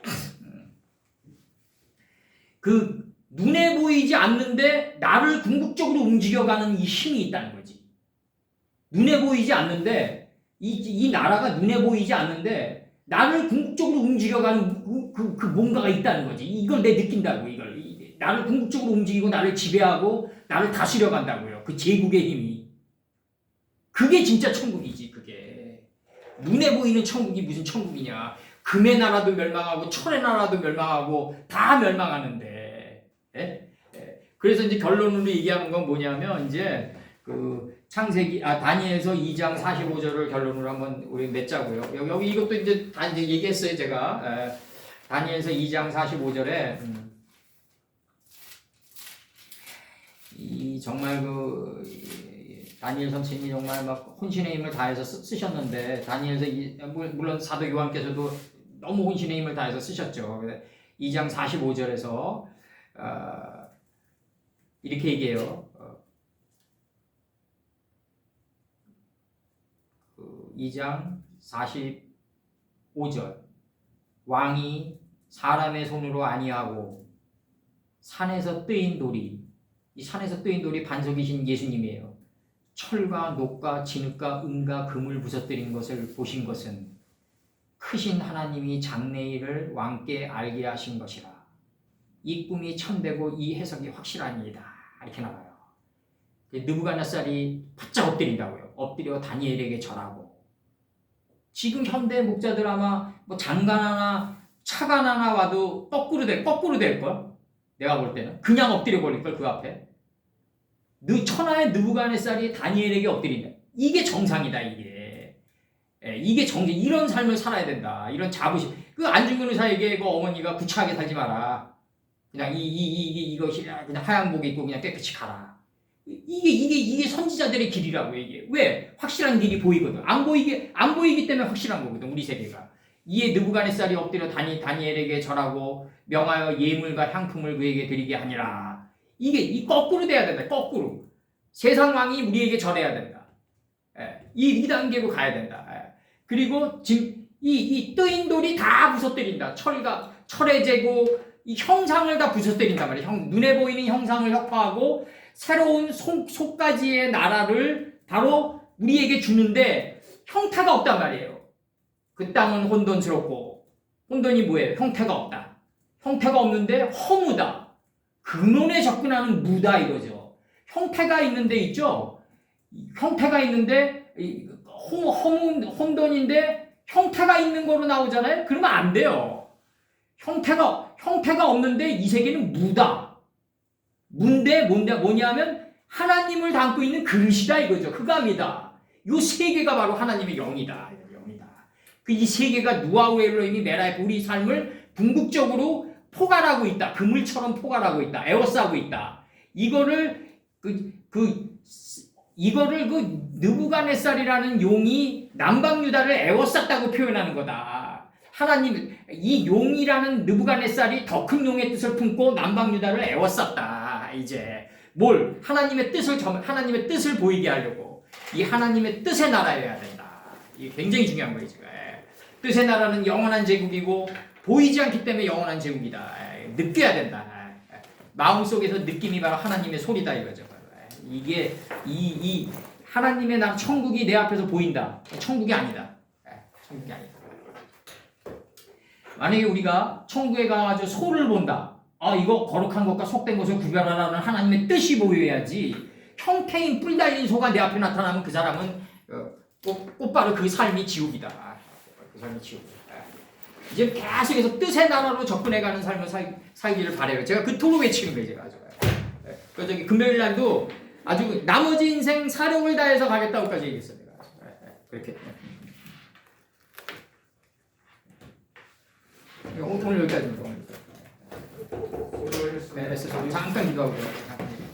그 눈에 보이지 않는데 나를 궁극적으로 움직여가는 이 힘이 있다는 거지. 눈에 보이지 않는데 이 나라가 눈에 보이지 않는데 나를 궁극적으로 움직여가는 그 뭔가가 있다는 거지. 이걸 내 느낀다고. 이걸 나를 궁극적으로 움직이고 나를 지배하고 나를 다스려 간다고요. 그 제국의 힘이. 그게 진짜 천국이지. 그게 눈에 보이는 천국이 무슨 천국이냐. 금의 나라도 멸망하고 철의 나라도 멸망하고 다 멸망하는데. 예? 그래서 이제 결론으로 얘기하는 건 뭐냐면 이제 그 다니엘서 2장 45절을 결론으로 한번 우리 맺자고요. 여기 이것도 이제 다 이제 얘기했어요, 제가. 다니엘서 2장 45절에 이 정말 다니엘 선생님이 정말 막 혼신의 힘을 다해서 쓰셨는데 다니엘서 물론 사도 요한께서도 너무 혼신의 힘을 다해서 쓰셨죠. 2장 45절에서 이렇게 얘기해요. 2장 45절 왕이 사람의 손으로 아니하고 산에서 뜨인 돌이 이 산에서 뜨인 돌이 반석이신 예수님이에요. 철과 녹과 진흙과 은과 금을 부서뜨린 것을 보신 것은 크신 하나님이 장래일을 왕께 알게 하신 것이라. 이 꿈이 참되고 이 해석이 확실하니이다. 이렇게 나와요. 느부갓네살이 바짝 엎드린다고요. 엎드려 다니엘에게 절하고. 지금 현대 목자들 아마 뭐 장관 하나 차관 하나 와도 거꾸로 될걸? 내가 볼 때는 그냥 엎드려 버릴걸 그 앞에. 천하의 느부갓네살이 다니엘에게 엎드린다. 이게 정상이다. 이게 정상. 이런 삶을 살아야 된다. 이런 자부심. 그 안중근 의사에게 그 어머니가 구차하게 살지 마라. 그냥 이거 그냥 하얀 복 입고 그냥 깨끗이 가라. 이게 선지자들의 길이라고 이게. 왜? 확실한 길이 보이거든. 안 보이기 때문에 확실한 거거든, 우리 세계가. 이에 느부갓네살이 엎드려 다니엘에게 절하고 명하여 예물과 향품을 그에게 드리게 하니라. 이게 거꾸로 돼야 된다. 거꾸로. 세상 왕이 우리에게 절해야 된다. 이 단계로 가야 된다. 그리고 지금 이 뜨인 돌이 다 부서뜨린다. 철의 재고 이 형상을 다 부서뜨린단 말이에요. 눈에 보이는 형상을 혁파하고 새로운 속가지의 나라를 바로 우리에게 주는데 형태가 없단 말이에요. 그 땅은 혼돈스럽고 혼돈이 뭐예요? 형태가 없다. 형태가 없는데 허무다. 근원에 접근하는 무다 이거죠. 형태가 있는데 있죠. 형태가 있는데 혼돈인데 형태가 있는 거로 나오잖아요. 그러면 안 돼요. 형태가 없는데 이 세계는 무다. 문데 뭐냐면 하나님을 담고 있는 그릇이다 이거죠. 흑암이다. 이 세계가 바로 하나님의 영이다. 그 이 세계가 누아우 엘로힘이 메라의 우리 삶을 궁극적으로 포괄하고 있다. 그물처럼 포괄하고 있다. 에워싸고 있다. 이거를 느부갓네살이라는 용이 남방유다를 에워쌌다고 표현하는 거다. 하나님 이 용이라는 느부갓네살이 더 큰 용의 뜻을 품고 남방유다를 에워쌌다. 이제 하나님의 뜻을 보이게 하려고 이 하나님의 뜻의 나라여야 된다. 이게 굉장히 중요한 거예요. 뜻의 나라는 영원한 제국이고 보이지 않기 때문에 영원한 제국이다. 느껴야 된다. 마음속에서 느낌이 바로 하나님의 소리다 이거죠. 이게 이 하나님의 나라 천국이 내 앞에서 보인다. 천국이 아니다. 천국이 아니다. 만약에 우리가 천국에 가가지고 소를 본다. 아, 이거 거룩한 것과 속된 것을 구별하라는 하나님의 뜻이 보여야지. 형태인 뿔 달린 소가 내 앞에 나타나면 그 사람은 곧바로 그 삶이 지옥이다. 그 삶이 지옥이다. 이제 계속해서 뜻의 나라로 접근해가는 삶을 살기를 바래요. 제가 그토록 외치는 거예요. 제가 아주. 그 저기 금요일 날도 아주 나머지 인생 사력을 다해서 가겠다고까지 얘기했어요. 내가. 그렇게. 오늘 여기까지입니다. 오늘. 수고하셨습니다. 네, 잠깐 기도하고요.